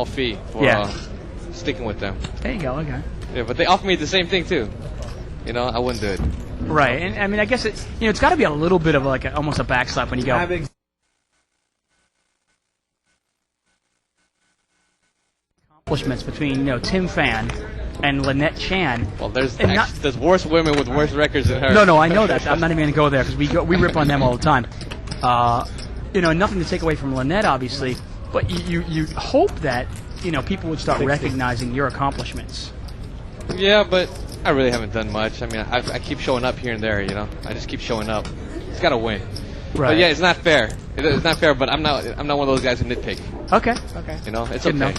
small fee for sticking with them. There you go. Okay. Yeah, but they offer me the same thing too. You know, I wouldn't do it. Right, and I mean, I guess it's it's got to be a little bit of like almost a backslap when you go. Accomplishments between Tim Fan and Lynette Chan. Well, there's worse women with worse records than her. No, I know that. I'm not even going to go there because we rip on them all the time. Nothing to take away from Lynette, obviously, but you hope that people would start recognizing your accomplishments. Yeah, but I really haven't done much. I mean, I keep showing up here and there. I just keep showing up. It's got to win. Right. But yeah, it's not fair. It's not fair. But I'm not one of those guys who nitpick. Okay. It's good okay. Enough.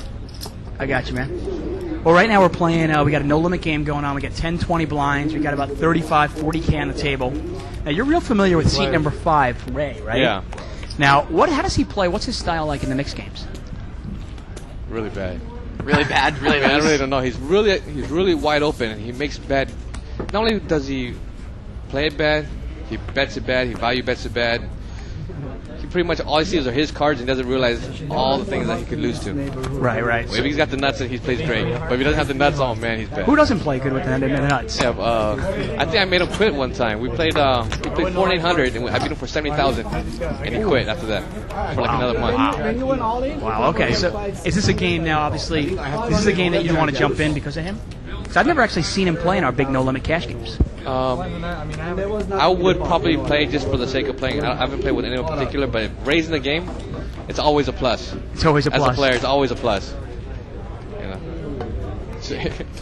I got you, man. Well, right now we're playing. We got a no-limit game going on. We got 10, 20 blinds. We got about 35, 40K on the table. Now, you're real familiar with seat number 5, Ray, right? Yeah. Now, how does he play? What's his style like in the mixed games? Really bad. Really bad? Really bad? I really don't know. He's really wide open, and he makes bad. Not only does he play it bad, he bets it bad, he value bets it bad. He pretty much all he sees are his cards and doesn't realize all the things that he could lose to. Right. Well, if he's got the nuts, and he plays great. But if he doesn't have the nuts, oh man, he's bad. Who doesn't play good with the nuts? Yeah, I think I made him quit one time. We played 4,800, and I beat him for 70,000, and he quit after that for like another month. Wow. Okay. So is this a game now? Obviously, is this a game that you want to jump in because of him? Because I've never actually seen him play in our big no-limit cash games. I would probably play just for the sake of playing. I haven't played with anyone in particular, but raising the game, it's always a plus. It's always a plus. As a player, it's always a plus.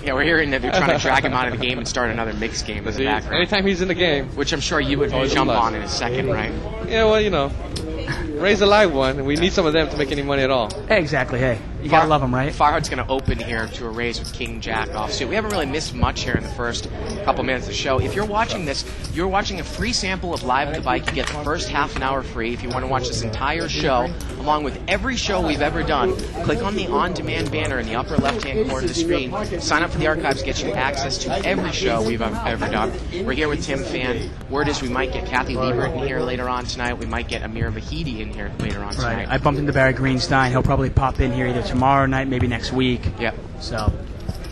Yeah, we're hearing that they're trying to drag him out of the game and start another mixed game in the background. Anytime he's in the game. Which I'm sure you would jump on in a second, right? Yeah, well, raise a live one, and we need some of them to make any money at all. Hey, exactly. Hey, you gotta love them, right? Farhad's going to open here to a raise with King Jack offsuit. We haven't really missed much here in the first couple minutes of the show. If you're watching this, you're watching a free sample of Live at the Bike. You get the first half an hour free. If you want to watch this entire show, along with every show we've ever done, click on the on-demand banner in the upper left-hand corner of the screen. Sign up for the archives, get you access to every show we've ever done. We're here with Tim Fan. Word is we might get Kathy Liebert in here later on tonight. We might get Amir Vahidi in here later on tonight. Right. I bumped into Barry Greenstein. He'll probably pop in here either tomorrow night, maybe next week. Yep. So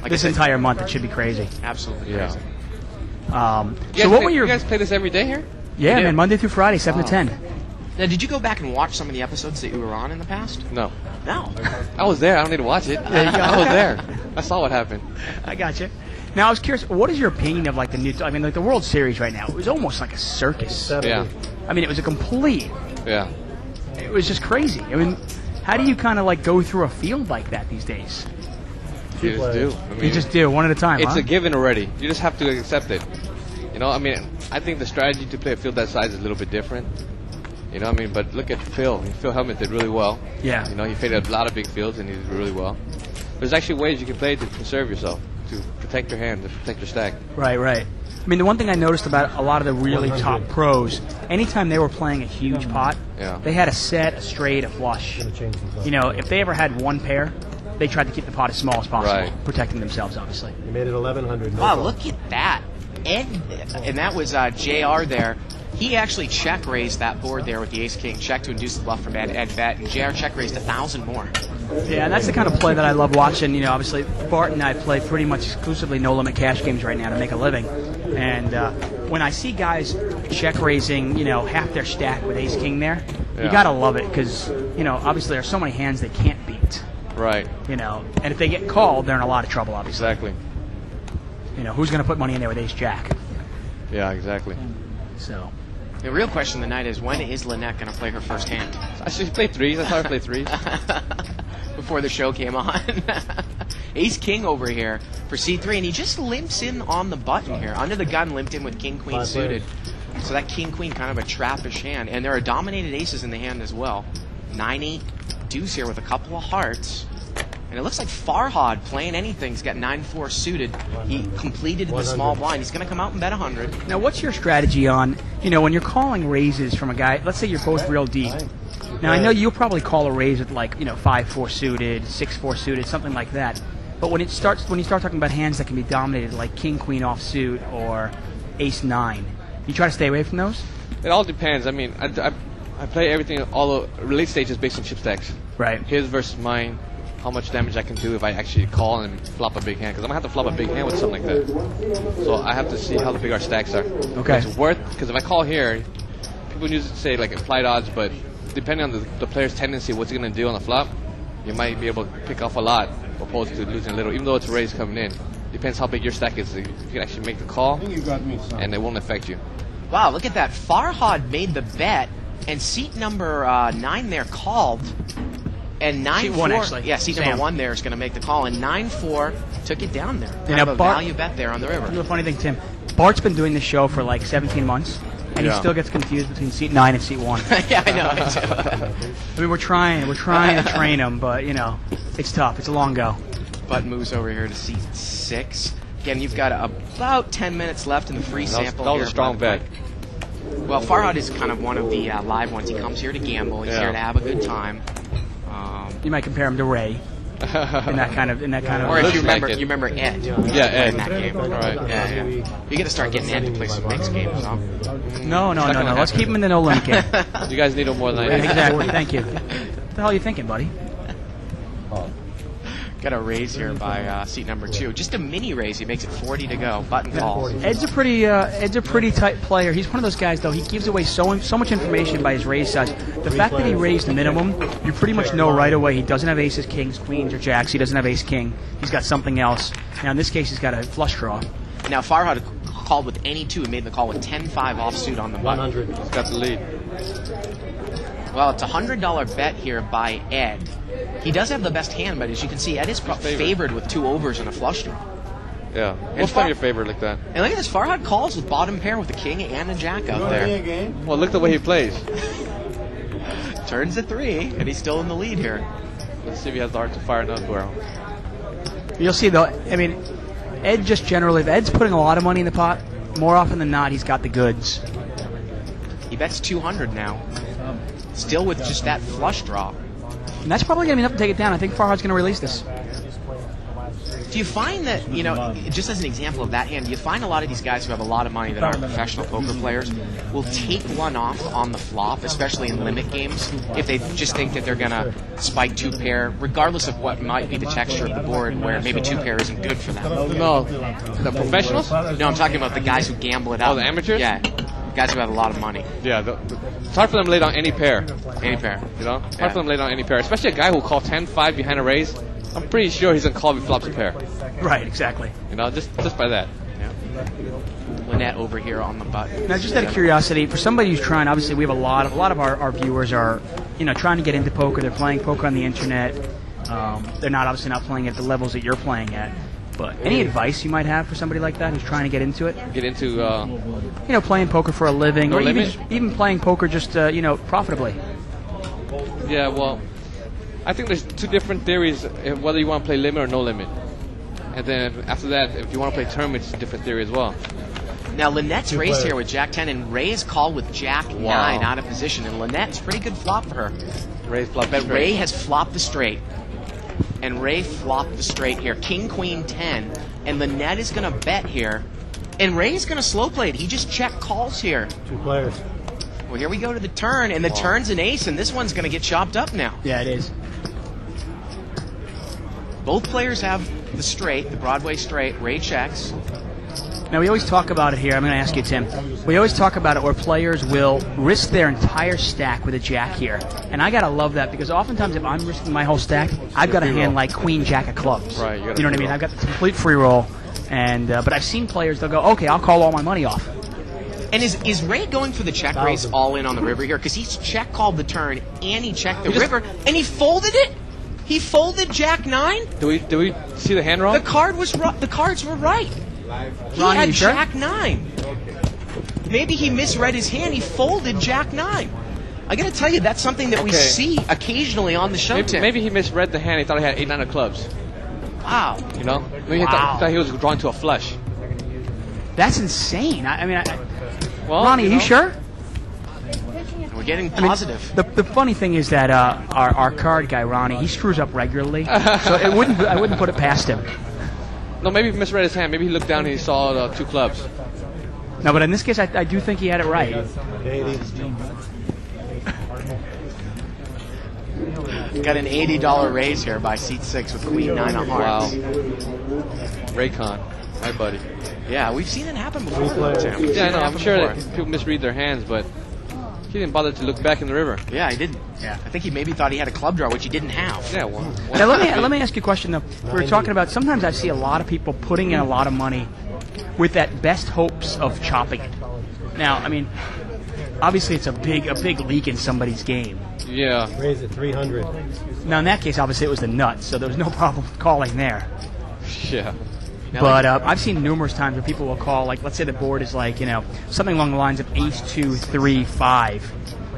this entire month, it should be crazy. Absolutely yeah. crazy. So what were your... You guys play this every day here? Yeah, man, Monday through Friday, 7 to 10. Now, did you go back and watch some of the episodes that you were on in the past? No. No. I was there. I don't need to watch it. I was there. I saw what happened. I got you. Now, I was curious, what is your opinion of like the new... I mean, like the World Series right now, it was almost like a circus. Yeah. I mean, it was a complete... Yeah. It was just crazy. I mean, how do you kind of like go through a field like that these days? You just do. You just do, one at a time, It's a given already. You just have to accept it. I think the strategy to play a field that size is a little bit different. But look at Phil. Phil Hellman did really well. Yeah. He played a lot of big fields, and he did really well. There's actually ways you can play to conserve yourself, to protect your hand, to protect your stack. Right. I mean, the one thing I noticed about a lot of the really top pros, anytime they were playing a huge pot, they had a set, a straight, a flush. If they ever had one pair, they tried to keep the pot as small as possible, protecting themselves, obviously. You made it 1,100. Wow, look at that. And that was JR there. He actually check raised that board there with the ace-king check to induce the bluff from Ed bet, and JR check raised 1,000 more. Yeah, and that's the kind of play that I love watching. Obviously, Bart and I play pretty much exclusively no-limit cash games right now to make a living. And when I see guys check raising, half their stack with ace-king there, you got to love it because, obviously there are so many hands they can't beat. Right. And if they get called, they're in a lot of trouble, obviously. Exactly. Who's going to put money in there with ace-jack? Yeah, exactly. So... The real question of the night is, when is Lynette going to play her first hand? She played threes. I saw her play threes. Before the show came on. Ace-king over here for C3, and he just limps in on the button here. Under the gun, limped in with king-queen suited. So that king-queen, kind of a trappish hand. And there are dominated aces in the hand as well. 9-8 deuce here with a couple of hearts. And it looks like Farhad playing anything. He's got 9-4 suited. He completed the small blind. He's going to come out and bet 100. Now, what's your strategy on, when you're calling raises from a guy, let's say you're both real deep. Now, I know you'll probably call a raise with 5-4 suited, 6-4 suited, something like that. But when you start talking about hands that can be dominated, like king-queen offsuit or ace-9, you try to stay away from those? It all depends. I play everything, all the late stages based on chip stacks. Right. His versus mine. how much damage I can do if I actually call and flop a big hand, because I'm gonna have to flop a big hand with something like that. So I have to see how big our stacks are. Okay. It's worth, because if I call here, people usually say like implied odds, but depending on the player's tendency, what's he gonna do on the flop, you might be able to pick off a lot opposed to losing a little, even though it's a raise coming in. Depends how big your stack is. You can actually make the call, and it won't affect you. Wow, look at that. Farhad made the bet, and seat number 9 there called. And 9-4, Seat 1 actually. Yeah, seat Sam. number 1 there is going to make the call, and 9-4 took it down there. And Kind of now a Bart- value bet there on the river. The funny thing, Tim, Bart's been doing this show for like 17 months, and he Yeah. still gets confused between seat 9 and seat 1. Yeah, I know. I mean, we're trying to train him, but you know, it's tough. It's a long go. Bud moves over here to seat 6. Again, you've got about 10 minutes left in the free sample. That was here. a strong bet. Well, Farhad is kind of one of the live ones. He comes here to gamble. He's Yeah. here to have a good time. You might compare him to Ray in that kind of. Or if Looks you remember, like it. you remember Ed. Yeah, Ed. In that game. All right. Yeah. You got to start getting Ed to play some mixed games, huh? No. gonna Let's keep him in the no limit game. You guys need him more than I do. Exactly. Thank you. What the hell are you thinking, buddy? Got a raise here by seat number 2. Just a mini raise. He makes it 40 to go. Button calls. Ed's a pretty tight player. He's one of those guys, though. He gives away so much information by his raise size. The fact that he raised the minimum, you pretty much know right away he doesn't have aces, kings, queens, or jacks. He doesn't have ace king. He's got something else. Now in this case, he's got a flush draw. Now Farhad called with any 2. He made the call with 10-5 offsuit on the button. He's got the lead. Well, it's a $100 bet here by Ed. He does have the best hand, but as you can see, Ed is favored with 2 overs and a flush draw. Yeah. Most time you're favored like that. And look at this. Farhad calls with bottom pair with a king and a jack out there. Well, look the way he plays. Turns to 3, and he's still in the lead here. Let's see if he has the heart to fire another barrel. You'll see, though. I mean, Ed just generally, if Ed's putting a lot of money in the pot, more often than not, he's got the goods. He bets 200 now. Still with just that flush draw. And that's probably going to be enough to take it down. I think Farhad's going to release this. Do you find that, just as an example of that hand, do you find a lot of these guys who have a lot of money that aren't professional poker players will take one off on the flop, especially in limit games, if they just think that they're going to spike 2 pair, regardless of what might be the texture of the board, where maybe 2 pair isn't good for them? No. The professionals? No, I'm talking about the guys who gamble it out. Oh, the amateurs? Yeah. Guys who have a lot of money. Yeah. It's hard for them to lay down any pair. Any pair. You know? It's Yeah. hard for them to lay down any pair. Especially a guy who called 10-5 behind a raise. I'm pretty sure he's going to call if he flops a pair. Right, exactly. You know, just by that. Lynette over here on the button. Now, just out of curiosity, for somebody who's trying, obviously we have a lot of our viewers are, trying to get into poker. They're playing poker on the internet. They're obviously not playing at the levels that you're playing at. But any advice you might have for somebody like that who's trying to get into it? Get into... playing poker for a living, No or limit? even playing poker just, profitably. Yeah, well, I think there's 2 different theories, whether you want to play limit or no limit. And then after that, if you want to play tournament, it's a different theory as well. Now, Lynette's raised here with Jack 10, and Ray is called with Jack 9 out of position. And Lynette's pretty good flop for her. Raise, flop, But straight. Ray has flopped the straight. And Ray flopped the straight here. King, Queen, 10. And Lynette is going to bet here. And Ray's going to slow play it. He just check calls here. 2 players. Well, here we go to the turn, and the turn's an ace, and this one's going to get chopped up now. Yeah, it is. Both players have the straight, the Broadway straight. Ray checks. Now, we always talk about it here. I'm going to ask you, Tim. We always talk about it where players will risk their entire stack with a jack here. And I got to love that because oftentimes if I'm risking my whole stack, I've got a hand like queen, jack of clubs. Right, you know what I mean? roll. I've got the complete free roll. And but I've seen players, they'll go, okay, I'll call all my money off. And is Ray going for the check raise all in on the river here? Because he's check called the turn, and he checked the river, and he folded it? He folded Jack 9? Do we see the hand wrong? The cards were right. He Ronnie, had you sure? Jack 9. Maybe he misread his hand. He folded Jack 9. I got to tell you, that's something that we see occasionally on the show, Tim. Maybe he misread the hand. He thought he had 8-9 of clubs. Wow. You know? Maybe he thought he was drawing to a flush. That's insane. Well, Ronnie, are you sure? We're getting positive. The funny thing is that our card guy, Ronnie, he screws up regularly. So I wouldn't put it past him. No, maybe he misread his hand. Maybe he looked down and he saw the 2 clubs. No, but in this case, I do think he had it right. Got an $80 raise here by seat 6 with Queen 9 of Hearts. Wow. Raycon, my buddy. Yeah, we've seen it happen before. Tim. Yeah, I know. I'm sure that people misread their hands, but he didn't bother to look back in the river. Yeah, he didn't. Yeah. I think he maybe thought he had a club draw, which he didn't have. Yeah, well. Now let me ask you a question though. We were talking about sometimes I see a lot of people putting in a lot of money with that best hopes of chopping it. Now, I mean, obviously it's a big leak in somebody's game. Yeah. Raise it 300. Now in that case, obviously it was the nuts, so there was no problem calling there. Yeah. But I've seen numerous times where people will call, like, let's say the board is like, something along the lines of ace, 2, 3, 5,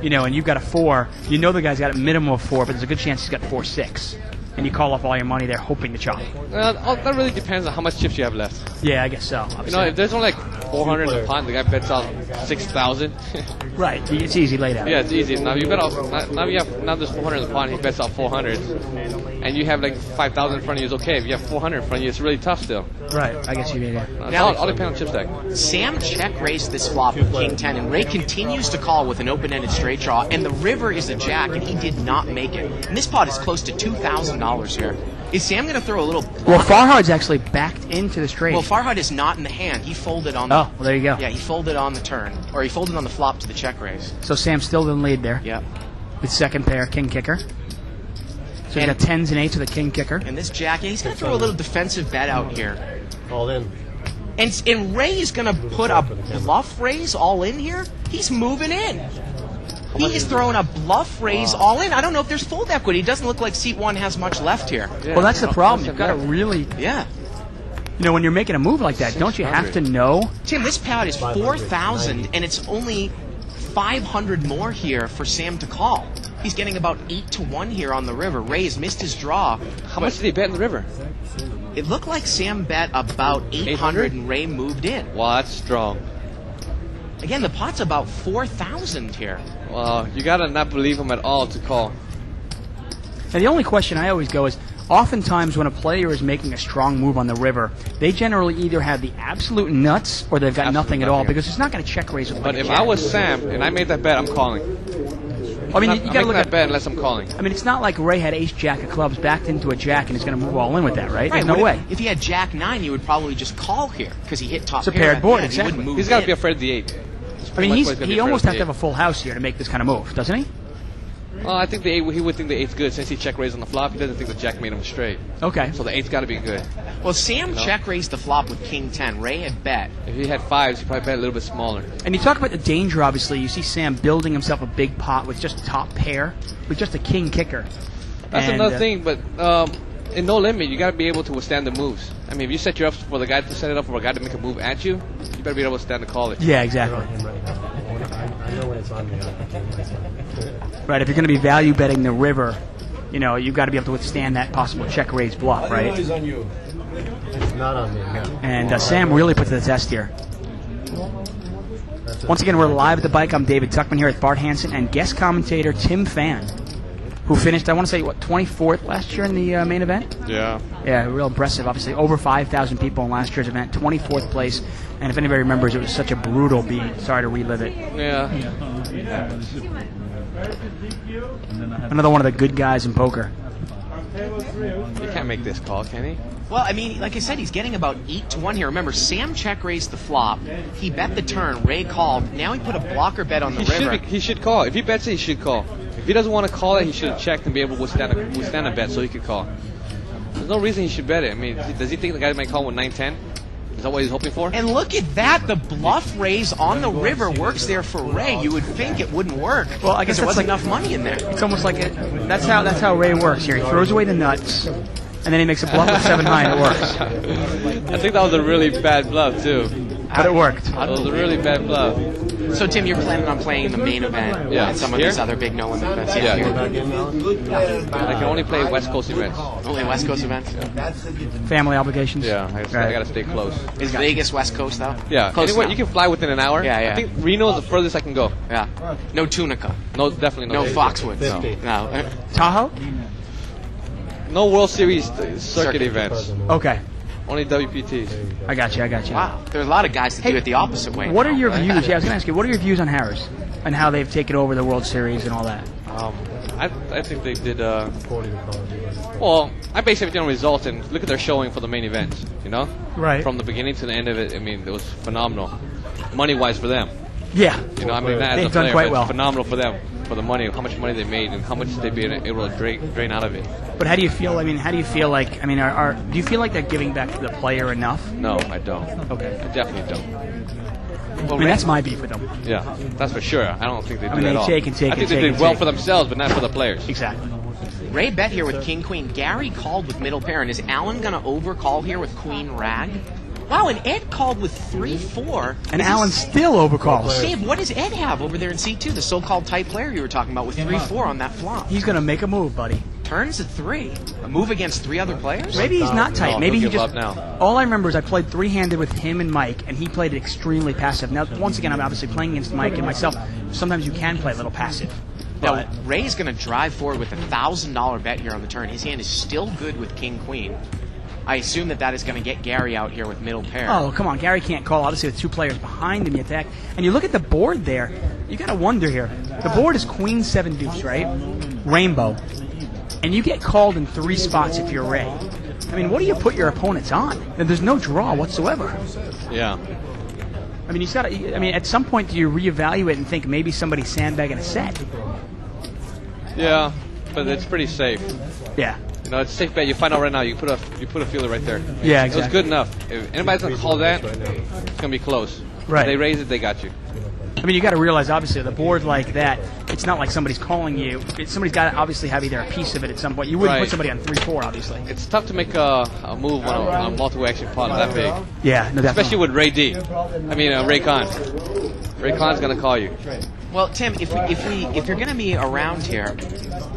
and you've got a 4. You know the guy's got a minimum of 4, but there's a good chance he's got 4, 6. And you call off all your money there hoping to chop. That really depends on how much chips you have left. Yeah, I guess so. If there's only like 400 in the pot, the guy bets out 6,000. Right, it's easy laid out. Yeah, it's easy. Now you bet off. Now there's 400 in the pot. And he bets out 400, and you have like 5,000 in front of you. It's okay. If you have 400 in front of you, it's really tough still. Right, I guess you did. Yeah. Now all depends on chip stack. Sam check raised this flop with King 10, and Ray continues to call with an open-ended straight draw, and the river is a jack, and he did not make it. And this pot is close to $2,000 here. Is Sam going to throw a little... Well, Farhad's actually backed into the straight. Well, Farhad is not in the hand. He folded on the... Oh, well, there you go. Yeah, he folded on the turn. Or he folded on the flop to the check raise. So Sam's still in lead there. Yep. With second pair, king kicker. So he's got 10s and 8s with a king kicker. And this jack, he's going to throw a little defensive bet out here. All in. And Ray is going to put a bluff raise all in here? He's moving in. He is throwing a bluff raise all in. I don't know if there's fold equity. It doesn't look like seat 1 has much left here. Yeah. Well, that's the problem. You've got to really... Yeah. when you're making a move like that, don't you have to know? Tim, this pot is 4,000, and it's only 500 more here for Sam to call. He's getting about 8-1 here on the river. Ray's missed his draw. How much did he bet in the river? It looked like Sam bet about 800 and Ray moved in. Wow, that's strong. Again, the pot's about 4,000 here. Wow, you gotta not believe him at all to call. And the only question I always go is, oftentimes when a player is making a strong move on the river, they generally either have the absolute nuts or they've got nothing at all, because it's not going to check raise with But like if a jack. I was Sam and I made that bet, I'm calling. I mean, I'm you got to look that at bet unless I'm calling. I mean, it's not like Ray had ace jack of clubs backed into a jack and is going to move all in with that, right? Right, There's no way. If he had jack 9, you would probably just call here because he hit top It's a pair. paired board, Yeah, exactly. He wouldn't move He's got to in. be afraid of the 8. I mean, he almost has to have a full house here to make this kind of move, doesn't he? Well, I think the 8. He would think the 8's good since he check raised on the flop. He doesn't think the jack made him straight. Okay. So the 8's got to be good. Well, Sam check raised the flop with king 10. Ray had bet. If he had 5s, he probably bet a little bit smaller. And you talk about the danger, obviously. You see Sam building himself a big pot with just top pair, with just a king kicker. That's And, another thing, but in no limit, you got to be able to withstand the moves. I mean, if you set you up for the guy to set it up for a guy to make a move at you, you better be able to stand to call it. Yeah, exactly. I know when it's on me. Right, if you're going to be value betting the river, you've got to be able to withstand that possible check raise bluff, right? It's not on me, no. And Sam really put to the test here. Once again, we're live at the bike. I'm David Tuckman here with Bart Hansen and guest commentator Tim Fan, who finished, I want to say, 24th last year in the main event? Yeah. Yeah, real impressive. Obviously, over 5,000 people in last year's event, 24th place. And if anybody remembers, it was such a brutal beat. Sorry to relive it. Yeah. Another one of the good guys in poker. You can't make this call, can he? Well, I mean, like I said, he's getting about 8-1 here. Remember, Sam check raised the flop. He bet the turn. Ray called. Now he put a blocker bet on the river. He should call. If he bets it, he should call. If he doesn't want to call it, he should have checked and be able to withstand a bet so he could call. There's no reason he should bet it. I mean, does he think the guy might call with 9-10? Is that what he's hoping for? And look at that. The bluff raise on the river works there for Ray. You would think it wouldn't work. Well, I guess there that's wasn't like- enough money in there. It's almost like it. That's how Ray works here. He throws away the nuts, and then he makes a bluff with 7 high, and it works. I think that was a really bad bluff, too. But it worked. That was a really bad bluff. So, Tim, you're planning on playing in the main event Yeah. and some of Here? these other big no-limit events? Yeah. Here. I can only play West Coast events. Only West Coast events? Family obligations. Yeah, I got to stay close. Is Vegas West Coast, though? Yeah, Close anyway, enough. you can fly within an hour. Yeah, yeah. I think Reno is the furthest I can go. Yeah. No Tunica. No, definitely No no. Foxwoods. 50. No. Tahoe? No World Series circuit events. Okay. Only WPTs. I got you. Wow. There's a lot of guys that do it the opposite way. What are your views? Yeah, I was going to ask you, what are your views on Harris and how they've taken over the World Series and all that? I think they did. 40 to call it. Well, I base everything on results and look at their showing for the main event. You know, Right. from the beginning to the end of it. I mean, it was phenomenal, money-wise for them. Yeah. You know, I mean, not as They've a done player, quite but well. phenomenal for them, for the money, how much money they made, and how much they've been able to drain out of it. But how do you feel? I mean, how do you feel like? I mean, do you feel like they're giving back to the player enough? No, I don't. Okay. I definitely don't. I mean, that's my beef with them. Yeah, that's for sure. I don't think they do mean, that they at all. take and take I think and they take did and well take. for themselves, but not for the players. Exactly. Ray bet here with King Queen. Gary called with middle pair, and is Alan going to overcall here with Queen Rag? Wow, and Ed called with 3-4. And Alan still overcalls. Dave, what does Ed have over there in C2, the so-called tight player you were talking about with 3-4 on that flop? He's going to make a move, buddy. Turns at 3. A move against 3 other players? Maybe he's not tight. No, Maybe he'll he give just. up now. All I remember is I played three-handed with him and Mike, and he played it extremely passive. Now, once again, I'm obviously playing against Mike and myself. Sometimes you can play a little passive. Now, But Ray's going to drive forward with a $1,000 bet here on the turn. His hand is still good with King Queen. I assume that is going to get Gary out here with middle pair. oh, come on, Gary can't call. Obviously, with two players behind him, you attack. And you look at the board there. You got to wonder here. The board is Queen 7 Deuce, right? Rainbow. And you get called in 3 spots if you're Ray. I mean, what do you put your opponents on? And there's no draw whatsoever. Yeah. I mean, I mean, at some point, do you reevaluate and think maybe somebody's sandbagging a set? Yeah, but it's pretty safe. Yeah. You know, it's a safe bet. You find out right now. You put a feeler right there. Yeah, It was exactly. good enough. If anybody's gonna call that, it's gonna be close. Right. If they raise it, they got you. I mean, you got to realize, obviously, the board like that, it's not like somebody's calling you. Somebody's got to obviously have either a piece of it at some point. You wouldn't Right. put somebody on 3-4, obviously. It's tough to make a move on a multiple action pot that big, Yeah, no, especially definitely. with Ray D. I mean, Ray Khan. Ray Khan's gonna call you. Well, Tim, if you're going to be around here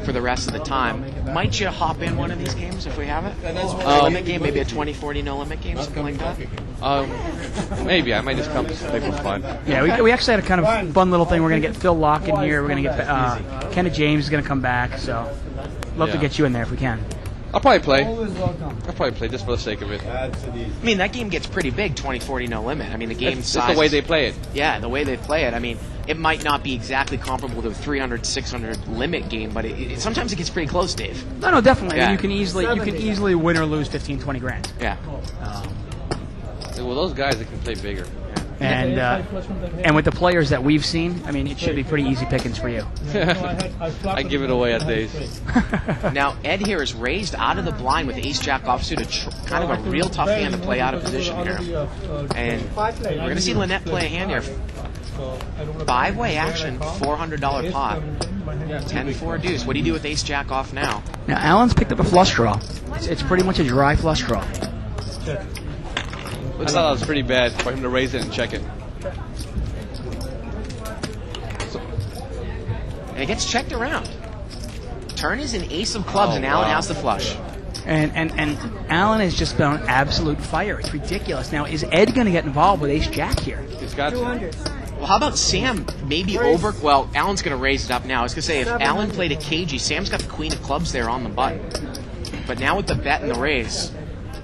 for the rest of the time, might you hop in one of these games if we have it? A limit game, maybe a 20-40 no limit game, something like that. Maybe I might just come to play for fun. Yeah, we actually had a kind of fun little thing. We're going to get Phil Locke in here. We're going to get Kenneth James is going to come back. So, love to Yeah. get you in there if we can. I'll probably play just for the sake of it. I mean, that game gets pretty big, 20-40 no limit. I mean, the game It's size. just the way they play it. Yeah, the way they play it. I mean, it might not be exactly comparable to a 300, 600 limit game, but sometimes it gets pretty close, Dave. No, definitely. Yeah. You can easily win or lose 15, 20 grand. Yeah. Well, those guys that can play bigger. And with the players that we've seen, I mean, it should be pretty easy pickings for you. I give it away at days. Now, Ed here is raised out of the blind with ace-jack offsuit, kind of a real tough hand to play out of position here. And we're going to see Lynette play a hand here. 5-way action, $400 pot. 10-4 deuce. What do you do with ace-jack off now? Now, Alan's picked up a flush draw. It's pretty much a dry flush draw. I thought that was pretty bad for him to raise it and check it. And it gets checked around. Turn is an ace of clubs, and Alan has the flush. And Alan has just been on absolute fire. It's ridiculous. Now, is Ed going to get involved with ace-jack here? He's got to. Well, how about Sam maybe over... Well, Alan's going to raise it up now. I was going to say, if Alan played a cagey, Sam's got the queen of clubs there on the button. But now with the bet and the raise,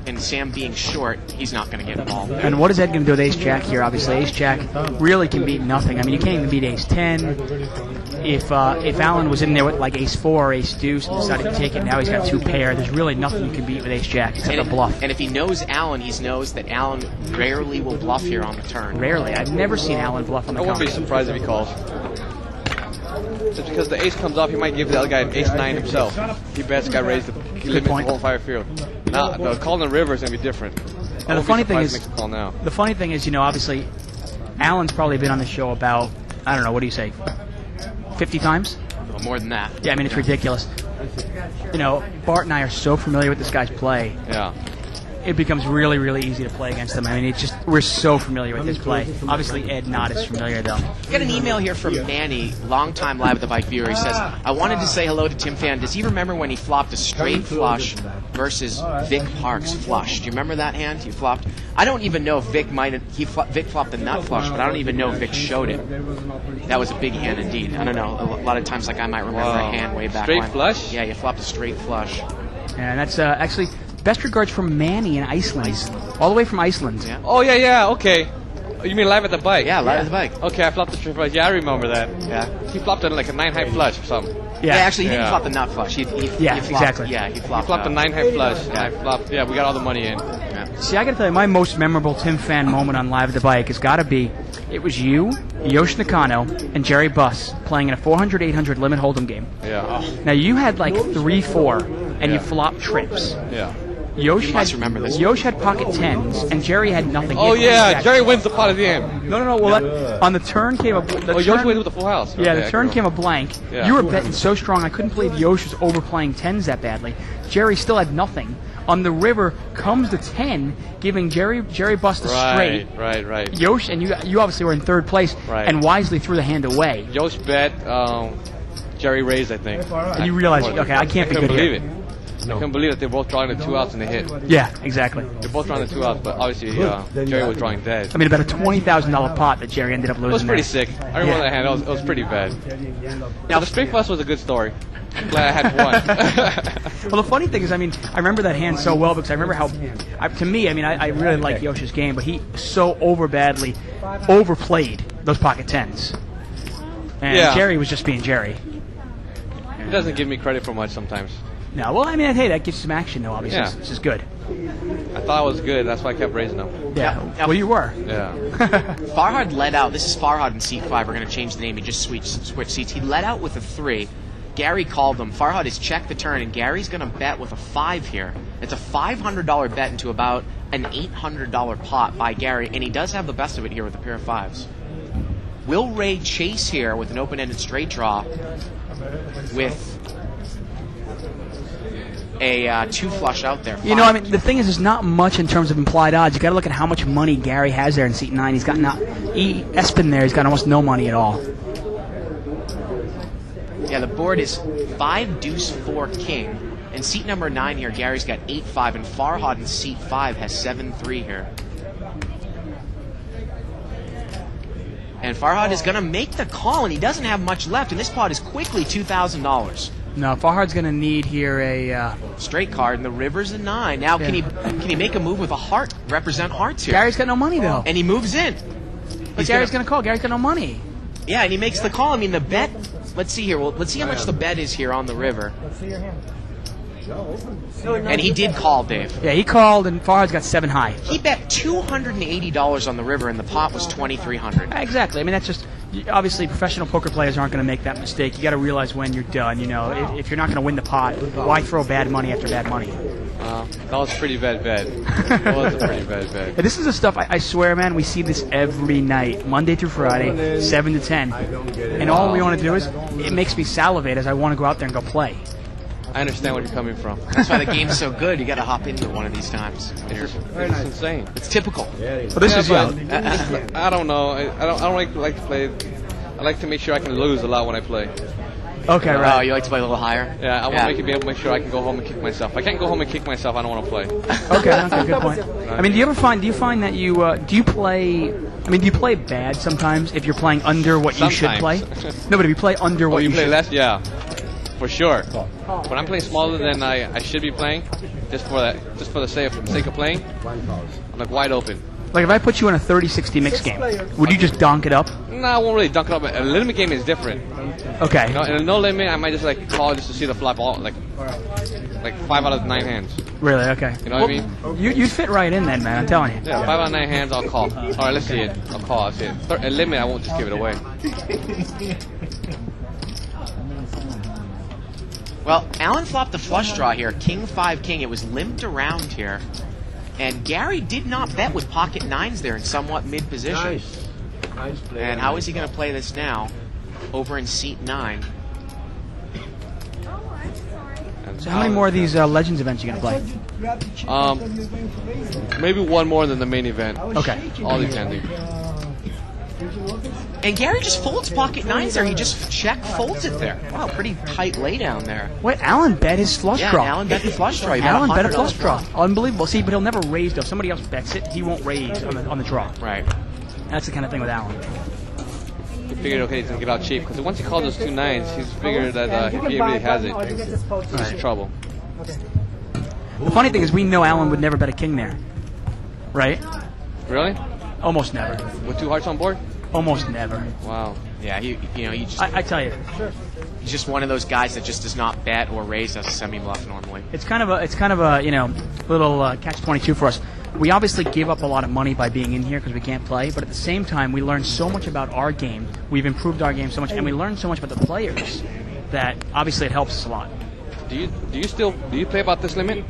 and Sam being short, he's not going to get involved. And what is Ed going to do with ace-jack here? Obviously, ace-jack really can beat nothing. I mean, you can't even beat ace-10. If Alan was in there with like ace-4 or ace-deuce and decided to take it, now he's got 2 pair. There's really nothing you can beat with ace-jack except a bluff. And if he knows Alan, he knows that Alan rarely will bluff here on the turn. Rarely. I've never seen Alan bluff on the I won't be counter. surprised if he calls. Just because the ace comes off, he might give the other guy an ace-9 himself. He bets, guy raised he limits point. the whole fire field. Now, the call in the river is going to be different. Now, the funny thing is, makes a call now. the funny thing is, obviously, Alan's probably been on the show about, I don't know, what do you say, 50 times? Well, more than that. Yeah, I mean, it's ridiculous. Bart and I are so familiar with this guy's play. Yeah. It becomes really, really easy to play against him. I mean, we're so familiar with his play. Obviously, Ed not as familiar, though. We got an email here from Manny, longtime Live at the Bike viewer. He says, I wanted to say hello to Tim Fan. Does he remember when he flopped a straight flush versus Vic Park's flush? Do you remember that hand he flopped? I don't even know if Vic flopped the nut flush, but I don't even know if Vic showed it. That was a big hand indeed. I don't know. A lot of times, I might remember a hand way back Straight when. flush? Yeah, you flopped a straight flush. And that's actually best regards from Manny in Iceland. All the way from Iceland. Yeah. Oh, yeah, okay. Oh, you mean live at the bike? Yeah, live at the bike. Okay, I flopped the triple flush. Yeah, I remember that. Yeah. He flopped it like a 9 high flush or something. Yeah, actually, he didn't Yeah. flop the nut flush. He flopped, exactly. Yeah, he He flopped. flopped a 9 high flush. And I flopped. Yeah, we got all the money in. See, I got to tell you, my most memorable Tim Fan moment on Live at the Bike has got to be, it was you, Yosh Nakano, and Jerry Buss playing in a 400-800 limit hold'em game. Yeah. Now, you had like 3-4, and you Yeah. flopped trips. Yeah. Yosh must had, remember this. Yosh had pocket tens, and Jerry had nothing. He Oh had yeah, jack. Jerry wins the pot at the end. No. Well, that, on the turn came a. The Oh, Yosh turn- wins with the full house. Yeah, Okay, the turn cool. came a blank. Yeah. You were betting so strong, I couldn't believe Yosh was overplaying tens that badly. Jerry still had nothing. On the river comes the 10, giving Jerry Buss the straight. Right. Yosh, and you obviously were in third place, Right. and wisely threw the hand away. Yosh bet, Jerry raised, I think. And you realized, okay, I can't be couldn't good believe here. it. I couldn't believe that they were both drawing the 2 outs and they hit. Yeah, exactly. They're both drawing the 2 outs, but obviously Jerry was drawing dead. I mean, about a $20,000 pot that Jerry ended up losing. It was pretty there. sick. I remember that hand. It was pretty bad. Now the straight flush was a good story. I'm glad I had one. Well, the funny thing is, I mean, I remember that hand so well because I remember how, to me, I mean, I really like Yosh's game, but he so overplayed those pocket tens. And Yeah. Jerry was just being Jerry. He doesn't give me credit for much sometimes. No, well, I mean, hey, that gives some action, though, obviously. Yeah. Which is good. I thought I was good. That's why I kept raising them. Yeah. Yeah. Well, you were. Yeah. Farhad led out. This is Farhad in seat 5. We're going to change the name. He just switch seats. He led out with a 3. Gary called him. Farhad has checked the turn, and Gary's going to bet with a 5 here. It's a $500 bet into about an $800 pot by Gary, and he does have the best of it here with a pair of 5s. Will Ray chase here with an open-ended straight draw with a 2 flush out there? You know, I mean, the thing is, there's not much in terms of implied odds. You got to look at how much money Gary has there in seat 9. He's got Espen there. He's got almost no money at all. Yeah, the board is 5 deuce 4 king. And seat number 9 here, Gary's got 8-5, and Farhad in seat 5 has 7-3 here. And Farhad is going to make the call, and he doesn't have much left, and this pot is quickly $2,000. No, Farhad's going to need here a... Straight card, and the river's a 9. Now, can he make a move with a heart, represent hearts here? Gary's got no money, though. And he moves in. But Gary's going to call. Gary's got no money. Yeah, and he makes the call. I mean, the bet, let's see here. Well, let's see how much the bet is here on the river. And he did call, Dave. Yeah, he called, and Farhad's got 7 high. He bet $280 on the river, and the pot was $2,300. Exactly. I mean, that's just... Obviously, professional poker players aren't going to make that mistake. You got to realize when you're done. You know, if you're not going to win the pot, why throw bad money after bad money? That was a pretty bad bet. That was a pretty bad bet. This is the stuff, I swear, man, we see this every night, Monday through Friday, 7 to 10. And all we want to do is, it makes me salivate as I want to go out there and go play. I understand where you're coming from. That's why the game's so good. You got to hop into it one of these times. It's insane. It's typical. Well, this is but young. I don't know. I don't like to play. I like to make sure I can lose a lot when I play. Okay, Oh, right. you like to play a little higher? Yeah, I want to be able to make sure I can go home and kick myself. If I can't go home and kick myself, I don't want to play. Okay, good point. I mean, do you find that you, do you play bad sometimes if you're playing under what you should play? Sometimes. No, but if you play under Oh, what you you play should. less? Yeah, for sure. When I'm playing smaller than I should be playing, just for the sake of playing, I'm like wide open. Like, if I put you in a 30-60 mix game, would you just donk it up? No, I won't really dunk it up. A limit game is different. Okay. You know, in a no limit, I might just like call just to see the flop all like 5 out of 9 hands. Really? Okay. You know what I mean? You'd fit right in then, man. I'm telling you. Yeah, 5 out of 9 hands, I'll call. All right, let's see it. I'll call. I'll see it. A limit, I won't just give it away. Well, Alan flopped the flush draw here. King 5 king. It was limped around here. And Gary did not bet with pocket 9s there in somewhat mid position. Nice play. And how is he going to play this now? Over in seat 9. And So how many more of these Legends events you going to play? Maybe one more than the main event. Okay. All depending. And Gary just folds pocket 9s there. He just check folds it there. Wow, pretty tight laydown there. Wait, Alan bet his flush Yeah, draw. Alan bet the flush draw. He bet Alan bet a $100 flush draw. Unbelievable. See, but he'll never raise, though. If somebody else bets it, he won't raise on the draw. Right. That's the kind of thing with Alan. He figured, okay, he's going to get out cheap. Because once he called those 2 9s, he's figured that if he really has it, it's trouble. The funny thing is we know Alan would never bet a king there. Right? Really? Almost never. With 2 hearts on board? Almost never. Wow. Yeah, he just, I tell you, he's just one of those guys that just does not bet or raise as a semi-bluff normally. it's kind of a little catch-22 for us. We obviously give up a lot of money by being in here because we can't play, but at the same time, we learn so much about our game. We've improved our game so much, and we learn so much about the players that obviously it helps us a lot. Do you play about this limit?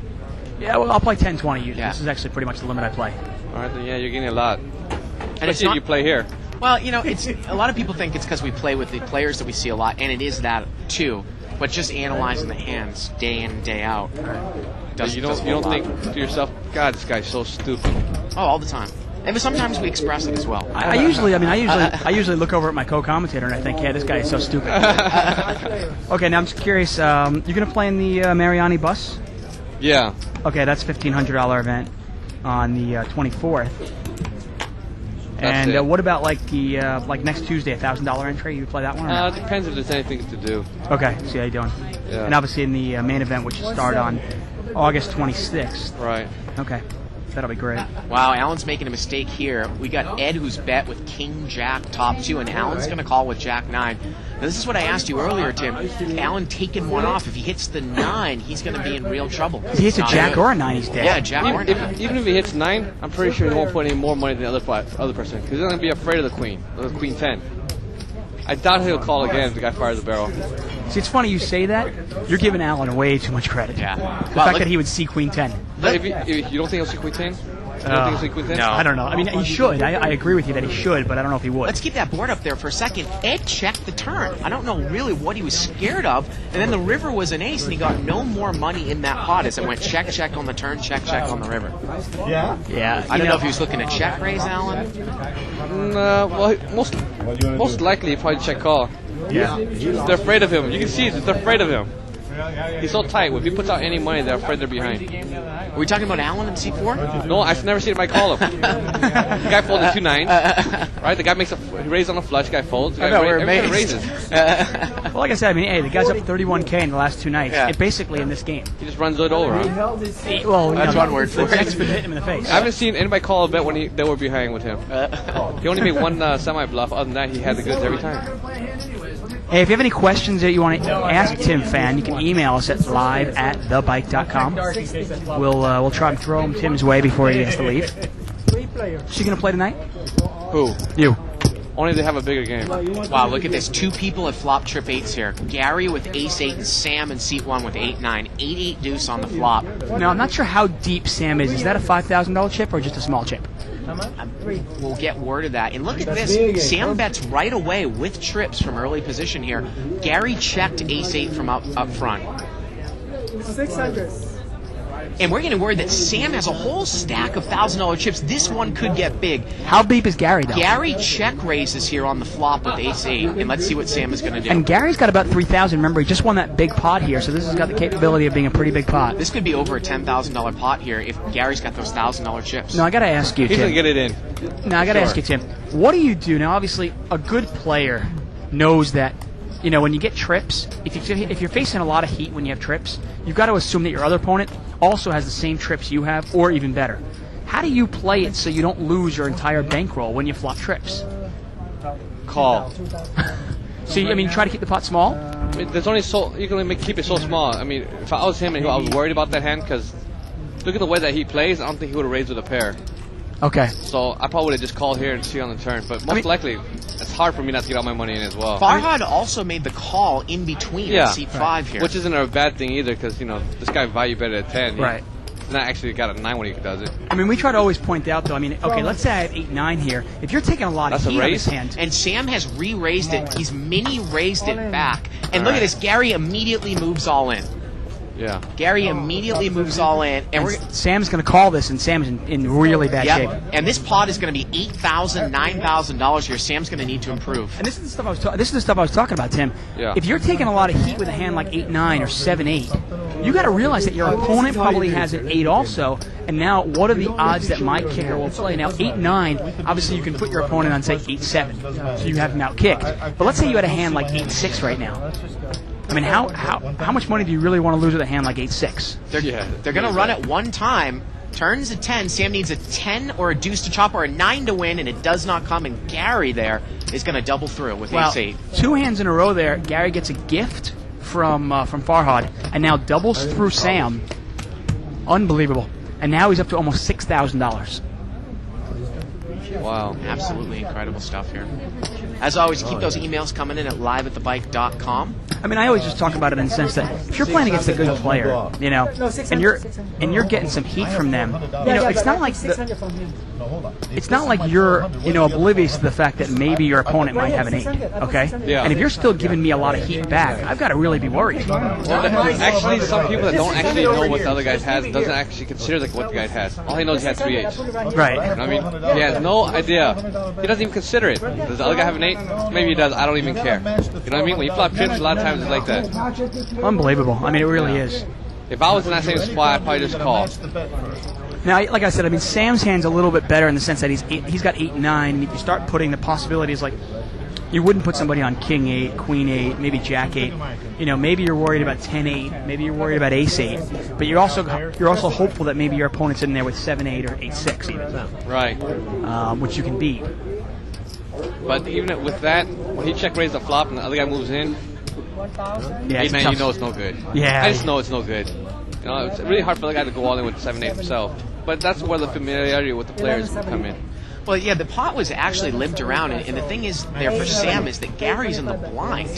Yeah, well, I'll play 10-20 usually. Yeah. This is actually pretty much the limit I play. All right, then yeah, you're getting a lot. And it's Especially if not, you play here. well, it's a lot of people think it's because we play with the players that we see a lot, and it is that too. But just analyzing the hands day in and day out, You don't think to yourself, God, this guy's so stupid. Oh, all the time. And sometimes we express it as well. I usually look over at my co-commentator and I think, yeah, this guy is so stupid. Okay, now I'm just curious. You gonna play in the Mariani bus? Yeah. Okay, that's $1,500 event on the 24th. And it. what about like the next Tuesday, $1,000 entry? You play that one? Or no? It depends if there's anything to do. Okay, see how you doing. Yeah. And obviously in the main event, which will start on August 26th. Right. Okay, that'll be great. Wow, Alan's making a mistake here. We got Ed who's bet with King Jack top 2, and Alan's going to call with Jack 9. Now, this is what I asked you earlier, Tim. Alan taking one off. If he hits the 9, he's going to be in real trouble. If he hits a Jack or a 9, he's dead. Yeah, Jack or a 9. Even if he hits 9, I'm pretty sure he won't put any more money than the other person because he's going to be afraid of the queen, or the queen 10. I doubt he'll call again if the guy fires the barrel. See, it's funny you say that. You're giving Alan way too much credit. Yeah. The fact that he would see Queen 10. If you don't think he'll see queen 10? You don't think he'll see queen 10? no. I don't know. I mean, he should. I agree with you that he should, but I don't know if he would. Let's keep that board up there for a second. Ed checked the turn. I don't know really what he was scared of. And then the river was an ace, and he got no more money in that pot as it went check, check on the turn, check, check on the river. Yeah. I don't know if he was looking to check raise, Alan. Well, most likely he probably check call. Yeah. They're afraid of him. You can see it. They're afraid of him. He's so tight. When he puts out any money, they're afraid they're behind. Are we talking about Alan in C4? No, I've never seen anybody call him. The guy folded 2 9s, right? The guy makes a raise on a flush. The guy folds. The guy everybody raises. Well, like I said, I mean, hey, the guy's up 31K in the last 2 nights. Yeah. It basically in this game. He just runs it over. Huh? Well, That's one word for the it. check's been hitting him in the face. I haven't seen anybody call a bet when they were behind with him. He only made one semi-bluff. Other than that, he had the goods every time. Hey, if you have any questions that you want to ask Tim Fan, you can email us at live@thebike.com. We'll try to throw him Tim's way before he has to leave. Is she going to play tonight? Who? You. Only they have a bigger game. Wow, look at this. 2 people have flop trip 8s here. Gary with ace 8 and Sam in seat 1 with 8-9. 8-8 deuce on the flop. Now, I'm not sure how deep Sam is. Is that a $5,000 chip or just a small chip? We'll get word of that. And look at this. Sam bets right away with trips from early position here. Gary checked ace 8 from up front. 600. And we're getting word that Sam has a whole stack of $1,000 chips. This one could get big. How deep is Gary, though? Gary check raises here on the flop with ace 8. And let's see what Sam is going to do. And Gary's got about 3,000. Remember, he just won that big pot here, so this has got the capability of being a pretty big pot. This could be over a $10,000 pot here if Gary's got those $1,000 chips. No, I got to ask you, He's Tim. going to get it in. Now, I got to ask you, Tim. What do you do? Now, obviously, a good player knows that, you know, when you get trips, if you're facing a lot of heat when you have trips, you've got to assume that your other opponent also has the same trips you have, or even better. How do you play it so you don't lose your entire bankroll when you flop trips? Call. So, I mean, try to keep the pot small? I mean, there's only so you can only keep it so small. I mean, if I was him and I was worried about that hand because look at the way that he plays, I don't think he would have raised with a pair. Okay. So I probably would have just called here and see on the turn. But most likely, it's hard for me not to get all my money in as well. Farhad also made the call in between Yeah. seat 5 here. Which isn't a bad thing either because, you know, this guy value bet at 10. Right. He's not actually got a 9 when he does it. I mean, we try to always point out, though, I mean, okay, let's say I have 8-9 here. If you're taking a lot of That's a heat on raise? this hand, And Sam has re-raised it. He's mini-raised it back. And look at this. Gary immediately moves all in. Yeah. Gary immediately moves all in. And we're Sam's going to call this, and Sam's in really bad shape. And this pot is going to be $8,000, $9,000 here. Sam's going to need to improve. And this is the stuff I was talking about, Tim. Yeah. If you're taking a lot of heat with a hand like 8-9 or 7-8, you got to realize that your opponent probably has an 8 also. And now, what are the odds that my kicker will play? Now, 8-9, obviously you can put your opponent on, say, 8-7, so you have him out kicked. But let's say you had a hand like 8-6 right now. I mean, how much money do you really want to lose with a hand like 8-6? They're going to run it one time, Turns a 10. Sam needs a 10 or a deuce to chop or a 9 to win, and it does not come. And Gary there is going to double through with ace-8. 2 hands in a row there. Gary gets a gift from Farhad, and now doubles through Sam. Unbelievable. And now he's up to almost $6,000. Wow. Absolutely incredible stuff here. As always, keep those emails coming in at liveatthebike.com. I mean, I always just talk about it in the sense that if you're playing against a good player, you know, and you're getting some heat from them, you know, it's not like it's not like you're, you know, oblivious to the fact that maybe your opponent might have an 8, okay? Yeah. And if you're still giving me a lot of heat back, I've got to really be worried. Well, actually, some people that don't actually know what the other guy has doesn't actually consider like what the guy has. All he knows is he has 3 8s. Right. You know what I mean? He has no idea. He doesn't even consider it. Does the other guy have an 8? Maybe he does. I don't even care. You know what I mean? When you flop trips, a lot of times it's like that. Unbelievable. I mean, it really is. If I was in that same spot, I'd probably just call. Now, like I said, I mean, Sam's hand's a little bit better in the sense that he's got 8 9. If you start putting the possibilities, like you wouldn't put somebody on King 8, Queen 8, maybe Jack 8. You know, maybe you're worried about 10 8, maybe you're worried about Ace 8, but you're also hopeful that maybe your opponent's in there with 7 8 or 8 6 even. Right. Which you can beat. But even with that, when he check raises the flop and the other guy moves in, Yeah, it's man, tough. you know it's no good. Yeah. I just know it's no good. You know, it's really hard for the guy to go all in with 7 8 himself. But that's where the familiarity with the players will come in. Well, yeah, the pot was actually limped around, and the thing is there for Sam is that Gary's in the blind.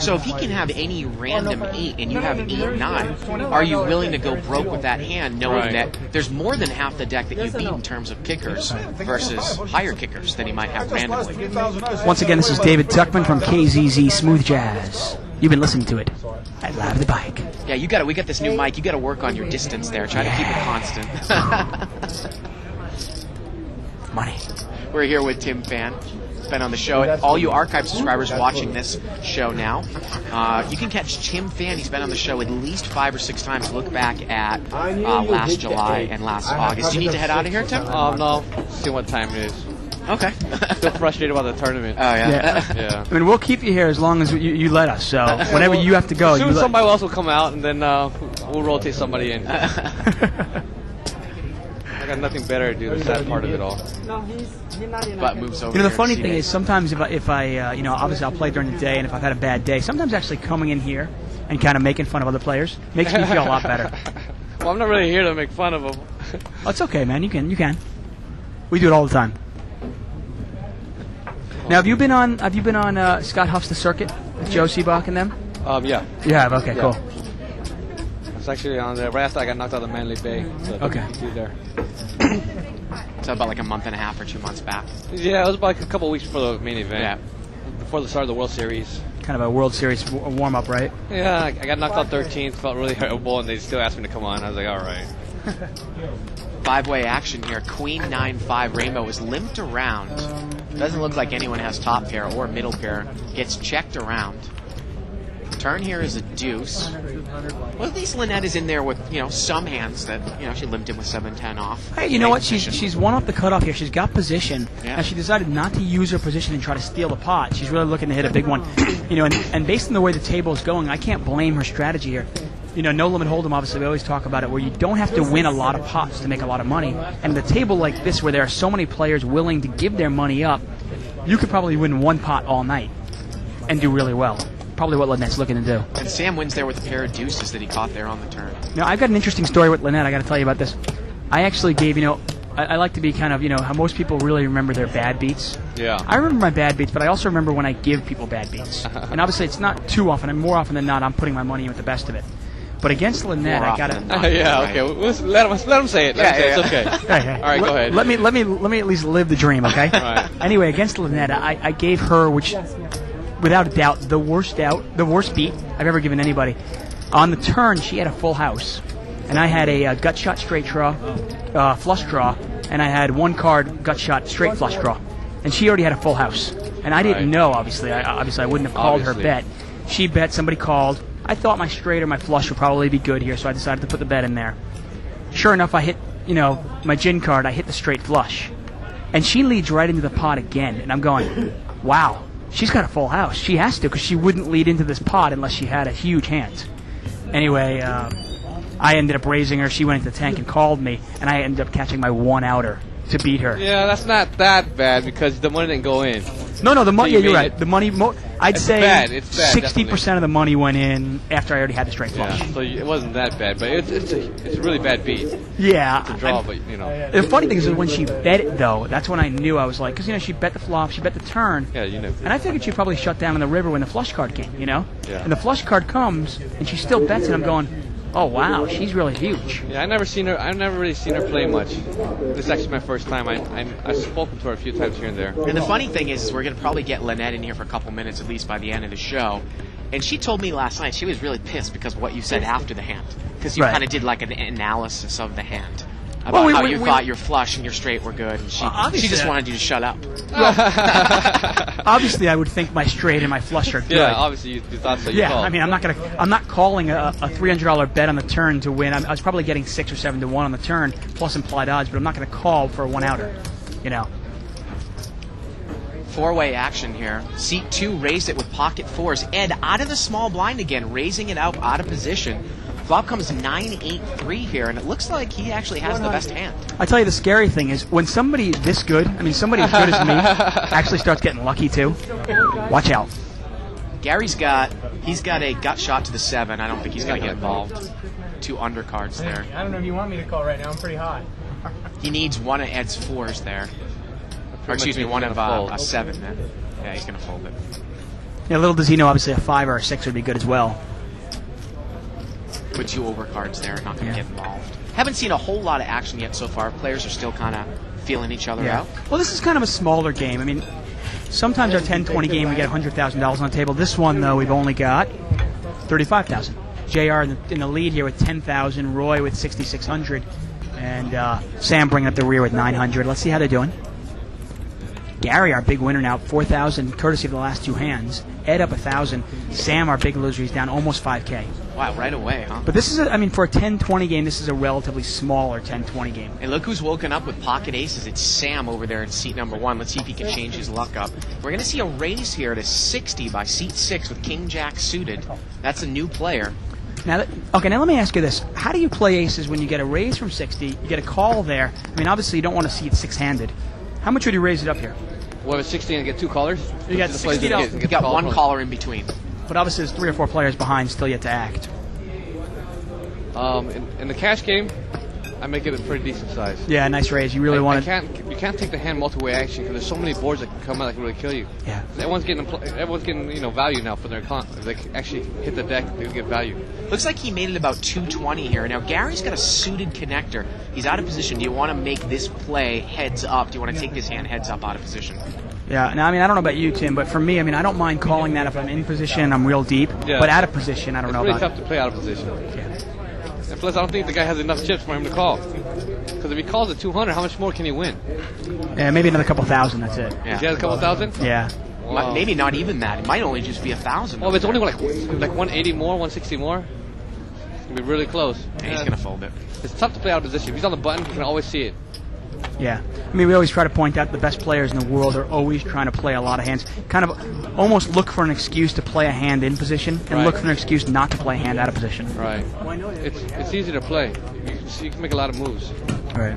So if he can have any random 8 and you have 8 9, are you willing to go broke with that hand, knowing that there's more than half the deck that you beat in terms of kickers versus higher kickers than he might have randomly? Once again, this is David Tuckman from KZZ Smooth Jazz. You've been listening to it at Live the Bike. Yeah, we got this new mic. You got to work on your distance there. Try to keep it constant. Money. We're here with Tim Fan. He's been on the show. All you archive subscribers watching this show now, you can catch Tim Fan. He's been on the show at least 5 or 6 times. Look back at last July and last August. Do you need to head out of here, Tim? No. See what time it is. Okay. Still frustrated about the tournament. Oh, yeah. Yeah. I mean, we'll keep you here as long as you let us. So whenever you have to go, soon somebody else will come out, and then we'll rotate somebody in. I got nothing better to do. It's that part of it all. But moves over. You know, the here funny to thing see is sometimes if I you know, obviously I'll play during the day, and if I've had a bad day, sometimes actually coming in here and kind of making fun of other players makes me feel a lot better. Well, I'm not really here to make fun of them. Oh, it's okay, man. You can. We do it all the time. Now, have you been on Scott Huff's The Circuit with Joe Seabach and them? Yeah. You have. Okay, cool. It's actually on there right after I got knocked out of Manly Bay. So Okay. there. So about like a month and a half or 2 months back. Yeah, it was about like a couple of weeks before the main event. Yeah. Before the start of the World Series. Kind of a World Series warm-up, right? Yeah, I got knocked out 13th, felt really horrible, and they still asked me to come on. I was like, all right. 5-way action here. Queen 9-5 Rainbow is limped around. Doesn't look like anyone has top pair or middle pair. Gets checked around. Turn here is a deuce. Well, at least Lynette is in there with, you know, some hands that, you know, she limped him with 7-10 off. Hey, you know what? She's one off the cutoff here. She's got position, Yeah. and she decided not to use her position and try to steal the pot. She's really looking to hit a big one. You know, and based on the way the table is going, I can't blame her strategy here. You know, no limit hold'em, obviously, we always talk about it, where you don't have to win a lot of pots to make a lot of money. And at a table like this, where there are so many players willing to give their money up, you could probably win one pot all night and do really well. Probably what Lynette's looking to do. And Sam wins there with a pair of deuces that he caught there on the turn. Now, I've got an interesting story with Lynette. I got to tell you about this. I actually gave, you know, I like to be kind of, you know, how most people really remember their bad beats. Yeah. I remember my bad beats, but I also remember when I give people bad beats. And obviously, it's not too often, and more often than not, I'm putting my money in with the best of it. But against Lynette, More I got often to. than not. Yeah, Right. okay. Let him say it. Let him say it. It's okay. Hey, All right, go ahead. Let me at least live the dream, okay? Right. Anyway, against Lynette, I gave her, which, without a doubt, the worst beat I've ever given anybody. On the turn, she had a full house, and I had a gut shot straight draw, flush draw, and I had one card gut shot straight flush draw, and she already had a full house, and I didn't Right. know. Obviously, I wouldn't have called Obviously. her bet. She bet, somebody called. I thought my straight or my flush would probably be good here, so I decided to put the bet in there. Sure enough, I hit, you know, my gin card. I hit the straight flush, and she leads right into the pot again, and I'm going, wow, she's got a full house. She has to, because she wouldn't lead into this pot unless she had a huge hand. Anyway, I ended up raising her. She went into the tank and called me, and I ended up catching my 1-outer to beat her. Yeah, that's not that bad because the money didn't go in. No, the money. So Yeah, you're you right. made it. The money. I'd It's say bad, it's bad, 60% of the money went in after I already had the straight flush. Yeah, so it wasn't that bad, but it's a really bad beat. Yeah. Draw, but you know. The funny thing is that when she bet it, though, that's when I knew. I was like, because, she bet the flop, she bet the turn. Yeah, you know. And I figured she'd probably shut down in the river when the flush card came, Yeah. And the flush card comes, and she still bets it. I'm going, oh, wow, she's really huge. Yeah, I've never really seen her play much. This is actually my first time. I've spoken to her a few times here and there. And the funny thing is we're going to probably get Lynette in here for a couple minutes, at least by the end of the show. And she told me last night she was really pissed because of what you said after the hand. Because you Right. kind of did like an analysis of the hand. About how you thought your flush and your straight were good. And she just wanted you to shut up. Obviously, I would think my straight and my flush are good. Yeah, obviously you thought so. You Yeah, called. I mean, I'm not calling a $300 bet on the turn to win. I was probably getting 6 or 7 to 1 on the turn plus implied odds, but I'm not going to call for a 1-outer. Four-way action here. Seat 2 raised it with pocket fours. Ed out of the small blind again, raising it out of position. Flop comes 9-8-3 here, and it looks like he actually has the best hand. I tell you, the scary thing is when somebody this good, somebody as good as me, actually starts getting lucky too. Watch out. Gary's got a gut shot to the 7. I don't think he's going to get involved. 2 undercards there. I don't know if you want me to call right now. I'm pretty hot. He needs one of Ed's 4s there. Or excuse me, one of a 7 then. Yeah, he's going to fold it. Yeah, little does he know, obviously a 5 or a 6 would be good as well. Put 2 overcards there, not going to get involved. Haven't seen a whole lot of action yet so far. Players are still kind of feeling each other out. Well, this is kind of a smaller game. Sometimes our 10-20 game we get $100,000 on the table. This one, though, we've only got $35,000. JR in the lead here with $10,000, Roy with $6,600, and Sam bringing up the rear with $900. Let's see how they're doing. Gary, our big winner now, $4,000, courtesy of the last 2 hands. Ed up $1,000. Sam, our big loser, he's down almost $5K. Wow, right away, huh? But this is, for a 10-20 game, this is a relatively smaller 10-20 game. And look who's woken up with pocket aces. It's Sam over there in seat number 1. Let's see if he can change his luck up. We're going to see a raise here to 60 by seat 6 with King Jack suited. That's a new player. Now let me ask you this. How do you play aces when you get a raise from 60, you get a call there? Obviously you don't want to see it 6-handed. How much would you raise it up here? What was 60 and get 2 callers? You got $60. You got 1 caller in between. But obviously there's 3 or 4 players behind still yet to act. In the cash game, I make it a pretty decent size. Yeah, nice raise. You really want to. You can't take the hand multi-way action because there's so many boards that can come out that can really kill you. Yeah. Everyone's getting value now for their client. If they actually hit the deck, they get value. Looks like he made it about 220 here. Now Gary's got a suited connector. He's out of position. Do you want to make this play heads up? Do you want to take this hand heads up out of position? Yeah. Now, I don't know about you, Tim, but for me, I don't mind calling that if I'm in position, I'm real deep. Yeah. But out of position, I don't know It's really about tough to play out of position. Yeah. And plus, I don't think the guy has enough chips for him to call. Because if he calls at 200, how much more can he win? Maybe another couple thousand, that's it. Yeah. He has a couple thousand? Yeah. Wow. Maybe not even that. It might only just be 1,000. Well, if it's only like 180 more, 160 more, it's going to be really close. And he's going to fold it. It's tough to play out of position. If he's on the button, you can always see it. Yeah. We always try to point out the best players in the world are always trying to play a lot of hands. Kind of almost look for an excuse to play a hand in position and look for an excuse not to play a hand out of position. Right. It's easy to play. You can make a lot of moves. Right.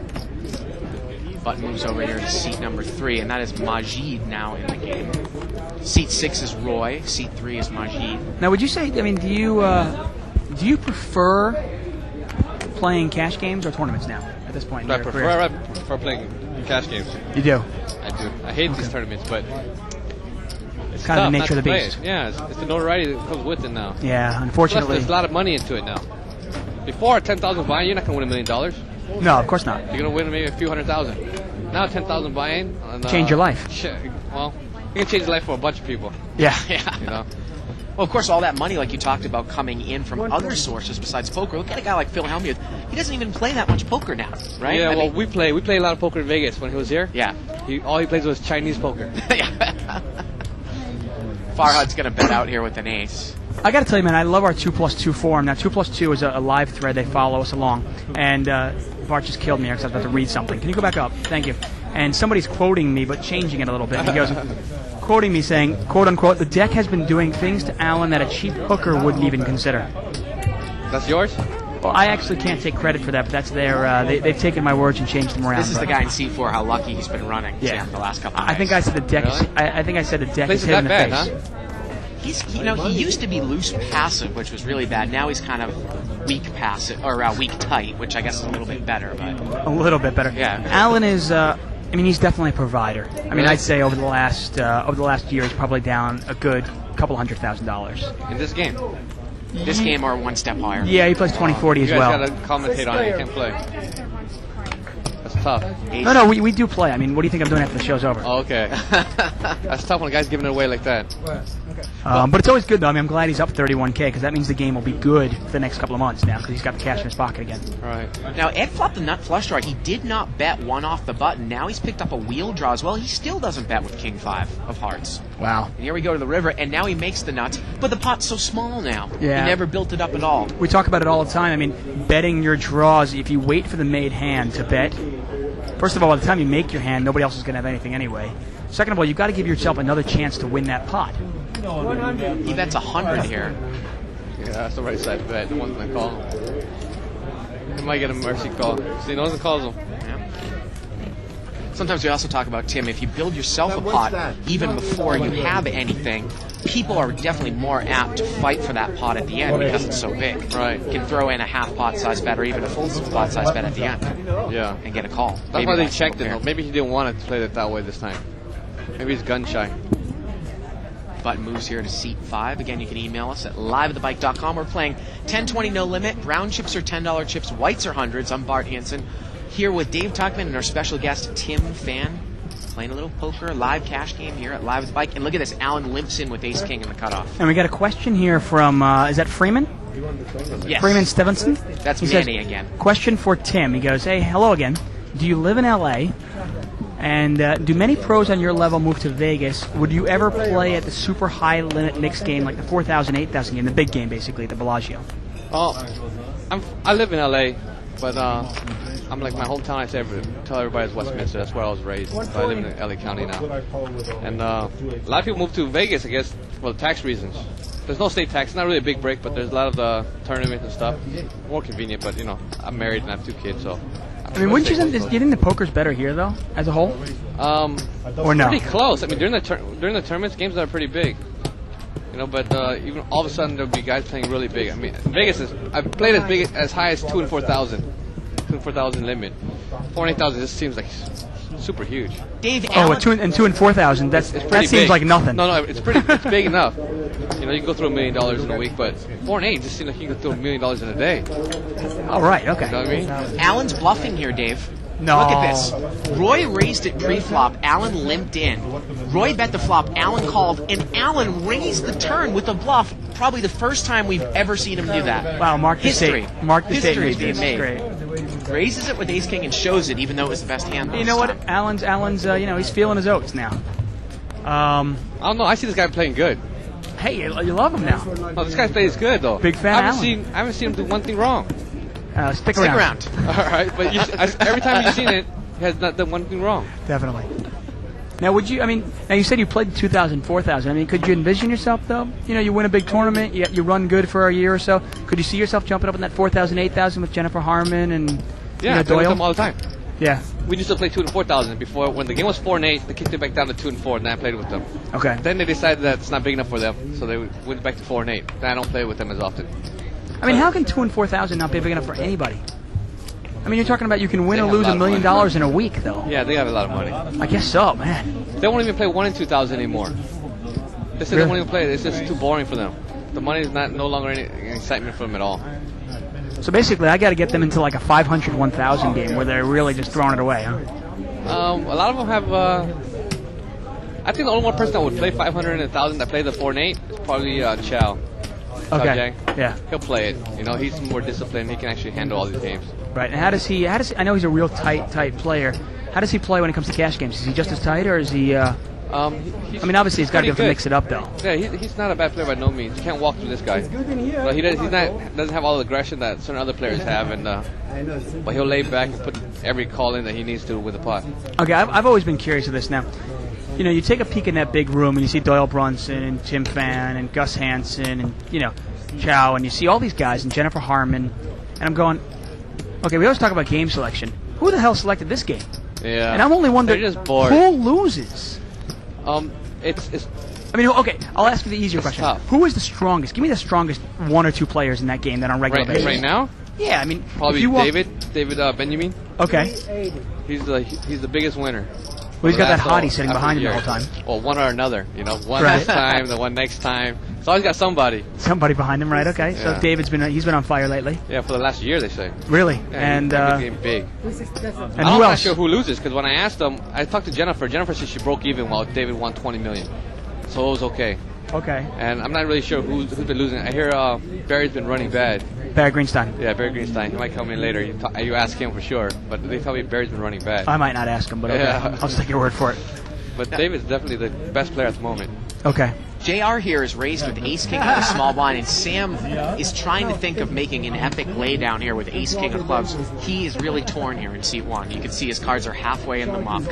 Button moves over here to seat number 3, and that is Majid now in the game. Seat 6 is Roy. Seat 3 is Majid. Now, would you say, do you prefer playing cash games or tournaments now at this point in I your career? prefer playing cash games. You do? I do. I hate these tournaments, but It's kind of the nature of the play beast. it. Yeah, it's the notoriety that comes with it now. Yeah, Plus, unfortunately. there's a lot of money into it now. Before 10,000 buy-in, you're not going to win $1 million. No, of course not. You're going to win maybe a few $100,000. Now 10,000 buy-in. Change your life. Well, you can change your life for a bunch of people. Yeah. Yeah. You know. Well, of course, all that money, like you talked about, coming in from other sources besides poker. Look at a guy like Phil Hellmuth. He doesn't even play that much poker now, right? Yeah, we play a lot of poker in Vegas when he was here. Yeah. All he plays was Chinese poker. Farhad's going to bet out here with an ace. I got to tell you, man, I love our 2+2 forum. Now, 2+2 is a live thread. They follow us along. And Bart just killed me here because I was about to read something. Can you go back up? Thank you. And somebody's quoting me, but changing it a little bit. He goes, quoting me saying, quote unquote, the deck has been doing things to Alan that a cheap hooker wouldn't even consider. That's yours? Well, I actually can't take credit for that, but that's their. They've taken my words and changed them around. This is the guy in C4. How lucky he's been running. Yeah. The last couple. Of I think I said the deck. Really? I think I said the deck Plays is hit in that the bad, face. huh? He used to be loose passive, which was really bad. Now he's kind of weak passive, or weak tight, which I guess is a little bit better. But A little bit better. Yeah. Alan is. I mean, he's definitely a provider. I mean, Really? I'd say over the last year, he's probably down a good couple $100,000. In this game. this game are one step higher. Yeah, he plays 2040 as You well. guys gotta commentate on it. You can't play. That's tough. No, we do play. I mean, what do you think I'm doing after the show's over? Oh, okay. That's tough when a guy's giving it away like that. But it's always good, though. I mean, I'm glad he's up 31K because that means the game will be good for the next couple of months now because he's got the cash in his pocket again. All right. Now, Ed flopped the nut flush draw. He did not bet one off the button. Now he's picked up a wheel draw as well. He still doesn't bet with King 5 of hearts. Wow. And here we go to the river, and now he makes the nuts, but the pot's so small now. Yeah. He never built it up at all. We talk about it all the time. I mean, betting your draws, if you wait for the made hand to bet, first of all, by the time you make your hand, nobody else is going to have anything anyway. Second of all, you've got to give yourself another chance to win that pot. He bets 100 here. Yeah, that's the right side to bet. The one's gonna call him. He might get a mercy call. See, he knows and calls him. Yeah. Sometimes we also talk about, Tim, if you build yourself a pot even before you have anything, people are definitely more apt to fight for that pot at the end because it's so big. Right. You can throw in a half pot size bet or even a full pot size bet at the end Yeah. and get a call. That's Maybe why they that's checked it. fair. Though. Maybe he didn't want to play it that way this time. Maybe he's gun shy. Button moves here to seat 5. Again, you can email us at liveatthebike.com. We're playing 10-20 no limit. Brown chips are $10 chips. Whites are hundreds. I'm Bart Hansen. Here with Dave Tuckman and our special guest, Tim Fan. Playing a little poker, live cash game here at Live at the Bike. And look at this. Alan limps in with Ace King in the cutoff. And we got a question here from, is that Freeman? Yes. Freeman Stevenson? That's He says, Manny again. Question for Tim. He goes, hey, hello again. Do you live in L.A.? And do many pros on your level move to Vegas? Would you ever play at the super high limit mixed game, like the 4,000, 8,000 game, the big game basically, at the Bellagio? Oh, I live in LA, but I'm like my hometown. I tell everybody is Westminster. That's where I was raised. But I live in LA County now, and a lot of people move to Vegas, I guess, for tax reasons. There's no state tax. It's not really a big break, but there's a lot of tournaments and stuff. More convenient, but I'm married and I have 2 kids, so. I mean, wouldn't you think the poker's better here though, as a whole? Or no? Pretty close. I mean, during the tournaments, games are pretty big. But even all of a sudden there'll be guys playing really big. I mean, Vegas I've played as high as 2,000 and 4,000, 2,000 and 4,000 limit. 4,000 and 8,000 just seems like super huge. Dave, Oh, Alan, at 2,000 and 4,000. That seems big. like nothing. No, it's big enough. You can go through $1 million in a week, but 4 and 8 just seems like you can go through $1 million in a day. All right, okay. You know what I mean? Alan's bluffing here, Dave. No. Look at this. Roy raised it pre-flop. Alan limped in. Roy bet the flop. Alan called, and Alan raised the turn with a bluff. Probably the first time we've ever seen him do that. Wow, Mark the History. State. Mark the State. History is being made. Great. Raises it with Ace King and shows it, even though it was the best hand. You know what? this time. Alan's he's feeling his oats now. I don't know. I see this guy playing good. Hey, you love him now. Oh, this guy plays good though. Big fan I Alan. haven't seen him do one thing wrong. Stick Stick around. All right, but every time you've seen it, he has not done one thing wrong. Definitely. Now, now you said you played 2,000, 4,000. I mean, could you envision yourself, though? You win a big tournament, you run good for a year or so. Could you see yourself jumping up in that 4,000, 8,000 with Jennifer Harmon and Yeah, I play with Doyle? them all the time. Yeah. We used to play 2 and 4,000 before. When the game was 4 and 8, they kicked it back down to 2 and 4, and then I played with them. Okay. Then they decided that it's not big enough for them, so they went back to 4 and 8. Then I don't play with them as often. I mean, how can 2,000 and 4,000 not be big enough for anybody? I mean, you're talking about you can win They or have a lose lot $1 of million money. in a week, though. Yeah, they have a lot of money. I guess so, man. They won't even play 1 and 2,000 anymore. They said they won't even play it. It's just too boring for them. The money is no longer any excitement for them at all. So basically, I got to get them into like a 500, 1,000 game where they're really just throwing it away, huh? A lot of them have. I think the only one person that would play 500 and 1,000 that played the 4 and 8 is probably Chow. Okay. Jang. Yeah. He'll play it. He's more disciplined. He can actually handle all these games. Right. And how does he? I know he's a real tight player. How does he play when it comes to cash games? Is he just as tight, or is he? I mean, obviously he's got to be able to mix it up, though. Yeah, he's not a bad player by no means. You can't walk through this guy. But he doesn't have all the aggression that certain other players have, but he'll lay back and put every call in that he needs to with the pot. Okay, I've always been curious of this. Now, you take a peek in that big room and you see Doyle Brunson and Tim Fan and Gus Hansen and Chow, and you see all these guys and Jennifer Harmon, and I'm going, okay, we always talk about game selection. Who the hell selected this game? Yeah. And I'm only wondering, They're just bored. who loses? It's I mean, okay, I'll ask you the easier question. tough. Who is the strongest? Give me the strongest 1 or 2 players in that game that on a regular basis. right now. Yeah, I mean, Probably if you walk, David Benjamin. Okay. He's the biggest winner. Well, he's got that Last hottie all- sitting after behind him the years. whole time. Well, one or another. You know, one Right. this time, the one next time. He's always got somebody. Somebody behind him, right? Okay. So Yeah. David's he's been on fire lately. Yeah, for the last year they say. Really? Yeah, and he's uh, getting big. and I'm who not else? sure who loses because when I asked them, I talked to Jennifer. Jennifer said she broke even while David won 20 million, so it was okay. Okay. And I'm not really sure who's been losing. I hear Barry's been running bad. Barry Greenstein. Yeah, Barry Greenstein. He might come in later. You ask him for sure, but they tell me Barry's been running bad. I might not ask him, but okay. Yeah. I'll just take your word for it. But David's definitely the best player at the moment. Okay. JR here is raised with Ace King on the small blind, and Sam is trying to think of making an epic laydown here with Ace King of clubs. He is really torn here in seat 1. You can see his cards are halfway in the muck.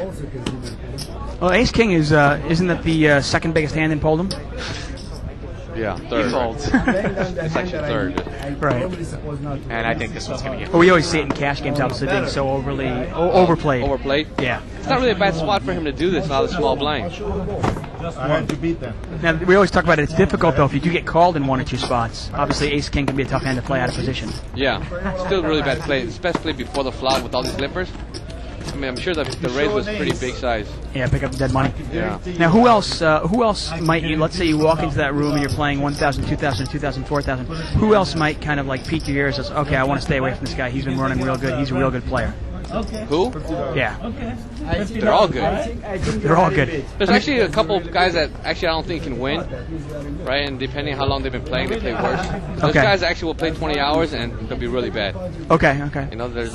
Well, Ace King isn't that the second biggest hand in Poldom? Yeah, He third. folds. It's actually third. Right. And I think this one's going to get... Well, we always see it in cash games, obviously being so overly overplayed. Overplayed. Yeah. It's not really a bad spot for him to do this out of the small blind. I want to beat them. Now we always talk about it. It's difficult though if you do get called in 1 or 2 spots. Obviously, Ace King can be a tough hand to play out of position. Yeah, still really bad play. It's best play before the flop with all these flippers. I mean, I'm sure that the raise was pretty big size. Yeah, pick up the dead money. Yeah. Now, who else might you? Let's say you walk into that room and you're playing 1,000, 2,000, 2,000, 4,000. Who else might kind of like pique your ears as, okay, I want to stay away from this guy. He's been running real good. He's a real good player. Who? Yeah, They're all good. they're all good. There's actually a couple of guys that actually I don't think can win, right? And depending how long they've been playing, they play worse. Those Okay. guys actually will play 20 hours and they'll be really bad. Okay. You know, there's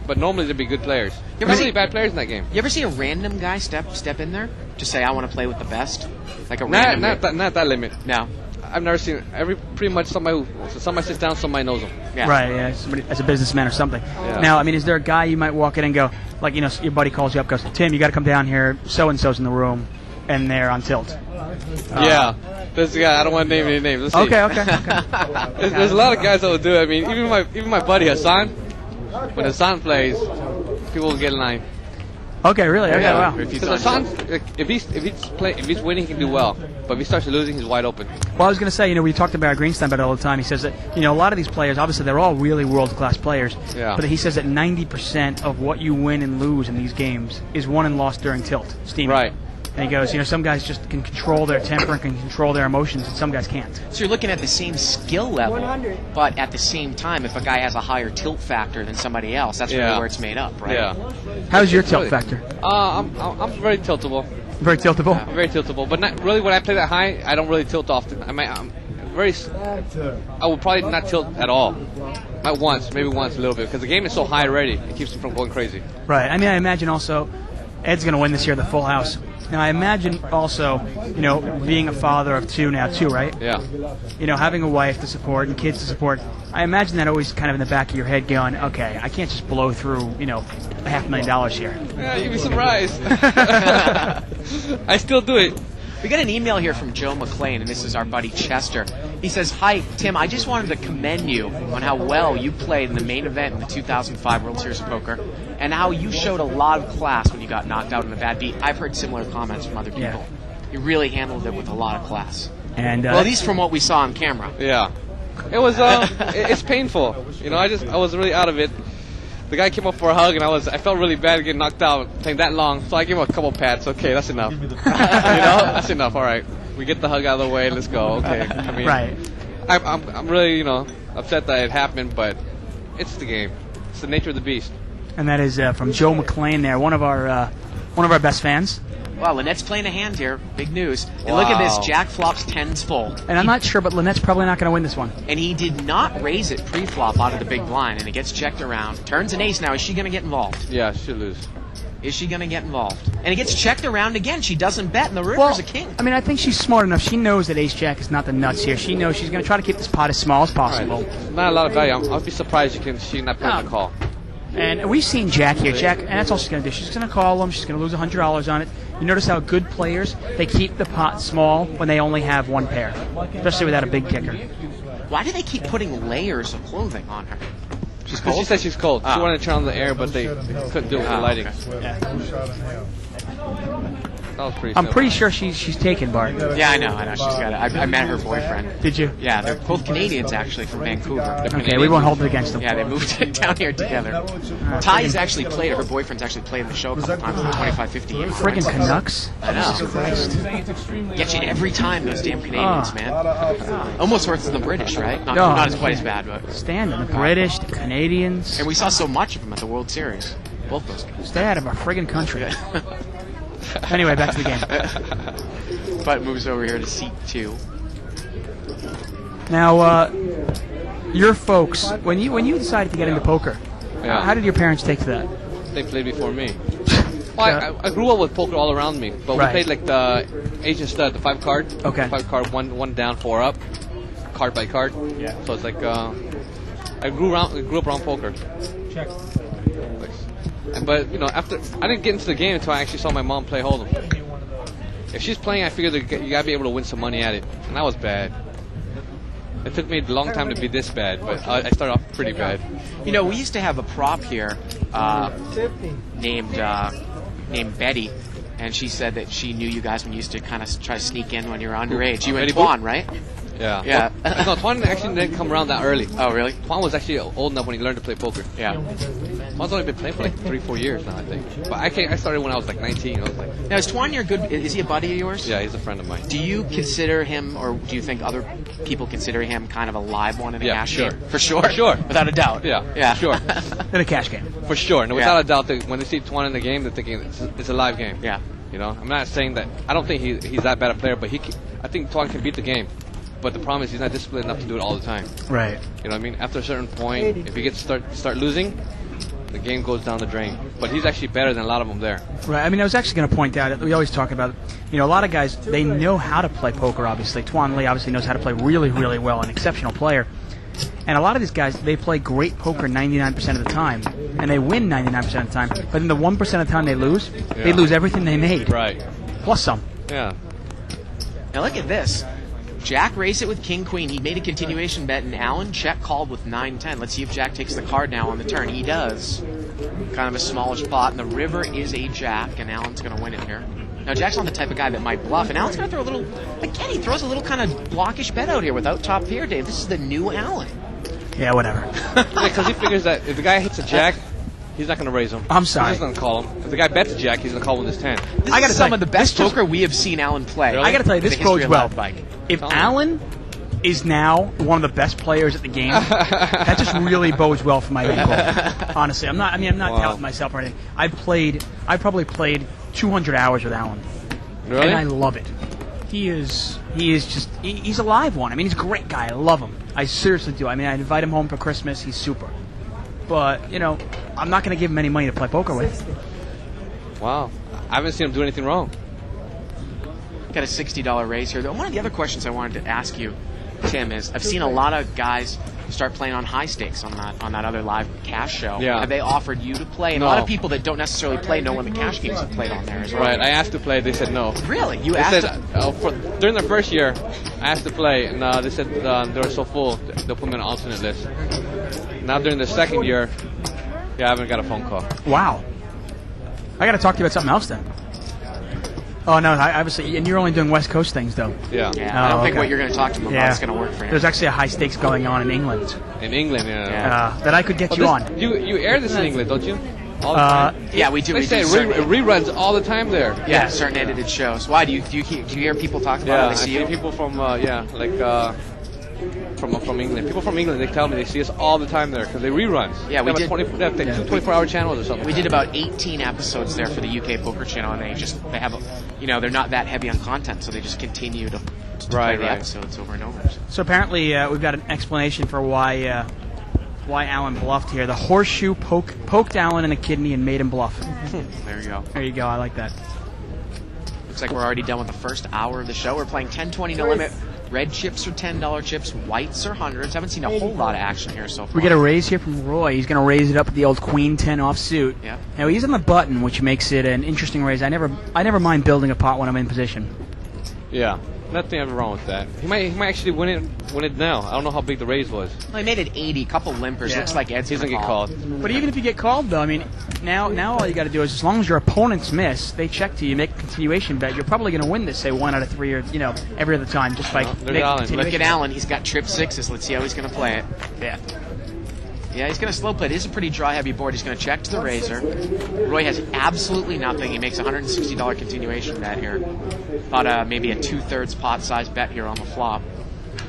but normally they'll be good players. You ever There's see- really bad players in that game. You ever see a random guy step in there? Just say, I want to play with the best? Like a random Not that limit. No. I've never seen pretty much somebody sits down, somebody knows them. Yeah. Right, yeah, somebody as a businessman or something. Yeah. Now, I mean, is there a guy you might walk in and go, like, you know, your buddy calls you up, goes, Tim, you got to come down here. So and so's in the room, and they're on tilt. Yeah, this guy. I don't want to name any names. Let's see. Okay. There's a lot of guys that will do it. I mean, even my buddy Hassan. When Hassan plays, people will get in line. Okay, really? Okay, Yeah. wow. Because Hassan, if he's winning, he can do well. But if he starts losing, he's wide open. Well, I was going to say, you know, we talked about Greenstein about it all the time. He says that, you know, a lot of these players, obviously, they're all really world-class players. Yeah. But he says that 90% of what you win and lose in these games is won and lost during tilt, steaming. Right. And he goes, you know, some guys just can control their temper and can control their emotions, and some guys can't. So you're looking at the same skill level, but at the same time, if a guy has a higher tilt factor than somebody else, that's really Yeah. where it's made up, right? Yeah. How's your tilt Really? factor? I'm very tiltable. Very tiltable? I'm very tiltable, but not really when I play that high. I don't really tilt often. I'm very. I will probably not tilt at all. Maybe once a little bit, because the game is so high already. It keeps me from going crazy. Right. I mean, I imagine also Ed's going to win this year, the full house. Now, I imagine also, you know, being a father of 2 now, too, right? Yeah. You know, having a wife to support and kids to support. I imagine that always kind of in the back of your head going, okay, I can't just blow through, you know, $500,000 here. Yeah, you'd be surprised. I still do it. We got an email here from Joe McLean, and this is our buddy Chester. He says, "Hi, Tim. I just wanted to commend you on how well you played in the main event in the 2005 World Series of Poker, and how you showed a lot of class when you got knocked out in a bad beat. I've heard similar comments from other people. Yeah. You really handled it with a lot of class. And Well, at least from what we saw on camera. Yeah. It was. It's painful. You know, I was really out of it. The guy came up for a hug, and I felt really bad getting knocked out, playing that long. So I gave him a couple pats. Okay, that's enough. You know, that's enough. All right, we get the hug out of the way. Let's go. Okay. I mean, right. I'm really, you know, upset that it happened, but it's the game. It's the nature of the beast. And that is from Joe McLean there, one of our best fans. Wow, Lynette's playing a hand here. Big news. And look at this. Jack flops 10s fold. And I'm not sure, but Lynette's probably not going to win this one. And he did not raise it pre-flop out of the big blind, and it gets checked around. Turns an ace now. Is she going to get involved? Yeah, she should lose. Is she going to get involved? And it gets checked around again. She doesn't bet, and the river's a king. I mean, I think she's smart enough. She knows that Ace-Jack is not the nuts here. She knows she's going to try to keep this pot as small as possible. Right. Not a lot of value. I'll be surprised she not playing the call. And we've seen Jack here. Jack, and that's all she's going to do. She's going to call him. She's going to lose $100 on it. You notice how good players, they keep the pot small when they only have one pair, especially without a big kicker. Why do they keep putting layers of clothing on her? She's She cold? said she's cold. She Oh. wanted to turn on the air, but they couldn't do it with the Oh, lighting. okay. No shot in hell. That was pretty I'm simple. pretty sure she's taken, Bart. Yeah, I know. She's got it. I met her boyfriend. Did you? Yeah, they're both Canadians, actually, from Vancouver. They're Okay, we won't hold it against them. Yeah, they moved down here together. Ty's actually played, her boyfriend's actually played in the show a couple times for 25, 50 years. Friggin' Canucks. I know. Get you every time, those damn Canadians, man. Almost worse than the British, right? Not as quite as bad, but. Standing. The British, the Canadians. And we saw so much of them at the World Series. Both those guys. Stay out of our friggin' country. Anyway, back to the game. But moves over here to seat 2. Now, your folks, when you decided to get into poker, Yeah. how did your parents take to that? They played before me. Well, I grew up with poker all around me, but Right. we played like the Asian stud, the 5 card. Okay. 5 card, one down, 4 up, card by card. Yeah. So it's like I grew up around poker. Check. But after I didn't get into the game until I actually saw my mom play Hold'em. If she's playing, I figured that you gotta be able to win some money at it, and that was bad. It took me a long time to be this bad, but I started off pretty bad. We used to have a prop here named Betty, and she said that she knew you guys when you used to kind of try to sneak in when you were underage. You and Betty Twan, right? Yeah. Yeah. Well, no, Twan actually didn't come around that early. Oh, really? Twan was actually old enough when he learned to play poker. Yeah. Twan's only been playing for like 3-4 years now, I think. But I started when I was like 19. I was like, Now, is Twan is he a buddy of yours? yeah, he's a friend of mine. Do you consider him, or do you think other people consider him kind of a live one in a Yeah, cash sure. game? For sure. For sure. Without a doubt. Yeah, sure. In a cash game. For sure. And Yeah. without a doubt, when they see Twan in the game, they're thinking it's a live game. Yeah. I'm not saying that. I don't think he's that bad a player, but I think Twan can beat the game. But the problem is he's not disciplined enough to do it all the time. Right. You know what I mean? After a certain point, if he gets start losing, the game goes down the drain. But he's actually better than a lot of them there. Right. I mean, I was actually going to point out, we always talk about, a lot of guys, they know how to play poker, obviously. Twan Lee obviously knows how to play really, really well, an exceptional player. And a lot of these guys, they play great poker 99% of the time, and they win 99% of the time. But in the 1% of the time they lose everything they made. Right. Plus some. Yeah. Now look at this. Jack raised it with King Queen. He made a continuation bet, and Allen check called with 9-10. Let's see if Jack takes the card now on the turn. He does. Kind of a smallish pot, and the river is a Jack, and Allen's going to win it here. Now Jack's not the type of guy that might bluff, and Allen's going to throw a little. Again, he throws a little kind of blockish bet out here without top pair, Dave. This is the new Allen. Yeah, whatever. Yeah, because he figures that if the guy hits a jack, he's not going to raise him. I'm sorry. He's just going to call him. If the guy bets a jack, he's going to call him with his 10. This I gotta is some tell of the best poker we have seen Allen play. Really? I got to tell you, in this the history bodes of well. Live Bike. If Tell me. Allen is now one of the best players at the game, that just really bodes well for my ankle. Honestly, I'm not Wow. touting myself or anything. I probably played 200 hours with Allen, Really? and I love it. He's a live one. I mean, he's a great guy. I love him. I seriously do. I mean, I invite him home for Christmas. He's super. But I'm not going to give him any money to play poker with. Wow. I haven't seen him do anything wrong. Got a $60 raise here. One of the other questions I wanted to ask you, Tim, is I've seen a lot of guys start playing on high stakes on that other live cash show. Yeah. Have they offered you to play? And No. a lot of people that don't necessarily play know when the cash games have played on there as well. Right. I asked to play. They said no. Really? You They asked? said during the first year, I asked to play, and they said they were so full, they'll put me on an alternate list. Now during the second year, I haven't got a phone call. Wow. I got to talk to you about something else then. Oh no, obviously, and you're only doing West Coast things though. Yeah. Yeah, I don't think okay. what you're going to talk to them about is going to work for you. There's actually a high stakes going on in England In England, Yeah. that I could get you on. You air this in England, don't you? All the time. Yeah, we do. They We say do certain, reruns all the time there. yeah, certain edited shows. Why do you hear people talk about Yeah, it? I They see see you? people from from England. People from England, they tell me they see us all the time there because they reruns. Yeah, we they did. They have 24-hour channels or something. We did about 18 episodes there for the UK Poker Channel, and they have, they're not that heavy on content, so they just continue to play the Right. episodes over and over. So apparently, we've got an explanation for why Allen bluffed here. The horseshoe poked Allen in the kidney and made him bluff. There you go. There you go. I like that. Looks like we're already done with the first hour of the show. We're playing 10-20 no limit. Red chips are $10 chips. Whites are hundreds. Haven't seen a whole lot of action here so far. We get a raise here from Roy. He's going to raise it up with the old Queen 10 offsuit. Yeah. Now he's on the button, which makes it an interesting raise. I never mind building a pot when I'm in position. Yeah. nothing ever wrong with that. He might actually win it now. I don't know how big the raise was. Well, he made it 80, couple limpers. Yeah. Looks like Ed's He's going to gonna get call. called. But even if you get called, though, I mean, now all you got to do is, as long as your opponents miss, they check to you, make a continuation bet. You're probably going to win this, say 1 out of 3, or every other time, just by There's making Allen. continuation. Look at Allen. He's got trip sixes. Let's see how he's going to play it. Yeah. Yeah, he's going to slow play. It is a pretty dry, heavy board. He's going to check to the razor. Roy has absolutely nothing. He makes a $160 continuation bet here. Thought maybe a 2/3 pot size bet here on the flop.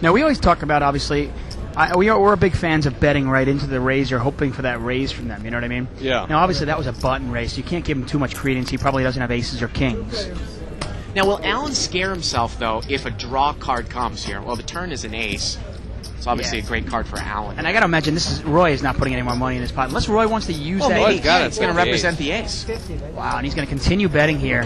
Now, we always talk about, obviously, we're big fans of betting right into the razor, hoping for that raise from them. You know what I mean? Yeah. Now, obviously, that was a button raise, so you can't give him too much credence. He probably doesn't have aces or kings. Now, will Allen scare himself, though, if a draw card comes here? Well, the turn is an ace. It's obviously a great card for Allen. And I got to imagine Roy is not putting any more money in his pot, unless Roy wants to use that. Maybe. ace. got it. It's going to represent the ace. Wow, and he's going to continue betting here.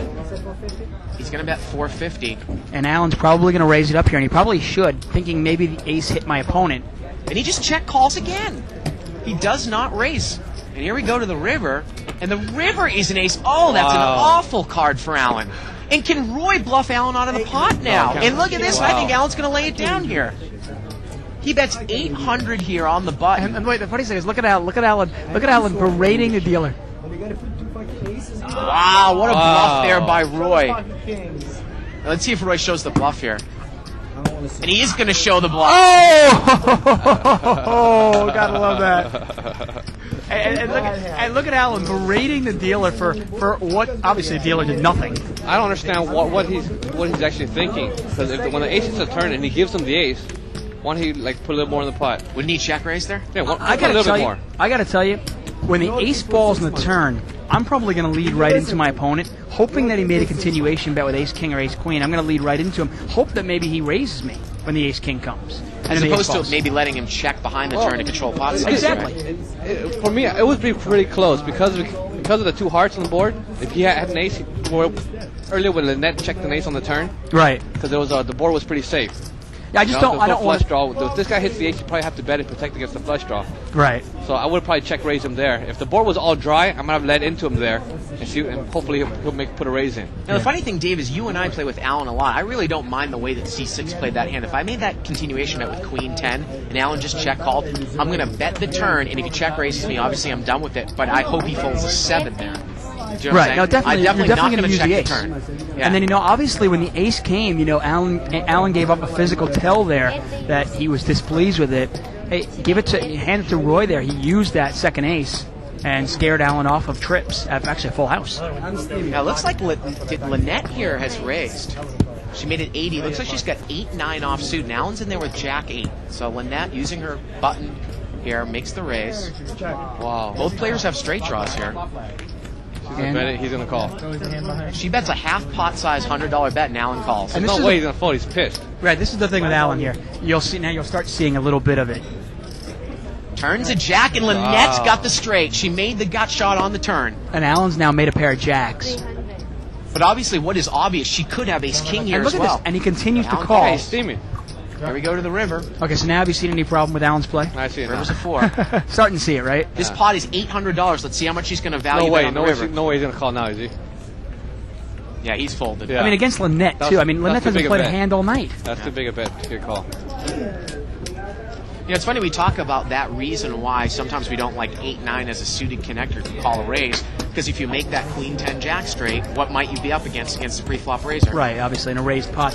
He's going to bet 450. And Allen's probably going to raise it up here, and he probably should, thinking maybe the ace hit my opponent. And he just check calls again. He does not raise. And here we go to the river. And the river is an ace. Oh, that's an awful card for Allen. And can Roy bluff Allen out of the pot now? And look at this. I think Allen's going to lay it down here. He bets 800 here on the button. And wait, the funny thing is, look at Allen berating the dealer. Wow, what a bluff there by Roy. Now, let's see if Roy shows the bluff here. And he is going to show the bluff. Oh, gotta love that. And look at Allen berating the dealer for what obviously the dealer did nothing. I don't understand what he's actually thinking. Because when the ace hits a turn and he gives him the ace, why don't he put a little more in the pot? Wouldn't he check raise there? Yeah, I put a little bit more. I gotta tell you, when the ace falls in the turn, I'm probably going to lead right into my opponent, hoping that he made a continuation bet with ace king or ace queen. I'm going to lead right into him, hope that maybe he raises me when the ace king comes. As opposed to maybe letting him check behind the turn to control pot size. Exactly. For me, it would be pretty close because of the 2 hearts on the board. If he had an ace, earlier when Lynette checked an ace on the turn, Right. because the board was pretty safe. Yeah, I just don't flush want draw. If this guy hits the ace, you probably have to bet and protect against the flush draw. Right. So I would probably check raise him there. If the board was all dry, I might have led into him there, and hopefully he'll put a raise in. Now, the funny thing, Dave, is you and I play with Allen a lot. I really don't mind the way that C6 played that hand. If I made that continuation bet with Queen 10 and Allen just check called, I'm going to bet the turn, and if he check raises me, obviously I'm done with it. But I hope he folds a 7 there. Do you know what I'm Right. No, saying? definitely. I'm You're definitely definitely going not to use check the the ace. turn. Yeah. And then obviously when the ace came, Allen gave up a physical tell there that he was displeased with it. Hey, hand it to Roy there. He used that second ace and scared Allen off of trips. Actually, a full house. Now, it looks like Lynette here has raised. She made it 80. Looks like she's got 8-9 offsuit. And Allen's in there with Jack 8. So Lynette, using her button here, makes the raise. Wow. Both players have straight draws here. He's going to call. She bets a half pot size $100 bet, and Allen calls. There's no way he's going to fold. He's pissed. Right. This is the thing with Allen here. You'll start seeing a little bit of it. Turns a jack, and Lynette's got the straight. She made the gut shot on the turn. And Allen's now made a pair of jacks. But obviously, what is obvious, she could have ace king here And look as at well. this. And he continues to Allen call. Hey, he's steaming. Here we go to the river. Okay, so now have you seen any problem with Allen's play? I see it now. River's a 4. Starting to see it, right? This pot is $800. Let's see how much he's going to value No way. that on the river. No way he's going to call now, is he? Yeah, he's folded. Yeah. I mean, against Lynette, too. I mean, Lynette that's too hasn't big a played a bet. hand all night. That's too big a bet to get a call. You know, it's funny we talk about that reason why sometimes we don't like 8-9 as a suited connector to call a raise, because if you make that queen 10 jack straight, what might you be up against a pre-flop raiser? Right, obviously, in a raised pot,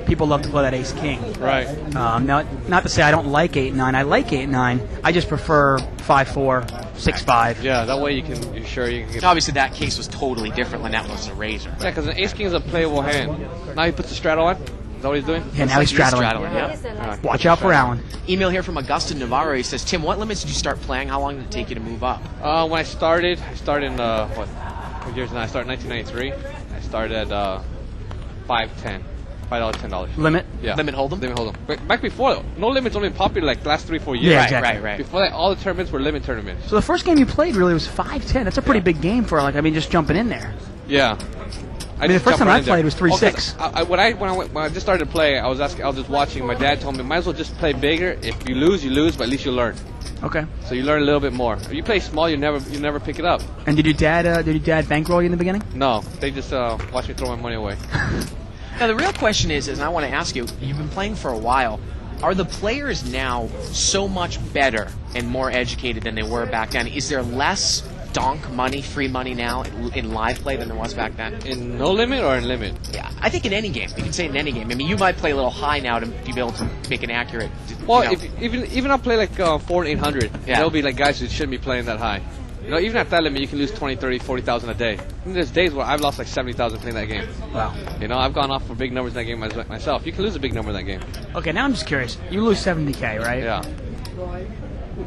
people love to play that ace king. Right. Now, not to say I don't like 8-9. I like 8-9. I just prefer 5-4, 6-5. Yeah, that way you're sure you can get. Obviously, that case was totally different. Lynette was a raiser. Yeah, because an ace king is a playable hand. Now he puts the straddle on. Is that what he's doing? Yeah, now he's straddling. Yeah. Watch out for Allen. Email here from Augusta Navarro. He says, Tim, what limits did you start playing? How long did it take you to move up? When I started in what years now? I started in 1993. I started at $5.10. $10. Limit? Yeah. Limit hold'em? Limit hold'em. Back before, though, no limits only popular like the last 3-4 years. Yeah, Right, exactly. right. Before that, all the tournaments were limit tournaments. So the first game you played really was 5-10. That's a pretty big game for, just jumping in there. Yeah. I mean, the first time I played was 3-6. When I just started to play, I was just watching. My dad told me, might as well just play bigger. If you lose, you lose, but at least you learn. Okay. So you learn a little bit more. If you play small, you never pick it up. And did your dad bankroll you in the beginning? No, they just watch me throw my money away. Now, the real question is, and I want to ask you, you've been playing for a while. Are the players now so much better and more educated than they were back then? Is there less donk money, free money now in live play than there was back then? In no limit or in limit? Yeah, I think in any game. You can say in any game. I mean, you might play a little high now to be able to make an accurate. Well, you know. if even I play like 4 and 800, there'll be like guys who shouldn't be playing that high. You know, even at that limit, you can lose 20, 30, 40,000 a day. And there's days where I've lost like 70,000 playing that game. Wow. You know, I've gone off for big numbers in that game myself. You can lose a big number in that game. Okay, now I'm just curious. You lose 70K, right? Yeah.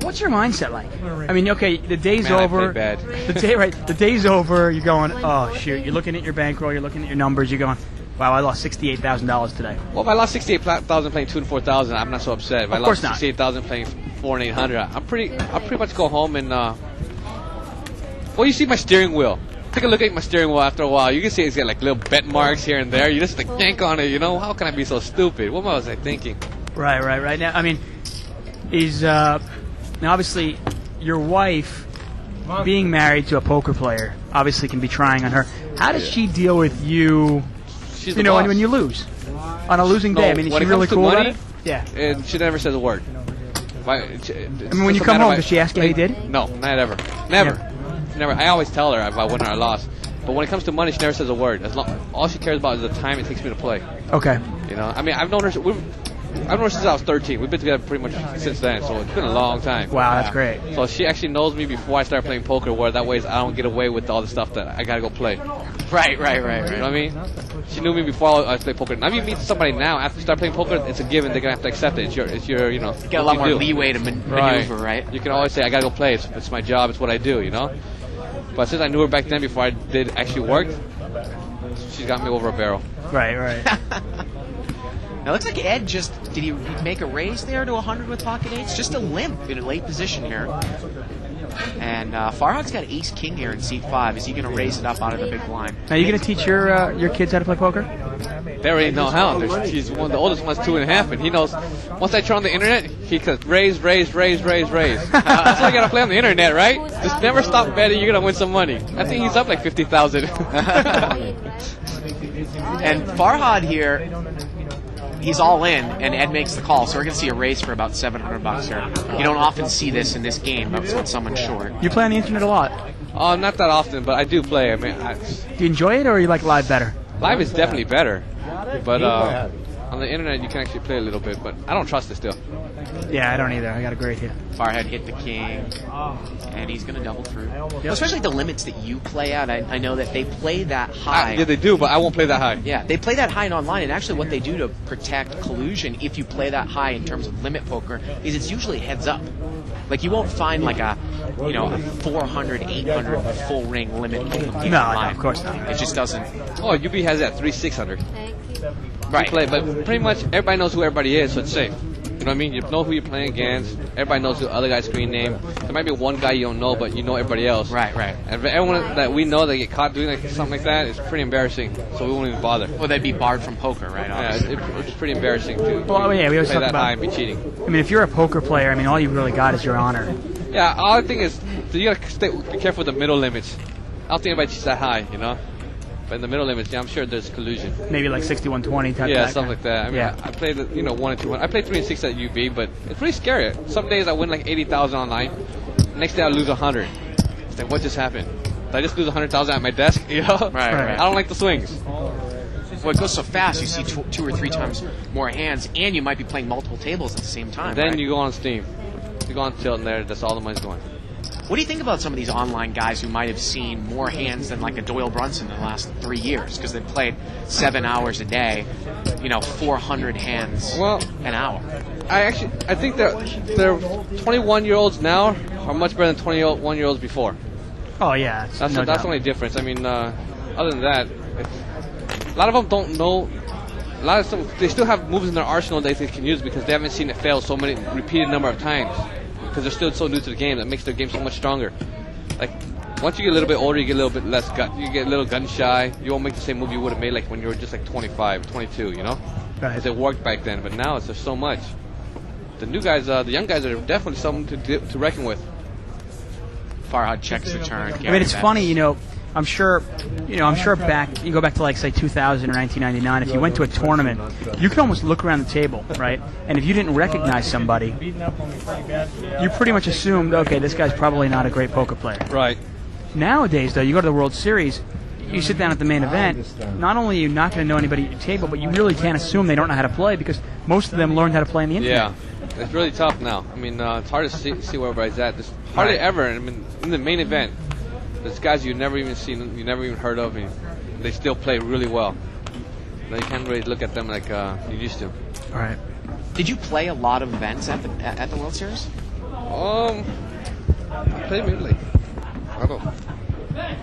What's your mindset like? I mean, okay, the day's Man, over. I played bad. The day's over. You're going, oh shoot. You're looking at your bankroll. You're looking at your numbers. You're going, wow, I lost $68,000 today. Well, if I lost 68,000 playing 2 and 4,000, I'm not so upset. If I course lost not. 68,000 playing 4 and 800, I'll pretty much go home and. Well, you see my steering wheel. Take a look at my steering wheel after a while. You can see it's got like little bet marks here and there. You just like yank on it. You know, how can I be so stupid? What was I thinking? Right. Now, I mean, now obviously your wife being married to a poker player obviously can be trying on her. How does she deal with you? She's You know, when you lose on a losing day. I mean, is when she it really comes to cool money, about it? Yeah. And she never says a word. I mean, when you come home, does she ask you how you did? No, not ever. Never. Never. I always tell her if I win or I lost. But when it comes to money, she never says a word. All she cares about is the time it takes me to play. Okay. You know, I mean, I've known her since I was 13. We've been together pretty much since then, so it's been a long time. Wow, that's great. So she actually knows me before I start playing poker, where that way I don't get away with all the stuff that I gotta go play. Right. You know what I mean? She knew me before I played poker. Now if you meet somebody now after you start playing poker, it's a given. They're gonna have to accept it. It's your you know. You get a lot more leeway to maneuver, right? You can always say I gotta go play. It's my job. It's what I do. You know. But since I knew her back then, before I did actually work, she's got me over a barrel. Right. Now, it looks like Ed did he make a raise there to 100 with pocket eights? Just a limp in a late position here. And Farhad's got ace-king here in seat 5. Is he going to raise it up out of the big blind? Now, you going to teach your kids how to play poker? They already know how. She's the oldest one's 2.5, and he knows. Once I turn on the internet, he could raise. That's why you gotta play on the internet, right? Just never stop betting. You're gonna win some money. I think he's up like 50,000. And Farhad here, he's all in, and Ed makes the call. So we're gonna see a raise for about $700 here. You don't often see this in this game, but when someone's short. You play on the internet a lot. Oh, not that often, but I do play. I mean, Do you enjoy it, or you like live better? live is definitely better, but on the internet you can actually play a little bit. But I don't trust it still. Yeah, I don't either. I got a great here. Farhad hit the king, and he's going to double through. Well, especially the limits that you play at. I know that they play that high. Yeah, they do, but I won't play that high. Yeah, they play that high in online, and actually what they do to protect collusion if you play that high in terms of limit poker is it's usually heads up. Like, you won't find like a 400, 800 full ring limit poker game No, online. of course not. It just doesn't. Oh, UB has that 3,600. Right. Play, but pretty much everybody knows who everybody is, so it's safe. You know what I mean? You know who you're playing against. Everybody knows the other guy's screen name. There might be one guy you don't know, but you know everybody else. Right. And for everyone that we know that get caught doing something like that, it's pretty embarrassing. So we won't even bother. Well, they'd be barred from poker, right? Yeah, Obviously. it's pretty embarrassing to Well, yeah, we always play talk that about- high and be cheating. I mean, if you're a poker player, I mean, all you really got is your honor. Yeah, all I think is you gotta be careful with the middle limits. I don't think anybody cheats that high, you know. But in the middle limits, yeah, I'm sure there's collusion. Maybe like 61-20 type. Yeah, something like that. I mean, Yeah. I played 1 and 2. I played 3 and 6 at UB, but it's pretty scary. Some days I win like 80,000 online. Next day I lose 100. It's like, what just happened? Did I just lose 100,000 at my desk? You know? Right. I don't like the swings. Well, it goes so fast, you see 2 or 3 times more hands, and you might be playing multiple tables at the same time. Then right? you go on Steam. You go on Tilt, and that's all the money's going. What do you think about some of these online guys who might have seen more hands than like a Doyle Brunson in the last 3 years because they played 7 hours a day, 400 hands an hour? I think that they're 21-year-olds now are much better than 21-year-olds before. Oh yeah, That's the only difference. I mean, other than that, a lot of them don't know. A lot of them, they still have moves in their arsenal that they can use because they haven't seen it fail so many repeated number of times. Because they're still so new to the game, that makes their game so much stronger. Like, once you get a little bit older, you get a little bit less you get a little gun shy. You won't make the same move you would have made like when you were just like 25, 22, you know? Right. Because it worked back then, but now it's just so much. The new guys, the young guys are definitely something to reckon with. Farhad checks the turn. I mean, it's funny, I'm sure, back, you go back to like, say, 2000 or 1999, if you went to a tournament, you could almost look around the table, right? And if you didn't recognize somebody, you pretty much assumed, okay, this guy's probably not a great poker player. Right. Nowadays, though, you go to the World Series, you sit down at the main event, not only are you not going to know anybody at your table, but you really can't assume they don't know how to play because most of them learned how to play on the internet. Yeah, it's really tough now. I mean, it's hard to see where everybody's at. There's hardly ever, I mean, in the main event, there's guys you've never even seen, you never even heard of, and they still play really well. Now, you can't really look at them like you used to. All right. Did you play a lot of events at the World Series? I played maybe I don't know,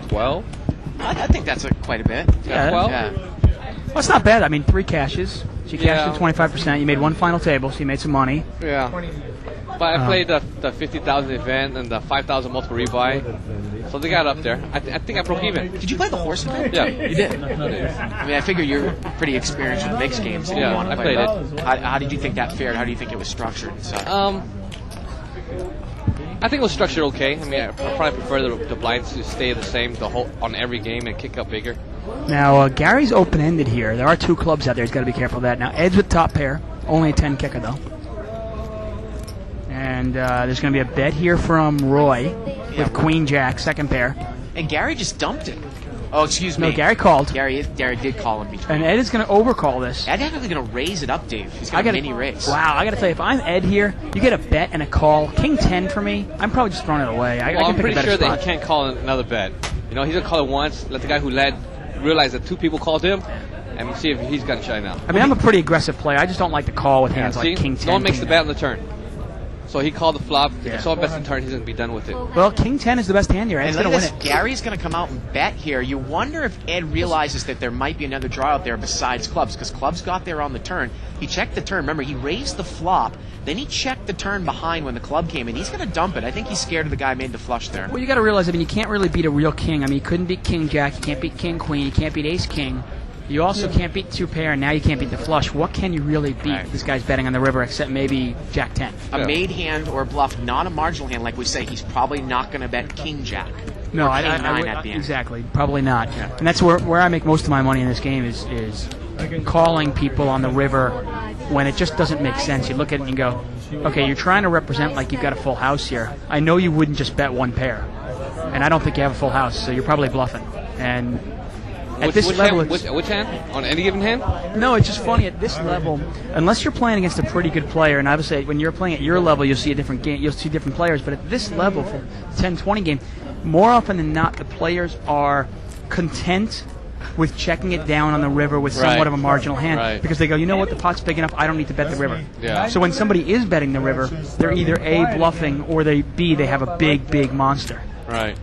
12? I think that's quite a bit. Yeah, 12? Yeah. Well, it's not bad. I mean, 3 cashes. So you cashed at 25%. You made one final table, so you made some money. Yeah. But I played the 50,000 event and the 5,000 multiple rebuy. So they got up there. I think I broke even. Did you play the horse event? Yeah. You did? I mean, I figure you're pretty experienced with mixed games. And Yeah, you want to I play played it. How did you think that fared? How do you think it was structured and stuff? I think it was structured okay. I mean, I probably prefer the blinds to stay the same on every game and kick up bigger. Now, Gary's open-ended here. There are 2 clubs out there. He's got to be careful of that. Now, Ed's with top pair. Only a 10 kicker, though. And there's going to be a bet here from Roy with Queen Jack, second pair. And Gary just dumped it. Oh, excuse me. No, Gary called. Gary did call in between. And Ed is going to overcall this. Ed's actually going to raise it up, Dave. He's got a mini raise. Wow, I got to tell you, if I'm Ed here, you get a bet and a call. King 10 for me, I'm probably just throwing it away. I can I'm pick pretty a better sure spot. that he can't call another bet. You know, he's going to call it once, let the guy who led realize that 2 people called him, and see if he's gun shy now. I mean, I'm a pretty aggressive player. I just don't like to call with hands see? like King 10. No one makes King the bet on the turn. So he called the flop. Yeah. If someone bets the turn, he's going to be done with it. Well, King 10 is the best hand here. Ed's And look going at to this. win it. Gary's going to come out and bet here. You wonder if Ed realizes that there might be another draw out there besides clubs, because clubs got there on the turn. He checked the turn. Remember, he raised the flop. Then he checked the turn behind when the club came in. He's going to dump it. I think he's scared of the guy who made the flush there. Well, you got to realize, I mean, you can't really beat a real king. I mean, you couldn't beat King Jack. You can't beat King Queen. You can't beat Ace King. You also can't beat 2 pair, and now you can't beat the flush. What can you really beat? Right. This guy's betting on the river, except maybe Jack 10. A made hand or a bluff, not a marginal hand, like we say. He's probably not going to bet King Jack. No, or I King 9 would, at the end. exactly. Probably not. Yeah. And that's where I make most of my money in this game is calling people on the river when it just doesn't make sense. You look at it and you go, okay, you're trying to represent like you've got a full house here. I know you wouldn't just bet 1 pair, and I don't think you have a full house, so you're probably bluffing. And at this level, which hand? On any given hand? no, it's just funny at this level. Unless you're playing against a pretty good player, and obviously when you're playing at your level, you'll see a different game. You'll see different players. But at this level, for 10-20 game, more often than not, the players are content with checking it down on the river with somewhat of a marginal hand because they go, you know what, the pot's big enough, I don't need to bet the river. Yeah. So when somebody is betting the river, they're either A, bluffing, or they have a big monster. Right.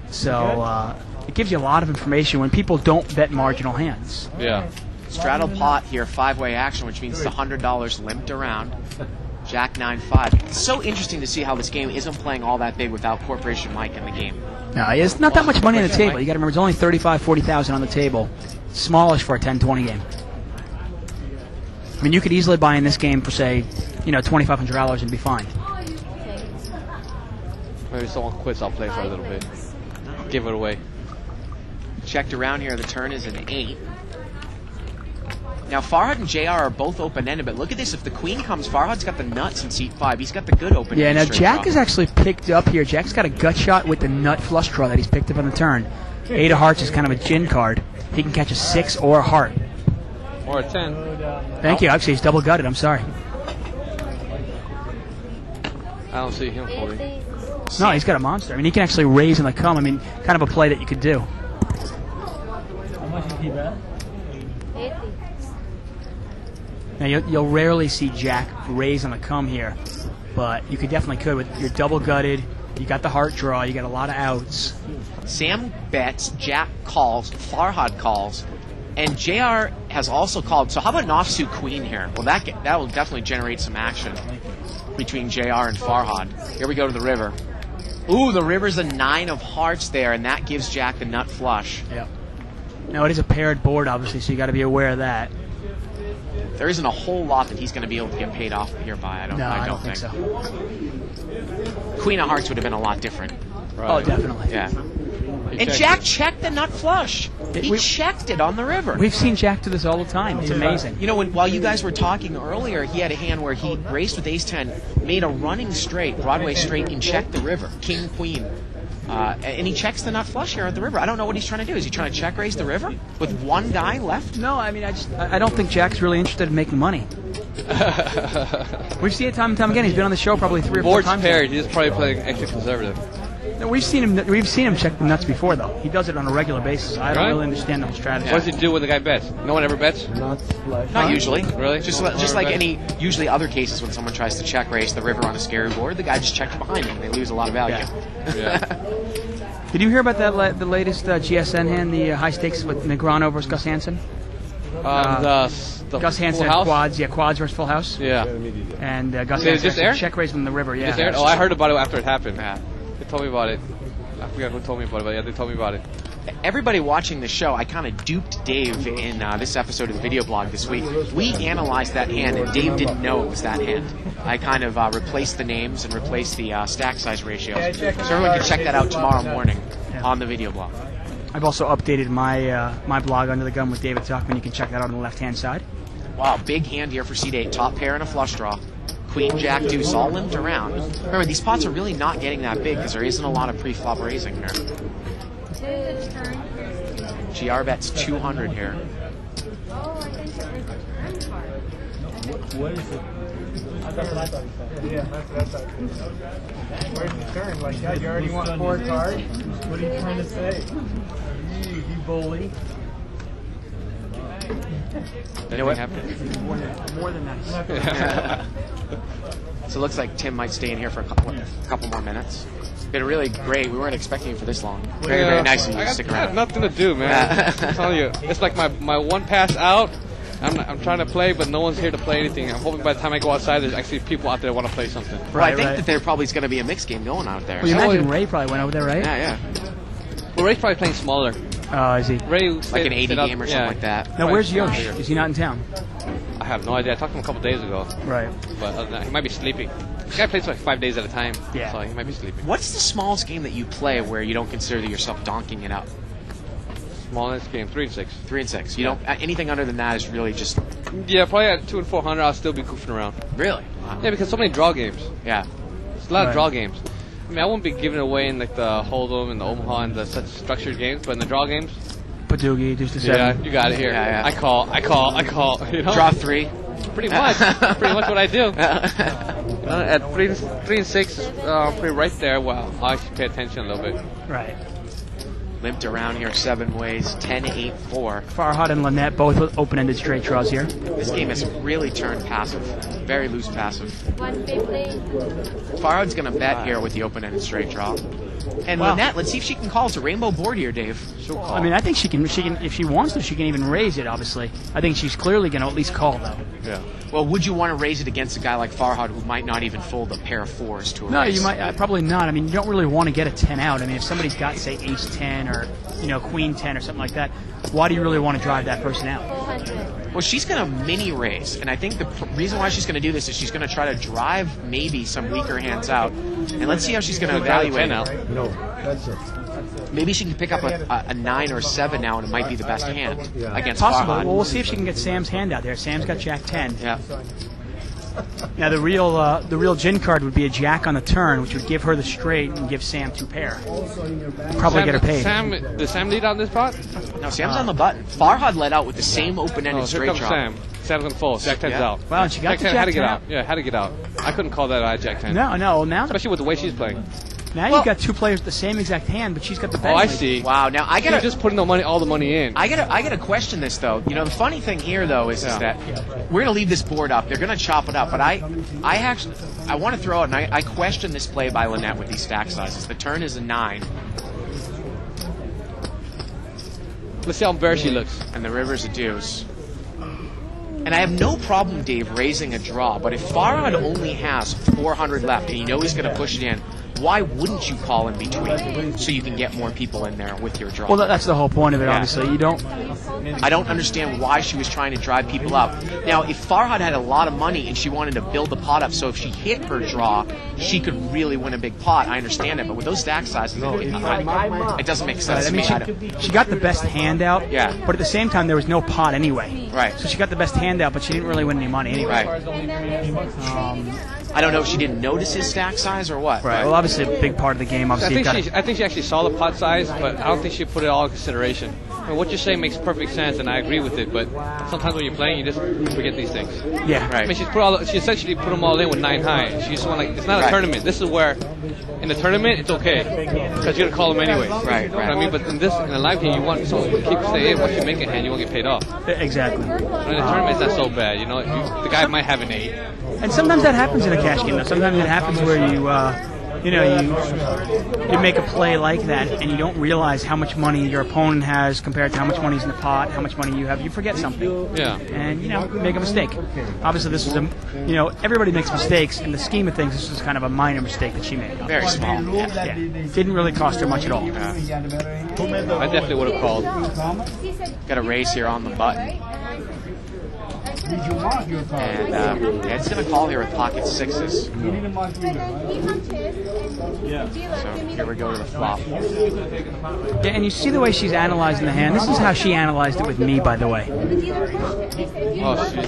So it gives you a lot of information when people don't bet marginal hands. Yeah. Straddle pot here, 5-way action, which means the $100 limped around. Jack 9-5. It's so interesting to see how this game isn't playing all that big without Corporation Mike in the game. No, it's not that much money on the table. You got to remember, it's only 35, 40,000 on the table. Smallish for a 10-20 game. I mean, you could easily buy in this game for, say, $2,500 and be fine. Maybe someone quits, I'll play for a little bit. Give it away. Checked around here, the turn is an 8. Now, Farhad and JR are both open-ended, but look at this. If the queen comes, Farhad's got the nuts in seat 5. He's got the good open-ended. Yeah, now straight Jack draw. is actually picked up here. Jack's got a gut shot with the nut flush draw that he's picked up on the turn. 8 of hearts is kind of a gin card. He can catch a 6 or a heart. Or a 10. Thank you. Actually, he's double gutted. I'm sorry. I don't see him folding. No, he's got a monster. I mean, he can actually raise on the come. I mean, kind of a play that you could do. How much did he bet? 80. Now, you'll rarely see Jack raise on the come here, but you definitely could with your double gutted. You got the heart draw. You got a lot of outs. Sam bets, Jack calls, Farhad calls, and JR has also called. So how about an offsuit queen here? Well, that will definitely generate some action between JR and Farhad. Here we go to the river. Ooh, the river's a 9 of hearts there, and that gives Jack the nut flush. Yep. Now, it is a paired board, obviously, so you got to be aware of that. There isn't a whole lot that he's going to be able to get paid off here by. I don't think so. Queen of hearts would have been a lot different. Oh, definitely. Yeah. And Jack checked the nut flush. He checked it on the river. We've seen Jack do this all the time. It's amazing. You know, while you guys were talking earlier, he had a hand where he raced with ace-10, made a running straight, Broadway straight, and checked the river. King, queen. And he checks the nut flush here at the river. I don't know what he's trying to do. Is he trying to check raise the river with one guy left? No, I mean, I don't think Jack's really interested in making money. We've seen it time and time again. He's been on the show probably 3 or 4 Board's times. paired. He's probably playing extra conservative. No, we've seen him check the nuts before, though. He does it on a regular basis. I don't really understand the whole strategy. What does he do when the guy bets? No one ever bets? Not usually. Really? Just like any usually other cases when someone tries to check raise the river on a scary board, the guy just checks behind him. They lose a lot of value. Yeah. Did you hear about that the latest GSN hand, the high stakes with Negreanu versus Gus Hansen? The Gus Hansen full at house? quads versus full house. Yeah. And Gus Did it Hansen just air? check raised in the river. Yeah. Just aired? Oh, I heard about it after it happened. Yeah. They told me about it. I forgot who told me about it, but yeah, they told me about it. Everybody watching the show, I kind of duped Dave in this episode of the video blog this week. We analyzed that hand, and Dave didn't know it was that hand. I kind of replaced the names and replaced the stack size ratios. So everyone can check that out tomorrow morning on the video blog. I've also updated my blog Under the Gun with David Tuckman. You can check that out on the left-hand side. Wow, big hand here for seed 8. Top pair and a flush draw. Queen, jack, deuce, all limped around. Remember, these pots are really not getting that big because there isn't a lot of pre-flop raising here. GR bets 200 here. What is it? That's what I thought he said. Yeah, that's what I thought. Where's the turn? Like that? You already want 4 cards? What are you trying to say? You bully. You know what? More than that. So it looks like Tim might stay in here for a couple more minutes. It's been really great. We weren't expecting you for this long. Very, very nice of you to stick I have around. nothing to do, man. I'm telling you, it's like my one pass out. I'm trying to play, but no one's here to play anything. I'm hoping by the time I go outside, there's actually people out there that want to play something. Well, I think that there probably is going to be a mixed game going out there. Well, you imagine Ray probably went over there, right? Yeah. Well, Ray's probably playing smaller. Oh, is he? Ray Like an 80 game or something like that. Now, where's Right. Yosh? Is he not in town? I have no idea. I talked to him a couple days ago, Right. but other than that, he might be sleeping. This guy plays like 5 days at a time, Yeah. so he might be sleeping. What's the smallest game that you play where you don't consider yourself donking it up? Smallest game, 3 and 6. 3 and 6. You don't anything under than that is really just Yeah, probably at 2 and 400, I'll still be goofing around. really. Yeah, because so many draw games. Yeah. It's a lot Right. of draw games. I mean, I won't be giving away in like the Hold'em and the Omaha and the such structured games, but in the draw games, Padoogie, just a yeah, seven. you got it here. Yeah. I call. You know? Draw 3. Pretty much. Pretty much what I do. At 3 and 6, pretty right there. Well, I actually pay attention a little bit. Right. Limped around here 7 ways. 10, 8, 4. Farhad and Lynette both with open-ended straight draws here. This game has really turned passive. Very loose passive. 150. Farhad's going to bet here with the open-ended straight draw. And Wow. Lynette, let's see if she can call. It's a rainbow board here, Dave. She'll call. I mean, I think she can, if she wants to, she can even raise it, obviously. I think she's clearly going to at least call, though. yeah. Well, would you want to raise it against a guy like Farhad who might not even fold a pair of 4s to a No, raise? you might probably not. I mean, you don't really want to get a 10 out. I mean, if somebody's got, say, ace 10 or, queen 10 or something like that, why do you really want to drive that person out? 400. Well, she's going to mini raise, and I think the reason why she's going to do this is she's going to try to drive maybe some weaker hands out, and let's see how she's going to evaluate. now. No, that's it. Maybe she can pick up a 9 or 7 now, and it might be the best hand against Possible. Farhad. Well, we'll see if she can get Sam's hand out there. Sam's got Jack 10. Yeah. Now, the real gin card would be a Jack on the turn, which would give her the straight and give Sam 2 pair. Probably get her paid. Does Sam lead on this pot? No, Sam's on the button. Farhad led out with the same open-ended Oh, here straight comes draw. Sam. Sam's gonna fold. Jack 10's Yeah. out. Wow, and she got Jack the 10 had to Jack get 10 out. Yeah, had to get out. I couldn't call that Jack 10. No, now Especially with the way she's playing. you've got 2 players with the same exact hand, but she's got the Oh, bet. I see. Wow. Now I She's gotta just putting all the money in. I gotta question this though. The funny thing here though is that we're gonna leave this board up. They're gonna chop it up, but I want to throw out, and I question this play by Lynette with these stack sizes. The turn is a 9, Let's see how embarrassed she looks. and the river's a deuce. And I have no problem, Dave, raising a draw, but if Farhad only has 400 left and you know he's going to push it in, why wouldn't you call in between so you can get more people in there with your draw? Well, that's the whole point of it, Yeah. obviously. You don't... I don't understand why she was trying to drive people up. Now, if Farhad had a lot of money and she wanted to build the pot up so if she hit her draw, she could really win a big pot, I understand it. But with those stack sizes, it doesn't make sense I to mean, me. she got the best hand out, Yeah. but at the same time, there was no pot anyway. Right. So she got the best hand out, but she didn't really win any money anyway. Right. I don't know if she didn't notice his stack size or what. Right. Well, obviously, a big part of the game. Obviously, you gotta- I think she actually saw the pot size, but I don't think she put it all in consideration. I mean, what you're saying makes perfect sense, and I agree with it. But sometimes when you're playing, you just forget these things. yeah. Right. I mean, she essentially put them all in with 9 high. She just want it's not a Right. tournament. This is where, in the tournament, it's okay because you're gonna call them anyway. Right, You know what I mean, but in a live game, you want someone to keep stay in. Once you make a hand, you won't get paid off. Exactly. But in a tournament, it's not so bad. You know, the guy might have an 8. And sometimes that happens in a cash game, though. Sometimes it happens where you make a play like that, and you don't realize how much money your opponent has compared to how much money's in the pot, how much money you have. You forget something. Yeah. And, make a mistake. Obviously, this was everybody makes mistakes. In the scheme of things, this was kind of a minor mistake that she made. Very small. Yeah. Didn't really cost her much at all. I definitely would have called. Got a raise here on the button. Did you mark your card? And it's going to call here with pocket 6s. You need to mark your So here we go to the flop. Yeah, and you see the way she's analyzing the hand. This is how she analyzed it with me, by the way. Oh, she's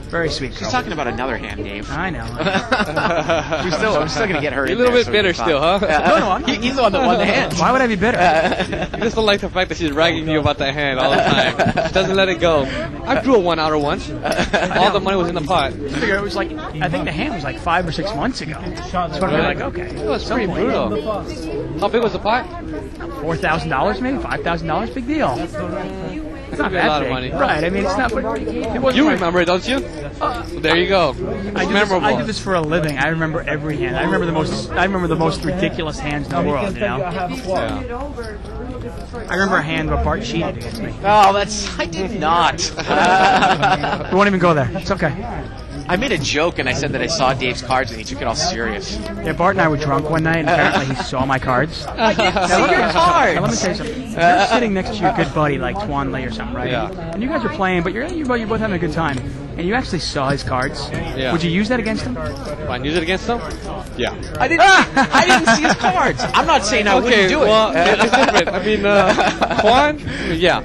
Very sweet She's girl. talking about another hand, Dave. I know. I'm still going to get her You're in a little there, bit so bitter it'll be still, fine. huh? No, I'm not. He's the one that won the hand. Why would I be bitter? You just don't like the fact that she's ragging you about that hand all the time. She doesn't let it go. I drew a 1-outer once. All the money was in the pot. I figure it was like, I think the hand was like 5 or 6 months ago. So I'm like, okay. It was pretty brutal. How big was the pot? $4,000 maybe? $5,000? Big deal. It's not be a that lot of big. money. Right, I mean, it's not, but it wasn't You like- remember it, don't you? There you go. I do this for a living. I remember every hand. I remember the most ridiculous hands in the world, you know? I remember a hand where Bart cheated against me. Oh, I did not. We won't even go there. It's okay. I made a joke and I said that I saw Dave's cards and he took it all serious. Yeah, Bart and I were drunk one night, and apparently he saw my cards. I didn't see your Now, let me cards. tell you something. You're sitting next to your good buddy like Twan Lee or something, right? Yeah. And you guys are playing, but you're both having a good time. And you actually saw his cards. Yeah. Would you use that against him? Fine, use it against them? Yeah. I didn't see his cards. I'm not saying I wouldn't do it. Well, it's different. I mean, Juan, yeah.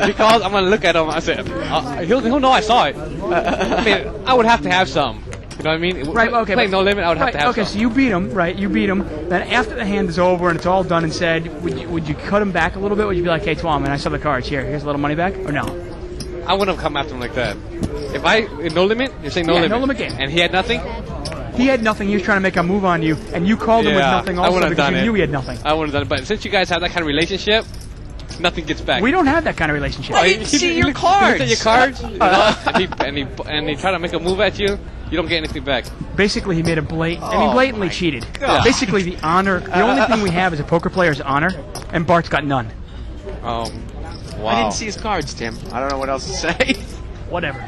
Because I'm going to look at him, I said, he'll know I saw it. I mean, I would have to have some. You know what I mean? Right, okay. Playing No Limit, I would have to have okay, some. so you beat him, right? You beat him. Then after the hand is over and it's all done and said, would you cut him back a little bit? Would you be like, hey, Twan, man, I saw the cards. Here's a little money back? Or no? I wouldn't have come after him like that. If in No Limit, you're saying No Limit. No Limit game. And he had nothing? He had nothing. He was trying to make a move on you, and you called him with nothing I also wouldn't have because done you it. knew he had nothing. I wouldn't have done it. But since you guys have that kind of relationship, nothing gets back. We don't have that kind of relationship. I didn't see your He cards. looked at your cards, and he tried to make a move at you. You don't get anything back. Basically, he made a blatantly cheated. God. Basically, the only thing we have as a poker player is honor, and Bart's got none. Wow. I didn't see his cards, Tim. I don't know what else to say. Whatever.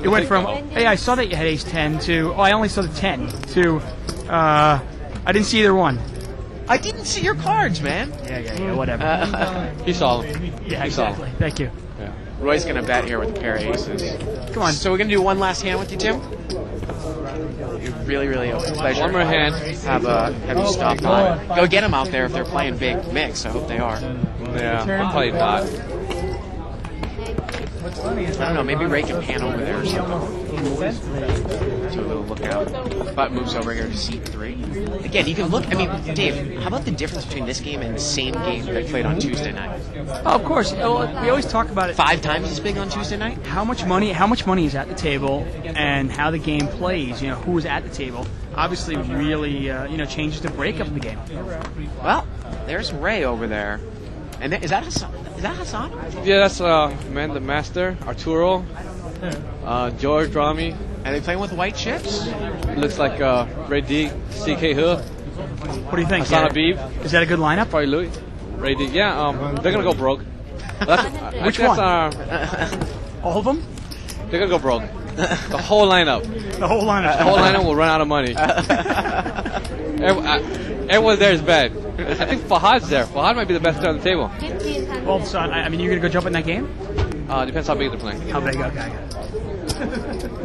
It went from, hey, I saw that you had ace 10 to, I only saw the 10 to, I didn't see either one. I didn't see your cards, man. Yeah, whatever. He saw him. Yeah, exactly. Thank you. Yeah. Roy's going to bet here with a pair of aces. Come on. So we're going to do one last hand with you, Tim? Really, really a pleasure. One more hand. Have you stop by. Go get them out there if they're playing big mix. I hope they are. Yeah, probably not. I don't know, maybe Ray can pan over there or something. To a little lookout. Butt moves over here to seat 3. Again, you can look, I mean, Dave, how about the difference between this game and the same game that played on Tuesday night? Oh, of course. We always talk about it. 5 times as big on Tuesday night? How much money is at the table, and how the game plays. Who's at the table. Obviously, really, changes the breakup of the game. Well, there's Ray over there. And is that Hassan? Is that Hassan? Yeah, that's Man the Master, Arturo, George Rami. Are they playing with white chips? Looks like Ray D, CK Hood, What do you think? Hassan Gary? Habib, Is that a good lineup? probably Louis. Ray D. Yeah, they're gonna go broke. Which one? All of them? They're gonna go broke. The whole lineup. The whole lineup. The whole lineup will run out of money. Everyone there is bad. I think Fahad's there. Fahad might be the best player on the table. Well, so, I mean, you're going to go jump in that game? Depends how big they're playing. How big? Okay.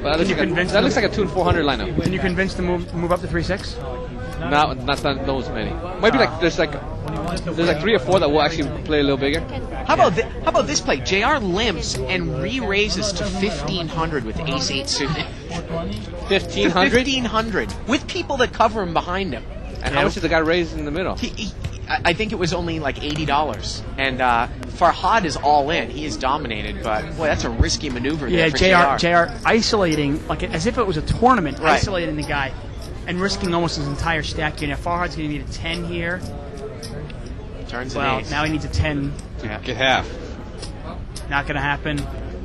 But that looks like a 2 and 400 lineup. Can you convince them to move up to 3-6? Not those many. Might be like there's like 3 or 4 that will actually play a little bigger. How about this play? JR limps and re-raises to 1500 with ace-8 suited. 1500? 1500 with people that cover him behind him. And how much did the guy raise in the middle? I think it was only like $80. And Farhad is all in. He is dominated, but boy, that's a risky maneuver there for JR isolating, like as if it was a tournament, right. Isolating the guy and risking almost his entire stack here. Now Farhad's going to need a 10 here. Turns well, an ace. now he needs a 10. Yeah. Get half. Not going to happen.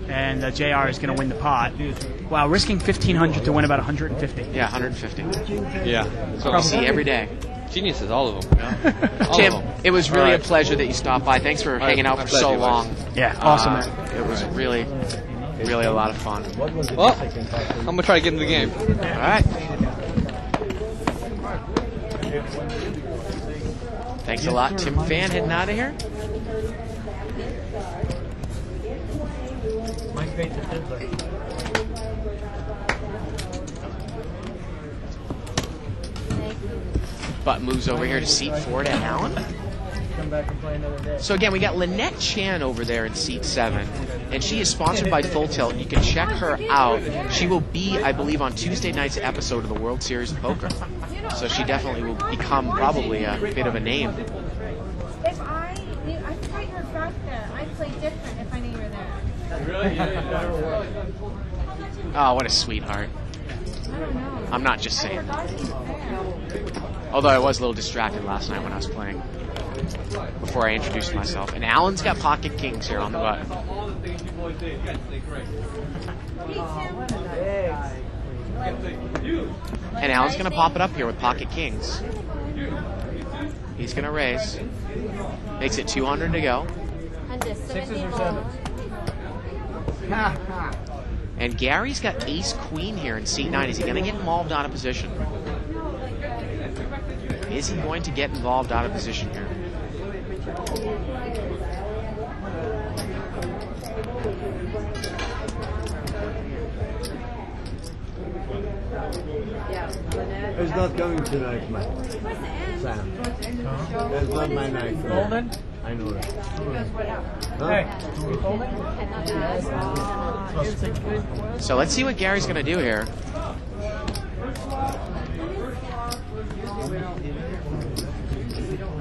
And JR is going to win the pot. Wow, risking 1,500 to win about 150. Yeah, 150. Yeah. So we see every day. Geniuses, all of them. Yeah. Tim, it was really a pleasure that you stopped by. Thanks for hanging out for so long. Yeah, awesome. It was really a lot of fun. Well, I'm going to try to get into the game. All right. Thanks a lot, Tim Fan, heading out of here. Butt moves over here to seat 4 to Allen. So again, we got Lynette Chan over there in seat 7, and she is sponsored by Full Tilt. You can check her out. She will be, I believe, on Tuesday night's episode of the World Series of Poker. So she definitely will become probably a bit of a name. If I thought you were back there. I'd play different if I knew you were there. Oh, what a sweetheart. I don't know. I'm not just saying that. Although I was a little distracted last night when I was playing. Before I introduced myself. And Alan's got pocket kings here on the button. And Alan's going to pop it up here with pocket kings. He's going to raise. Makes it 200 to go. Sixes or sevens? And Gary's got ace-queen here in seat 9. Is he going to get involved out of position? Is he going to get involved out of position here? It's not coming tonight, man. Sam. That's not my night. Golden? I know that. Hey, golden? So let's see what Gary's going to do here.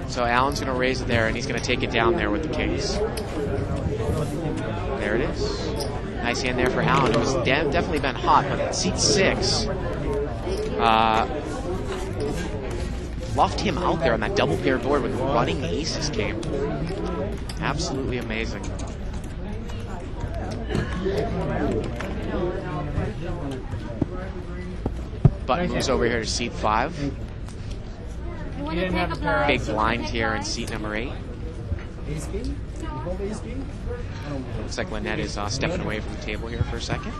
So Alan's going to raise it there, and he's going to take it down there with the kings. There it is. Nice hand there for Alan. It was definitely been hot, but at seat 6, bluffed him out there on that double pair board when the running aces came. Absolutely amazing. Button moves over here to seat 5. Big blind here in seat number 8. Looks like Lynette is stepping away from the table here for a second.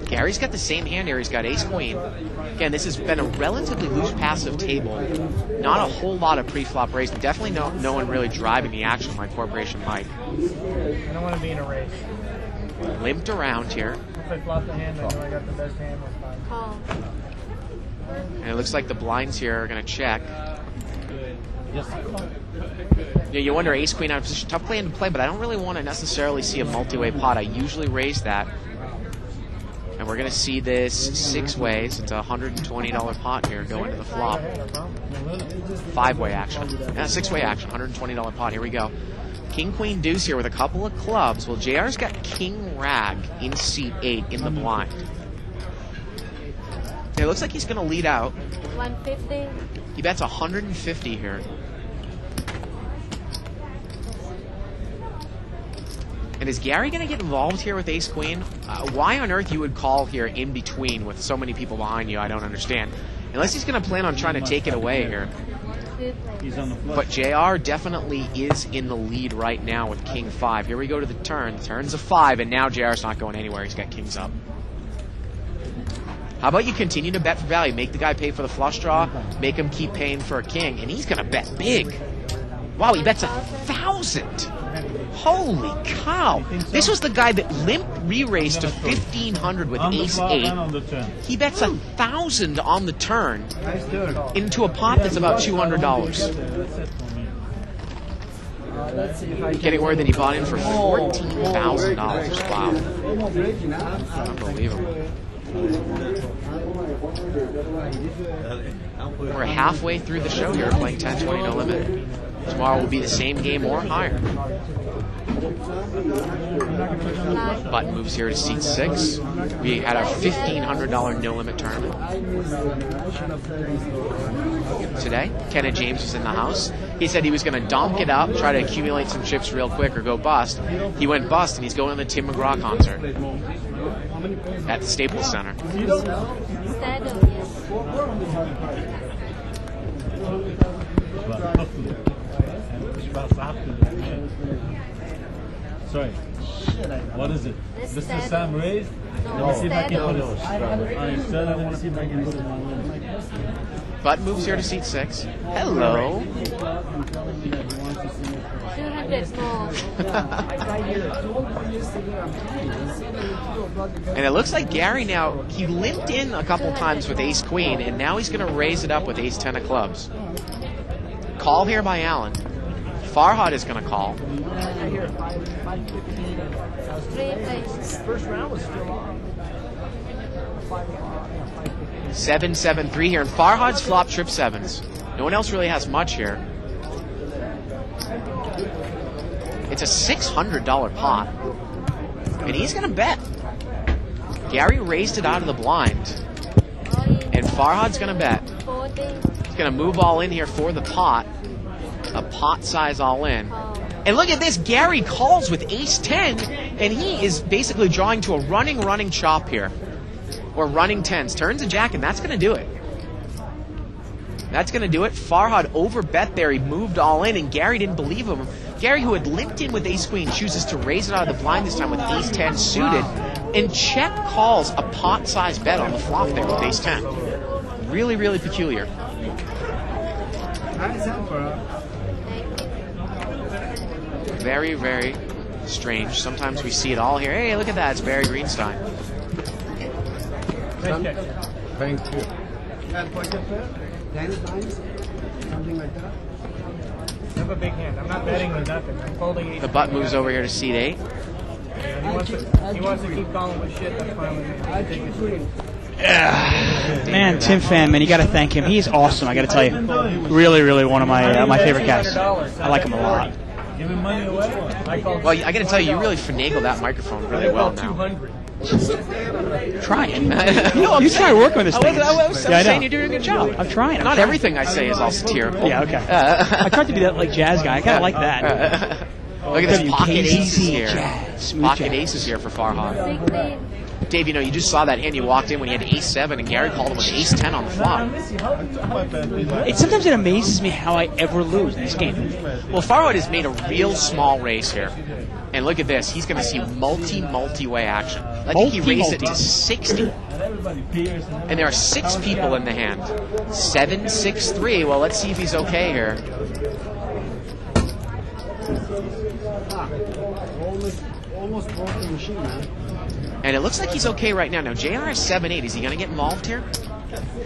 Gary's got the same hand here. He's got ace-queen. Again, this has been a relatively loose passive table. Not a whole lot of pre-flop raising. Definitely no one really driving the action like Corporation Mike. I don't want to be in a race. Limped around here. If I flop the hand, I know I got the best hand. Call. And it looks like the blinds here are going to check. Yeah, you wonder ace-queen out of position. Tough play to play, but I don't really want to necessarily see a multi-way pot. I usually raise that. And we're going to see this 6 ways. It's a $120 pot here going to the flop. 5-way action. Yeah, 6-way action. $120 pot. Here we go. King, queen, deuce here with a couple of clubs. Well, JR's got king, rag in seat 8 in the blind. It looks like he's going to lead out. 150. He bets 150 here. And is Gary going to get involved here with ace-queen? Why on earth you would call here in between with so many people behind you, I don't understand. Unless he's going to plan on trying to take it away here. He's on the flush. But JR definitely is in the lead right now with King 5. Here we go to the turn. The turn's a 5, and now JR's not going anywhere. He's got Kings up. How about you continue to bet for value? Make the guy pay for the flush draw, make him keep paying for a king, and he's going to bet big. Wow, he bets 1,000. Holy cow. This was the guy that limp re-raised to 1,500 with ace 8. He bets 1,000 on the turn into a pot that's about $200. Getting word that he bought in for $14,000. Wow. Unbelievable. We're halfway through the show here, playing 10-20 no limit. Tomorrow will be the same game or higher. Button moves here to seat 6. We had our $1,500 no limit tournament today. Kenneth James was in the house. He said he was going to donk it up, try to accumulate some chips real quick or go bust. He went bust, and he's going to the Tim McGraw concert at the Staples Center. Sorry. What is it? This is Sam raised? No, Let me see if I can put it. Stead. I want to see if I can put it on. Button moves here to seat 6. Hello. 200 more. And it looks like Gary now, he limped in a couple times with ace queen, and now he's going to raise it up with ace 10 of clubs. Call here by Allen. Farhad is going to call. 3 places. First round was still on. 7-7-3 here, and Farhad's flop trip 7s. No one else really has much here. It's a $600 pot, and he's going to bet. Gary raised it out of the blind, and Farhad's going to bet. He's going to move all in here for the pot, a pot size all in. And look at this, Gary calls with ace 10, and he is basically drawing to a running chop here. Or running 10s. Turns a jack, and that's going to do it. That's going to do it. Farhad overbet there. He moved all in, and Gary didn't believe him. Gary, who had limped in with ace queen, chooses to raise it out of the blind this time with ace 10 suited, and check calls a pot-sized bet on the flop there with ace 10. Really, really peculiar. Very, very strange. Sometimes we see it all here. Hey, look at that. It's Barry Greenstein. Thank you. 10 times? Something like that? I have a big hand. I'm not betting or nothing. I'm folding 8. The butt moves over here to seat 8. He wants to keep calling with shit. That's fine with me. I take his queen. Man, Tim Fan, man, you got to thank him. He's awesome, I got to tell you. Really, really one of my favorite guys. I like him a lot. Giving money away? Well, I got to tell you, you really finagle that microphone really well now. 200. Trying. You try working with this thing. I was saying you're doing a good job. I'm trying. Not everything I say is all satirical. Yeah, okay. I tried to be that like jazz guy. I kind of like that. Look at this pocket WKZZ aces here. jazz, smooth Pocket jazz. aces here for Farhad. 16. Dave, you just saw that hand. You walked in when he had ace 7, and Gary called him with ace 10 on the flop. Sometimes it amazes me how I ever lose in this game. Well, Farhad has made a real small raise here. And look at this. He's going to see multi-way action. I think he raised it to 60. And there are 6 people in the hand. 7-6-3. Well, let's see if he's okay here. Almost broke the machine, man. And it looks like he's okay right now. Now, JR is 7-8. Is he going to get involved here?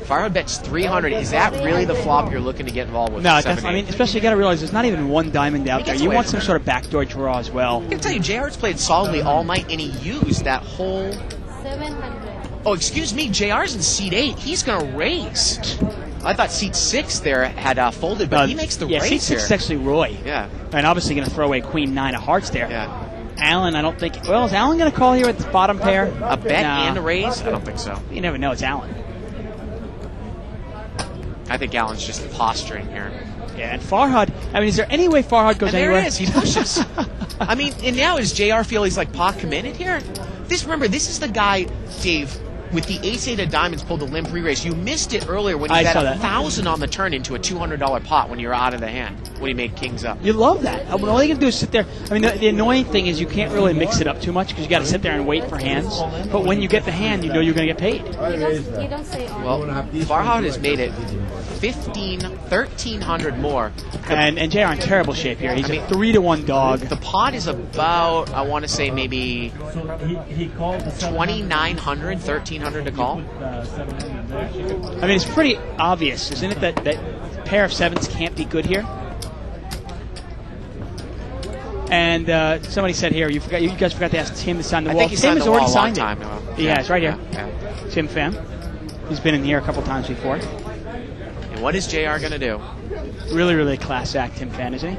Farhad bets 300. Is that really the flop you're looking to get involved with? No, 7-8? I mean, especially you got to realize there's not even one diamond out there. gets You away want from some it. sort of backdoor draw as well. I can tell you, JR's played solidly all night, and he used that whole... 700. Oh, excuse me, JR's in seat 8. He's going to raise. I thought seat 6 there had folded, but he makes the raise seat 6 here. is actually Roy. Yeah. And obviously going to throw away queen 9 of hearts there. Yeah. Allen, I don't think... Well, is Allen going to call here with the bottom pair? A bet Nah. and a raise? I don't think so. You never know. It's Allen. I think Allen's just posturing here. Yeah, and Farhad... I mean, is there any way Farhad goes And there anywhere? it is. He pushes. I mean, and now does JR feel he's like pot committed here? Remember, this is the guy, Dave, with the ace-8 of diamonds pulled the limp re-raise. You missed it earlier when you I bet saw that. 1,000 on the turn into a $200 pot when you were out of the hand, when he made kings up. You love that. All you can do is sit there. I mean, the annoying thing is you can't really mix it up too much because you got to sit there and wait for hands. But when you get the hand, you know you're going to get paid. You don't say all. Well, Farhad has made it 1,300 more. And JR in terrible shape here. He's a 3-1 dog. The pot is about, I want to say, maybe So he called the 2,900, 1,300 to call. 700 there. I mean, it's pretty obvious, isn't it, that pair of sevens can't be good here? And somebody said here, you guys forgot to ask Tim to sign the I wall. think he Tim signed has the wall already a long signed time it. ago. Yeah, it's right here. Yeah. Tim Pham. He's been in here a couple times before. And what is JR going to do? Really, really class act, Tim Pham, isn't he?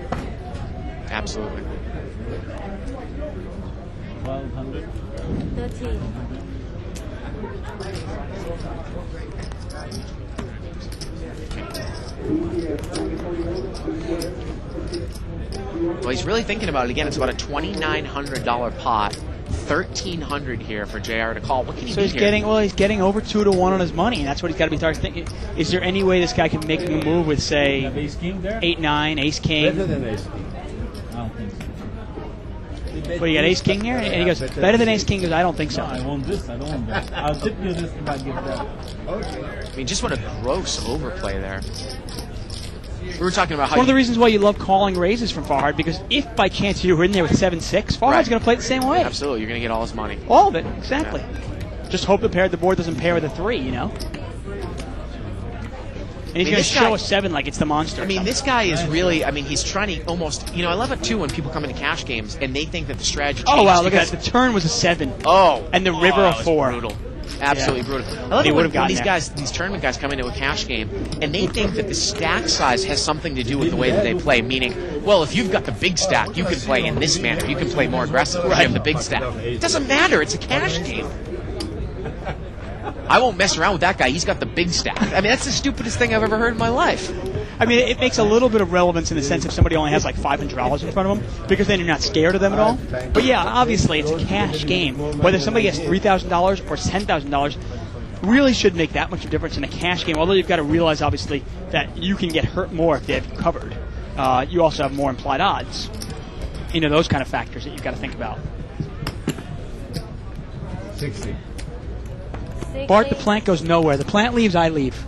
Absolutely. 1,200. 13. Well, he's really thinking about it. Again, it's about a $2,900 pot. 1,300 here for JR to call. What can he So do he's here? getting over 2-1 on his money, and that's what he's got to be starting thinking. Is there any way this guy can make a move with, say, Have ace king there? 8-9, ace Better king? than ace king. I don't think so. What, you got ace king here? And he goes, better than ace king? He goes, I don't think so. No, I want this. I don't want that. I'll tip you this if I get that. I mean, just what a gross overplay there. We were talking about It's how one of the reasons why you love calling raises from Farhad, because if by chance you were in there with 7-6, Farhad's Right. going to play it the same way. Absolutely, you're going to get all his money. All of it, exactly. Just hope the board doesn't pair with a 3, you know? And he's going to this show guy- a 7 like it's the monster. I mean, this guy is really, he's trying to almost, I love it too when people come into cash games and they think that the strategy changes. Oh, wow, look at because- that. The turn was a 7. Oh. And the river that a was 4. Brutal. Absolutely brutal. I love They it would've when gotten these tournament guys come into a cash game and they think that the stack size has something to do with the way that they play. Meaning, well, if you've got the big stack, you can play in this manner. You can play more aggressive if you have the big stack. It doesn't matter. It's a cash game. I won't mess around with that guy. He's got the big stack. I mean, that's the stupidest thing I've ever heard in my life. I mean, it makes a little bit of relevance in the sense if somebody only has like $500 in front of them, because then you're not scared of them at all. But yeah, obviously it's a cash game. Whether somebody has $3,000 or $10,000 really should make that much of a difference in a cash game. Although you've got to realize, obviously, that you can get hurt more if they have you covered. You also have more implied odds. You know, those kind of factors that you've got to think about. 60. Bart, the plant goes nowhere. The plant leaves, I leave.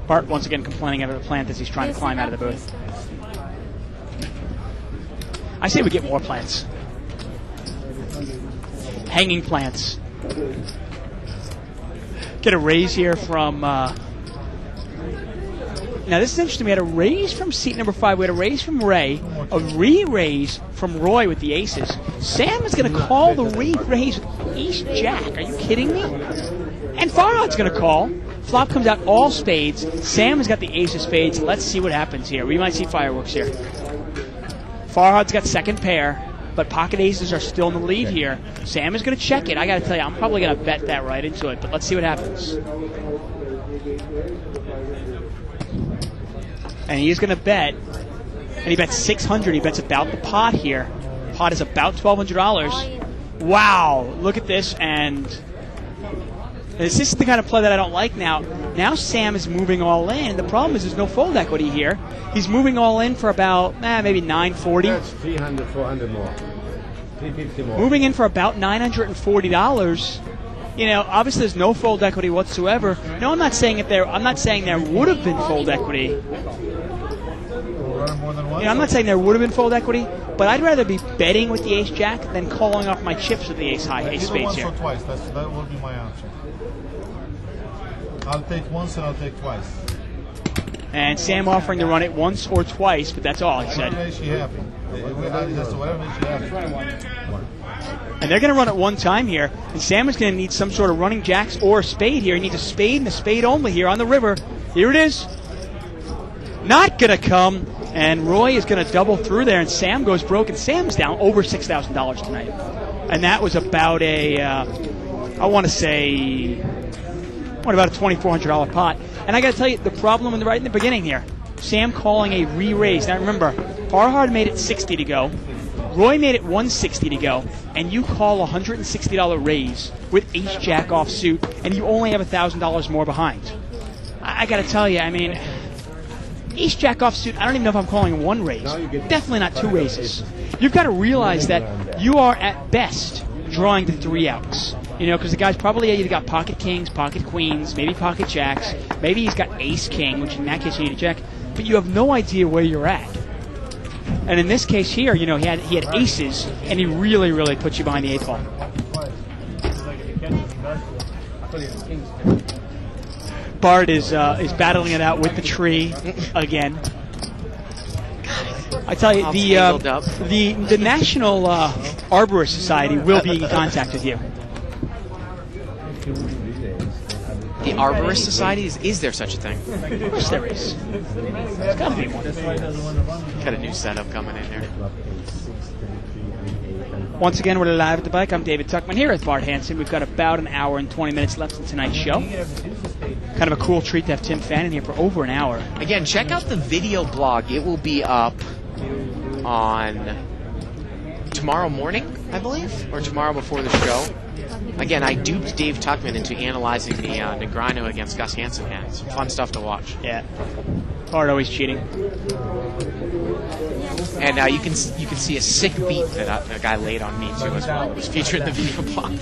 Bart once again complaining about the plant as he's trying to climb out of the booth. I say we get more plants. Hanging plants. Get a raise here from... now this is interesting. We had a raise from seat number 5. We had a raise from Ray. A re-raise from Roy with the aces. Sam is going to call the re-raise with ace-jack. Are you kidding me? And Farhad's going to call. Flop comes out all spades. Sam has got the ace of spades. Let's see what happens here. We might see fireworks here. Farhad's got second pair, but pocket aces are still in the lead here. Sam is going to check it. I got to tell you, I'm probably going to bet that right into it, but let's see what happens. And he is going to bet, and he bets 600. He bets about the pot here. Pot is about $1,200. Wow, look at this, and this is the kind of play that I don't like now. Now Sam is moving all in. The problem is there's no fold equity here. He's moving all in for about, maybe 940. That's 300, 400 more. 350 more. Moving in for about $940. You know, obviously there's no fold equity whatsoever. No, I'm not saying there would have been fold equity. Running more than one. You know, I'm not saying there would have been fold equity, but I'd rather be betting with the ace-jack than calling off my chips with the ace-high, ace Either spades once here. or twice. That would be my option. I'll take once and I'll take twice. And Sam offering to run it once or twice, but that's all he Whatever said. makes you happy. Whatever makes you happy. And they're going to run it one time here, and Sam is going to need some sort of running jacks or a spade here. He needs a spade and a spade only here on the river. Here it is. Not going to come, and Roy is going to double through there, and Sam goes broke, and Sam's down over $6,000 tonight. And that was about about a $2,400 pot. And I got to tell you, the problem right in the beginning here, Sam calling a re-raise. Now remember, Farhad made it 60 to go. Roy made it 160 to go, and you call a $160 raise with ace jack offsuit, and you only have $1,000 more behind. I got to tell you, I mean, ace jack offsuit, I don't even know if I'm calling one raise. Definitely not two raises. You've got to realize that you are at best drawing to 3 outs. You know, because the guy's probably either got pocket kings, pocket queens, maybe pocket jacks, maybe he's got ace king, which in that case you need a check, but you have no idea where you're at. And in this case here, you know, he had aces, and he really, really put you behind the 8 ball. Bart is battling it out with the tree again. I tell you, the National Arborist Society will be in contact with you. The Arborist Society? Is there such a thing? Of course there is. There's got to be one. Got a new setup coming in there. Once again, we're live at the bike. I'm David Tuckman here with Bart Hansen. We've got about an hour and 20 minutes left in tonight's show. Kind of a cool treat to have Tim Fannin here for over an hour. Again, check out the video blog. It will be up on tomorrow morning, I believe, or tomorrow before the show. Again, I duped Dave Tuckman into analyzing the Negreanu against Gus Hansen hand. Some fun stuff to watch. Yeah. Bart always cheating. And you can see a sick beat that a guy laid on me, too, as well. It was featured in the video blog.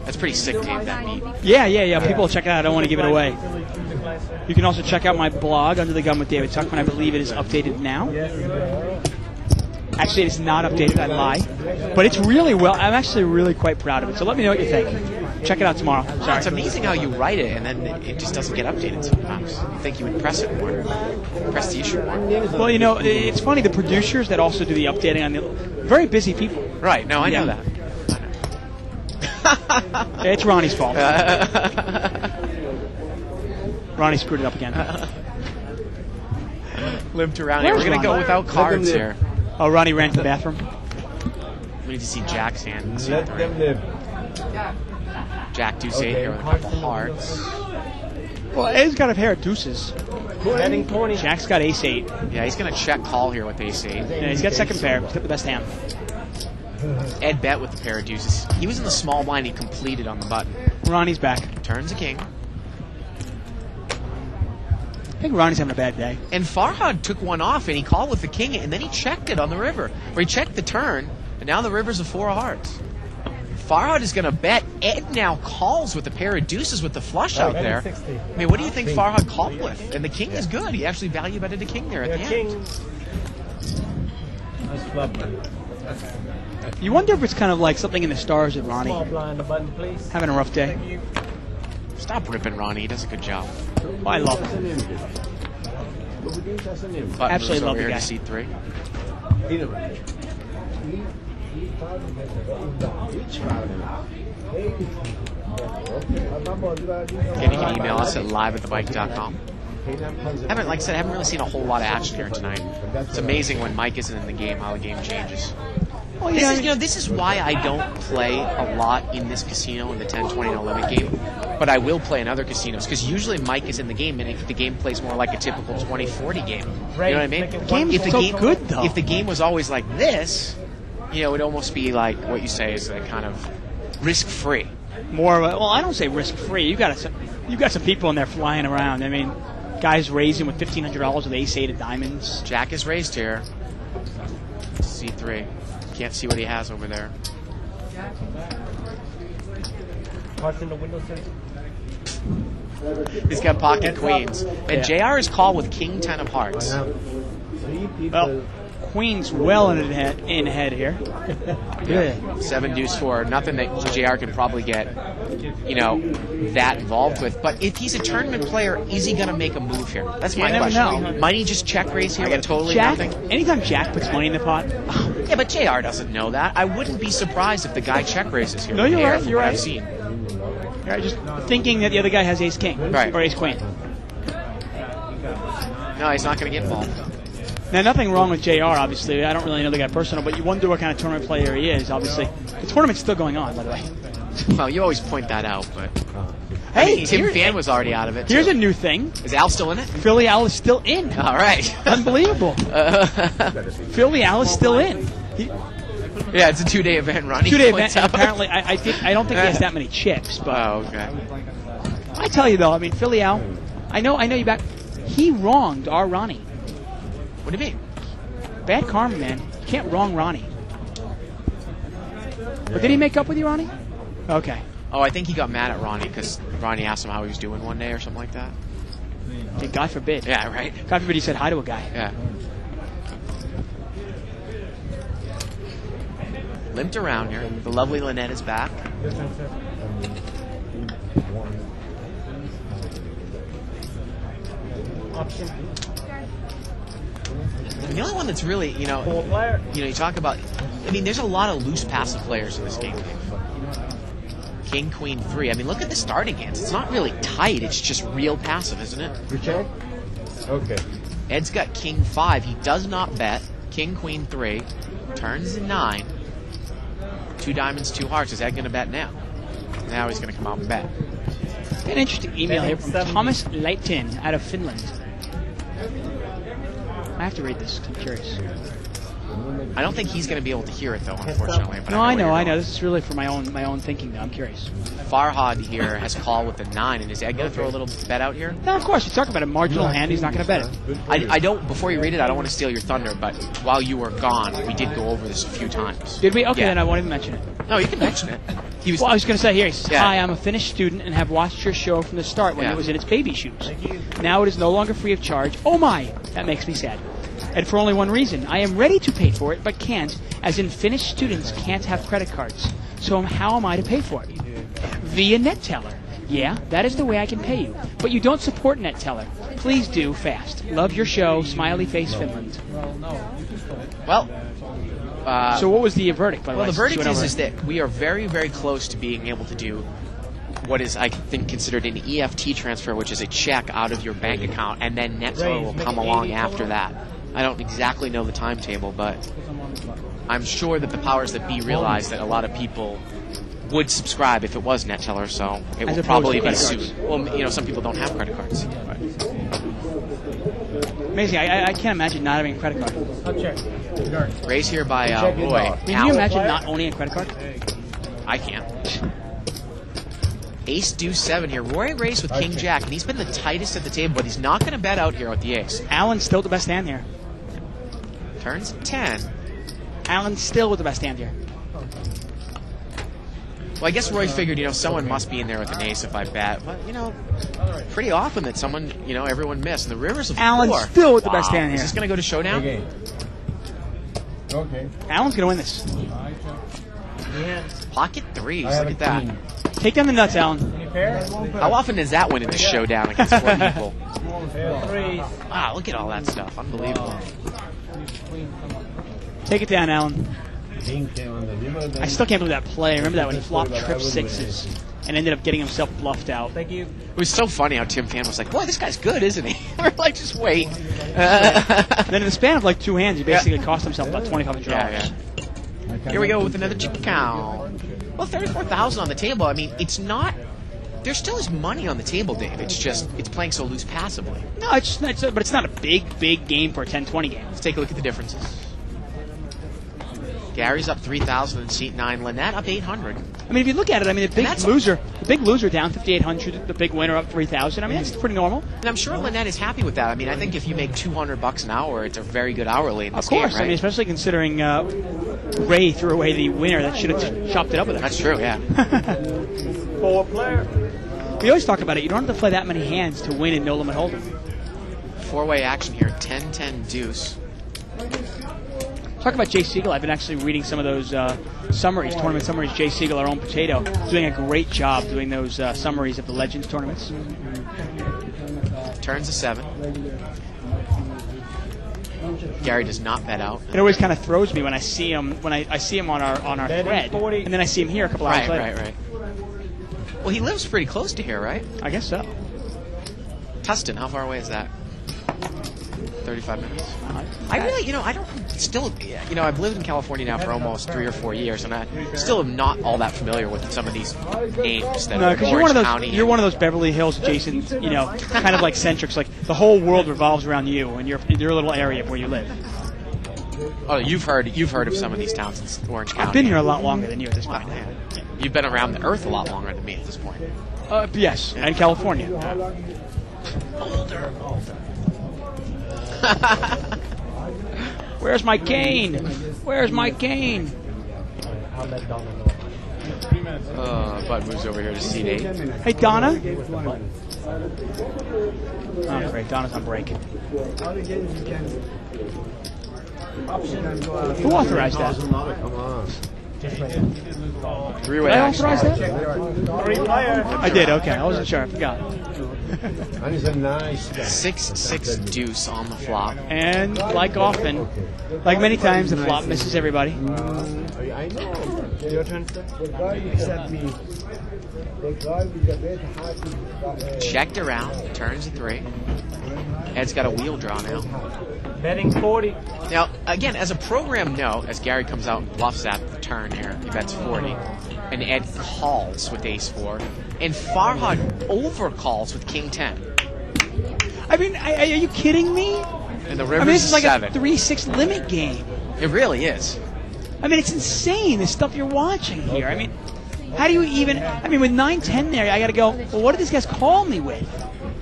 That's pretty sick, Dave, that beat. Yeah. People will check it out. I don't want to give it away. You can also check out my blog, Under the Gun with David Tuckman. I believe it is updated now. Actually, it's not updated. I lie. But it's really well. I'm actually really quite proud of it. So let me know what you think. Check it out tomorrow. Sorry. It's amazing how you write it and then it just doesn't get updated sometimes. You think you would press it more. Press the issue more. Well, you know, it's funny. The producers that also do the updating on the very busy people. Right. No, I know that. It's Ronnie's fault. Ronnie screwed it up again. Limped around here. We're going to go without cards here. Oh, Ronnie ran to the bathroom. We need to see Jack's hand. Let them live. Jack deuce 8 here with a couple hearts. Well, Ed's got a pair of deuces. Jack's got ace 8. Yeah, he's going to check call here with ace 8. Yeah, he's got second pair. He's got the best hand. Ed bet with the pair of deuces. He was in the small blind. He completed on the button. Ronnie's back. Turns a king. I think Ronnie's having a bad day. And Farhad took one off, and he called with the king, and then he checked it on the river. Or he checked the turn, and now the river's a 4 of hearts. Farhad is going to bet. Ed now calls with a pair of deuces with the flush out there. I mean, what do you think Farhad called with? And the king is good. He actually value betted a king there at the end. You wonder if it's kind of like something in the stars with Ronnie. Having a rough day. Stop ripping Ronnie. He does a good job. Oh, I love him. Absolutely love the guy. C3. Again, you can email us at live@thebike.com. Like I said, I haven't really seen a whole lot of action here tonight. It's amazing when Mike isn't in the game, how the game changes. Well, this is why I don't play a lot in this casino in the 10, 20, and 11 game, but I will play in other casinos, because usually Mike is in the game, and the game plays more like a typical 20-40 game. You know what I mean? The game's good, though. If the game was always like this, you know, it'd almost be like what you say is a kind of risk-free. More of a, well, I don't say risk-free. You got some people in there flying around. I mean, guys raising with $1,500 with ace 8 of diamonds. Jack is raised here. C3. Can't see what he has over there. He's got pocket queens. And JR is called with king 10 of hearts. Well, queen's well in ahead here. Yeah. 7 deuce 4. Nothing that JR can probably get, you know, that involved with. But if he's a tournament player, is he going to make a move here? That's my question. Know. Might he just check raise here with totally Jack, nothing? Anytime Jack puts money in the pot. Yeah, but JR doesn't know that. I wouldn't be surprised if the guy check raises here. No, you're right. You're right. I've seen. You're right. Just thinking that the other guy has ace king, right, or ace queen. No, he's not going to get involved. Now, nothing wrong with JR, obviously. I don't really know the guy personal, but you wonder what kind of tournament player he is, obviously. The tournament's still going on, by the way. Well, you always point that out, but... Hey, Tim Fan was already out of it. Here's too. a new thing. Is Al still in it? Philly Al is still in. All right. Unbelievable. Philly Al is still in. Yeah, it's a 2-day event, Ronnie. 2-day points event. And out. apparently, I don't think he has that many chips. But Oh, okay. I tell you though, I mean, Philly Al, I know you back. He wronged our Ronnie. What do you mean? Bad karma, man. You can't wrong Ronnie. But did he make up with you, Ronnie? Okay. Oh, I think he got mad at Ronnie because Ronnie asked him how he was doing one day or something like that. Okay, God forbid. Yeah, right. God forbid he said hi to a guy. Yeah. Limped around here. The lovely Lynette is back. The only one that's really, you talk about. I mean, there's a lot of loose passive players in this game. King, Queen, 3. I mean, look at the starting hands. It's not really tight. It's just real passive, isn't it? You check? Okay. Ed's got King 5. He does not bet. King, Queen, 3. Turns in 9. 2 diamonds, 2 hearts. Is Ed going to bet now? Now he's going to come out and bet. An interesting email here from Thomas Leighton out of Finland. I have to read this 'cause I'm curious. I don't think he's going to be able to hear it, though, unfortunately. But No, I where you're know. going. This is really for my own thinking, though. I'm curious. Farhad here has called with the 9, and is Ed going to throw a little bet out here? No, of course. You talk about a marginal hand. He's not going to bet it. I don't, before you read it, I don't want to steal your thunder, but while you were gone, we did go over this a few times. Did we? Okay, Yeah. then I won't even mention it. No, you can mention it. He was, Well, I was going to say here. He says, Yeah. "Hi, I'm a Finnish student and have watched your show from the start when Yeah. it was in its baby shoes. Now it is no longer free of charge. Oh my, that makes me sad. And for only one reason, I am ready to pay for it, but can't, as in Finnish students can't have credit cards. So how am I to pay for it? Via NetTeller. Yeah, that is the way I can pay you. But you don't support NetTeller. Please do fast. Love your show, Smiley Face Finland." well, So what was the verdict, by the way? the since you verdict went over is it? that we are very, very close to being able to do what is, I think, considered an EFT transfer, which is a check out of your bank account, and then NetTeller will come along after that. I don't exactly know the timetable, but I'm sure that the powers that be realize that a lot of people would subscribe if it was NetTeller, so it will opposed probably to be credit soon. cards. Well, some people don't have credit cards. Amazing. I can't imagine not having a credit card. I'll check. Dark. Raised here by Roy. I mean, can you imagine not owning a credit card? I can't. Ace deuce 7 here. Roy raised with King Jack, and he's been the tightest at the table, but he's not going to bet out here with the ace. Alan's still the best hand here. Turns 10. Alan's still with the best hand here. Well, I guess Roy figured, someone must be in there with an ace if I bet. But, pretty often that someone, everyone missed. And the river's of Alan's 4. still with the best hand Is here. this going to go to showdown? Okay. Okay. Alan's going to win this. Pocket 3s. I have Look a at that. queen. Take down the nuts, Alan. Any pair? How often does that win in the showdown against 4 people? Three. Wow, look at all that stuff. Unbelievable. Take it down, Alan. King came on the river. Then I still can't believe that play. Remember that when he flopped trip 6s and ended up getting himself bluffed out. Thank you. It was so funny how Tim Fan was like, boy, this guy's good, isn't he? We're like, just wait. Then in the span of like 2 hands, he basically cost himself about $2,500. Yeah. Here we go with another chip count. Well, 34,000 on the table. I mean, it's not. There still is money on the table, Dave. It's just it's playing so loose passively. No, but it's not a big game for a 10-20 game. Let's take a look at the differences. Gary's up 3,000 in seat 9. Lynette up 800. I mean, if you look at it, I mean, the that's- big loser down 5,800, the big winner up 3,000. I mean, that's pretty normal. And I'm sure Lynette is happy with that. I mean, I think if you make $200 an hour, it's a very good hourly in this Of course, game, right? I mean, especially considering Ray threw away the winner that should have chopped it up with him. That's true, yeah. 4 player. We always talk about it. You don't have to play that many hands to win in No Limit Hold'em. 4-way action here. 10-10 deuce. Talk about Jay Siegel. I've been actually reading some of those summaries, tournament summaries. Jay Siegel, our own potato, is doing a great job doing those summaries of the Legends tournaments. Turns a 7. Gary does not bet out. It always kind of throws me when I see him I see him on our thread, 40. and then I see him here a couple hours later. Right. Well, he lives pretty close to here, right? I guess so. Tustin, how far away is that? 35 minutes. Uh, I really, I don't still, you know, I've lived in California now for almost 3 or 4 years, and I still am not all that familiar with some of these names that No, are because Orange you're one of County. those. You're one of those Beverly Hills adjacent, you know, kind of like centrics. Like the whole world revolves around you and your little area of where you live. Oh, you've heard of some of these towns in Orange County. I've been here a lot longer than you at this point. Yeah. You've been around the earth a lot longer than me at this point. Yes, and California. Older. Where's my cane? Where's my cane? Bud moves over here to seat 8. Hey, Donna. Oh, great. Donna's on break. Who authorized that? Come on. Three-way Did I action. authorize that? I did. Okay, I wasn't sure. I forgot. And he's a nice guy. 6-6 deuce on the flop. And like often, like many times, the flop misses everybody. I know. Your turn, sir? Except me. Checked around, turns a 3. Ed's got a wheel draw now. Betting 40. Now, again, as a program note, as Gary comes out and bluffs at the turn here, he bets 40. And Ed calls with ace-4. And Farhad overcalls with king 10. I mean, are you kidding me? And the I river's mean, this is like 7. a 3-6 limit game. It really is. I mean, it's insane, the stuff you're watching here. I mean, how do you even... I mean, with 9-10 there, I got to go, well, what did these guys call me with?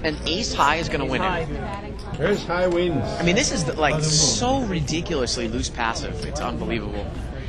And ace high is going to win it. Here's high wins. I mean, this is like so ridiculously loose passive. It's unbelievable.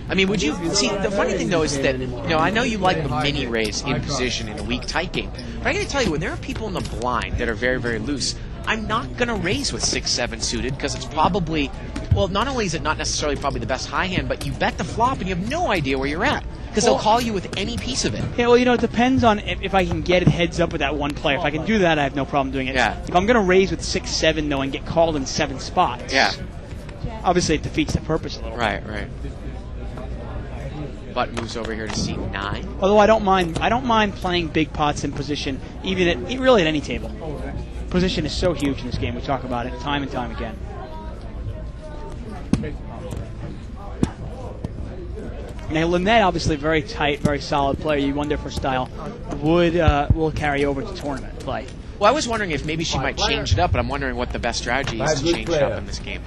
I mean, would you see? The funny thing though is that, you know, I know you like the mini raise in position in a weak tight game, but I got to tell you, when there are people in the blind that are very, very loose, I'm not going to raise with 6-7 suited because it's probably, well, not only is it not necessarily probably the best high hand, but you bet the flop and you have no idea where you're at because they'll call you with any piece of it. Yeah, well, you know, it depends on if I can get it heads up with that one player. If I can do that, I have no problem doing it. Yeah. If I'm going to raise with 6-7 though and get called in 7 spots, Yeah. obviously it defeats the purpose a little. Right. Butt moves over here to seat 9. Although I don't mind playing big pots in position, even at really at any table. Position is so huge in this game. We talk about it time and time again. Now Lynette, obviously a very tight, very solid player. You wonder if her style will carry over to tournament play. Well, I was wondering if maybe she might change it up, but I'm wondering what the best strategy is to change it up in this game.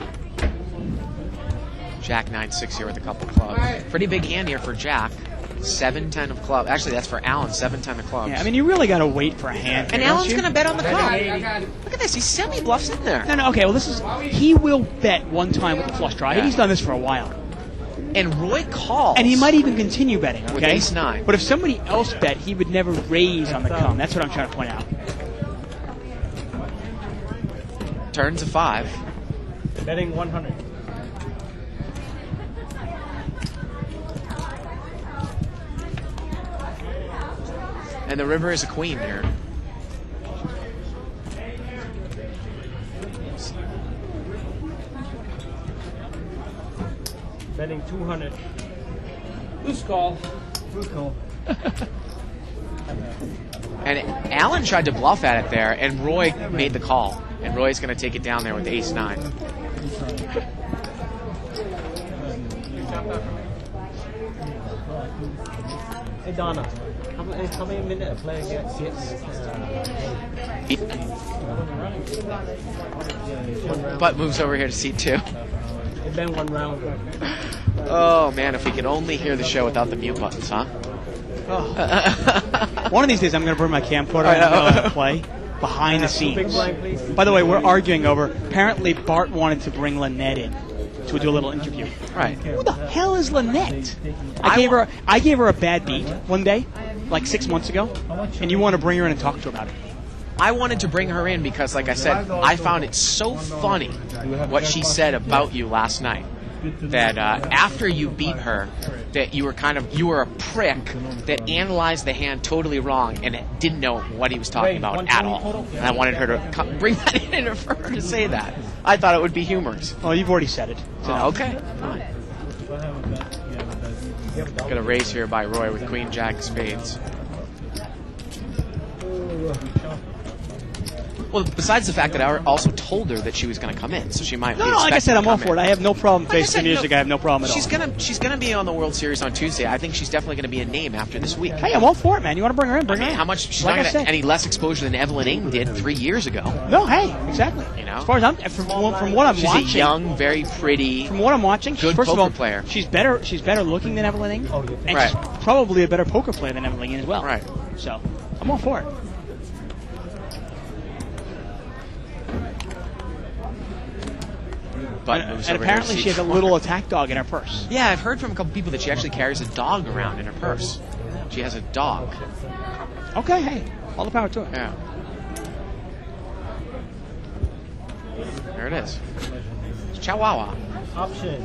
Jack 9-6 here with a couple clubs. Pretty big hand here for Jack. 7-10 of clubs. Actually, that's for Alan. 7-10 of clubs. Yeah, I mean, you really got to wait for a hand. And here, Alan's don't you? going to bet on the cup. Look at this. He semi-bluffs in there. No, okay. Well, he will bet one time with the flush draw. Yeah. He's done this for a while. And Roy calls. And he might even continue betting, okay? With ace-9. But if somebody else bet, he would never raise on the come. That's what I'm trying to point out. Turns a 5. Betting 100. And the river is a queen here. Betting 200. Loose call. Who's call? And Alan tried to bluff at it there, and Roy made the call. And Roy's going to take it down there with ace-9. Hey Donna, how many minutes a player gets? Butt moves over here to seat 2. It's been 1 round. Oh, man, if we could only hear the show without the mute buttons, huh? One of these days, I'm going to bring my camcorder I and I'm know. going to play behind the Big scenes. blind, please. By the way, we're arguing over. Apparently, Bart wanted to bring Lynette in to do a little interview. Right. Who the hell is Lynette? I gave her a bad beat one day, like 6 months ago, and you want to bring her in and talk to her about it. I wanted to bring her in because, like I said, I found it so funny what she said about you last night. That after you beat her, that you were a prick that analyzed the hand totally wrong and didn't know what he was talking about at all. And I wanted her to bring that in and for her to say that. I thought it would be humorous. Well, you've already said it. So. Okay, fine. Got a raise here by Roy with Queen Jack of Spades. Well, besides the fact that I also told her that she was going to come in, so she might. No, like I said, I'm all for it. I have no problem Like I facing said, the music. I have no problem at all. She's gonna be on the World Series on Tuesday. I think she's definitely going to be a name after this week. Hey, I'm all for it, man. You want to bring her in? Bring her in. How much? She's Like not I going to said. any less exposure than Evelyn Ng did 3 years ago. No, hey, exactly. You know? As far as I'm from what I'm She's watching, a young, very pretty. from what I'm watching, good first of poker all, player. She's better looking than Evelyn Ng, and Right. she's probably a better poker player than Evelyn Ng as well. Right. So, I'm all for it. And apparently she has a little attack dog in her purse. Yeah, I've heard from a couple people that she actually carries a dog around in her purse. She has a dog. Okay, hey, all the power to her. Yeah. There it is. It's Chihuahua. Option.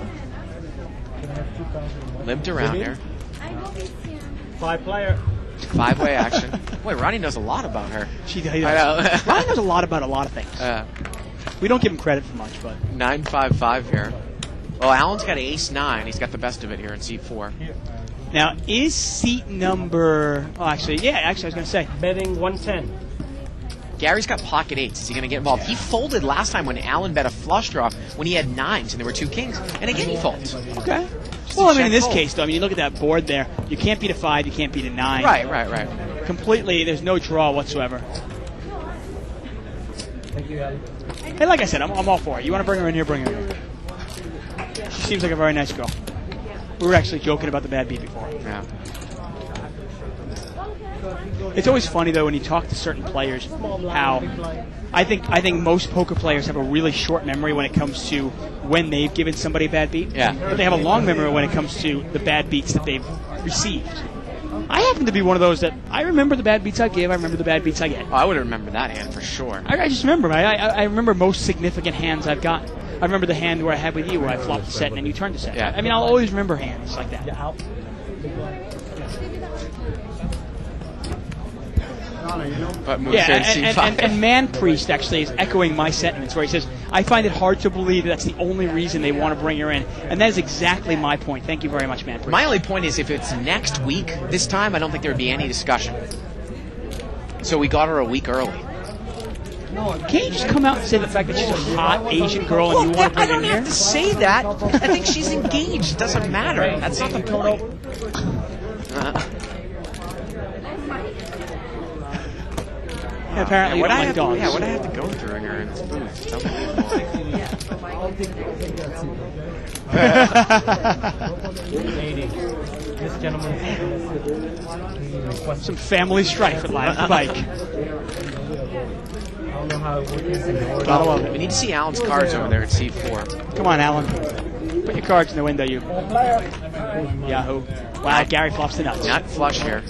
Limped around here. 5-player. 5-way action. Boy, Ronnie knows a lot about her. She does. I know. Ryan knows a lot about a lot of things. We don't give him credit for much, but 9-5-5 here. Well, Alan's got ace 9. He's got the best of it here in seat 4. now is seat number? Oh, actually, I was going to say. Betting 110. Gary's got pocket 8s. Is he going to get involved? He folded last time when Alan bet a flush draw when he had 9s and there were 2 kings. And again, he folds. Okay. Just Well, a I mean, in check this fold. case, though, I mean, you look at that board there. You can't beat a 5. You can't beat a 9. Right. Completely, there's no draw whatsoever. Thank you, Alan. Hey, like I said, I'm all for it. You want to bring her in here, bring her in here. She seems like a very nice girl. We were actually joking about the bad beat before. Yeah. It's always funny though when you talk to certain players how I think most poker players have a really short memory when it comes to when they've given somebody a bad beat. Yeah. But they have a long memory when it comes to the bad beats that they've received. I happen to be one of those that I remember the bad beats I give. I remember the bad beats I get. Oh, I would remember that hand for sure. I just remember. I remember most significant hands I've gotten. I remember the hand where I had with you where I flopped the set and then you turned the set. Yeah. I mean, I'll always remember hands like that. Out. But moves Yeah, here in C5. and Man Priest actually is echoing my sentiments where he says, I find it hard to believe that's the only reason they want to bring her in. And that is exactly my point. Thank you very much, Man Priest. My only point is if it's next week, this time, I don't think there would be any discussion. So we got her a week early. Can't you just come out and say the fact that she's a hot Asian girl and you want to I bring her don't in have here? to say that. I think she's engaged. It doesn't matter. That's not the point. Apparently, you What don't I like have, dogs. what I have to go through here in this booth. It's unbelievable. 80. This gentleman Some family strife at Live the Bike. I don't know how it works. Gotta love We it. need to see Alan's cards over there at C4. Come on, Alan. Put your cards in the window, you. Yahoo. Wow, Gary flops the nuts. Nut flush here.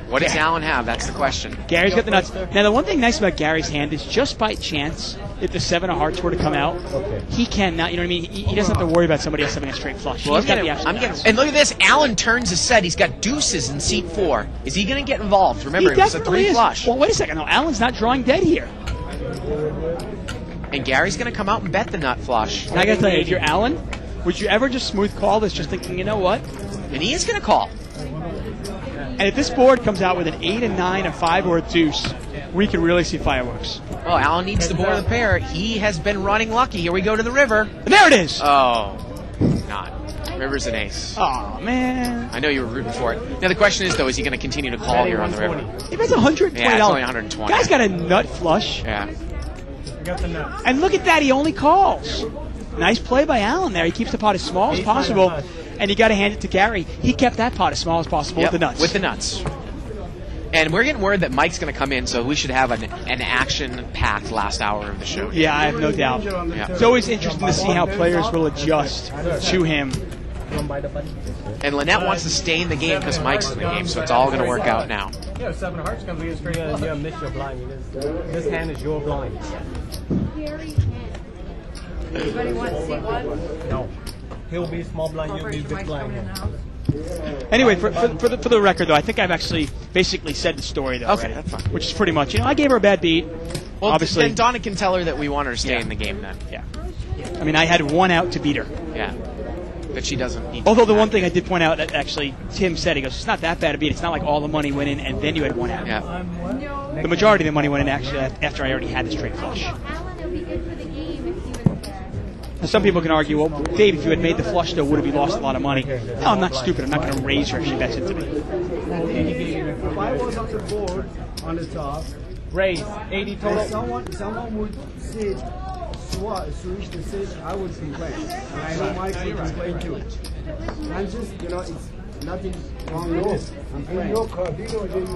What does Alan have? That's the question. Gary's got the nuts. Now, the one thing nice about Gary's hand is just by chance, if the 7 of hearts were to come out, he cannot, you know what I mean? He doesn't have to worry about somebody else having a straight flush. Well, He's got the actual I'm getting, nuts. and look at this. Alan turns his set. He's got deuces in seat 4. Is he going to get involved? Remember, He it was a definitely 3 is. flush. Well, wait a second. No, Alan's not drawing dead here. And Gary's going to come out and bet the nut flush. And I got to tell you, if you're Alan, would you ever just smooth call this just thinking, you know what? And he is going to call. And if this board comes out with an 8, a 9, a 5, or a deuce, we can really see fireworks. Oh, Alan needs the board of the pair. He has been running lucky. Here we go to the river. And there it is! Oh, not. River's an ace. Oh, man. I know you were rooting for it. Now the question is, though, is he going to continue to call here on the river? He bet's $120. Yeah, it's only 120. Guy's got a nut flush. Yeah. I got the nut. And look at that, he only calls. Nice play by Alan there. He keeps the pot as small as possible. And you got to hand it to Gary. He kept that pot as small as possible Yep, with the nuts. With the nuts. And we're getting word that Mike's going to come in, so we should have an action-packed last hour of the show. Yeah, I have no doubt. Yeah. It's always interesting to see how players will adjust to him. And Lynette wants to stay in the game because Mike's in the game, so it's all going to work out now. Yeah, 7 of hearts comes in straight. You miss your blind. This hand is your blind. Anybody want to see one? No. He'll be small blind, you'll be big blind. Anyway, for the record, though, I think I've actually basically said the story, though. Okay, already, that's fine. Which is pretty much, I gave her a bad beat. Well, obviously. then Donna can tell her that we want her to stay Yeah. in the game then. Yeah. I mean, I had one out to beat her. Yeah. that she doesn't need. Although the one thing I did point out that actually Tim said, he goes, it's not that bad a beat. It's not like all the money went in and then you had one out. Yeah. The majority of the money went in actually after I already had the straight flush. Alan, it would be good for the game if he was there. Now, some people can argue, well, Dave, if you had made the flush, though, would have you lost a lot of money? No, I'm not stupid. I'm not going to raise her if she bets into me. If I was on the board on the top, Raise 80 total. and someone would sit, switch the sit, I would complain. And I know Mike would complain too. I'm just, it's nothing wrong with this. I'm playing.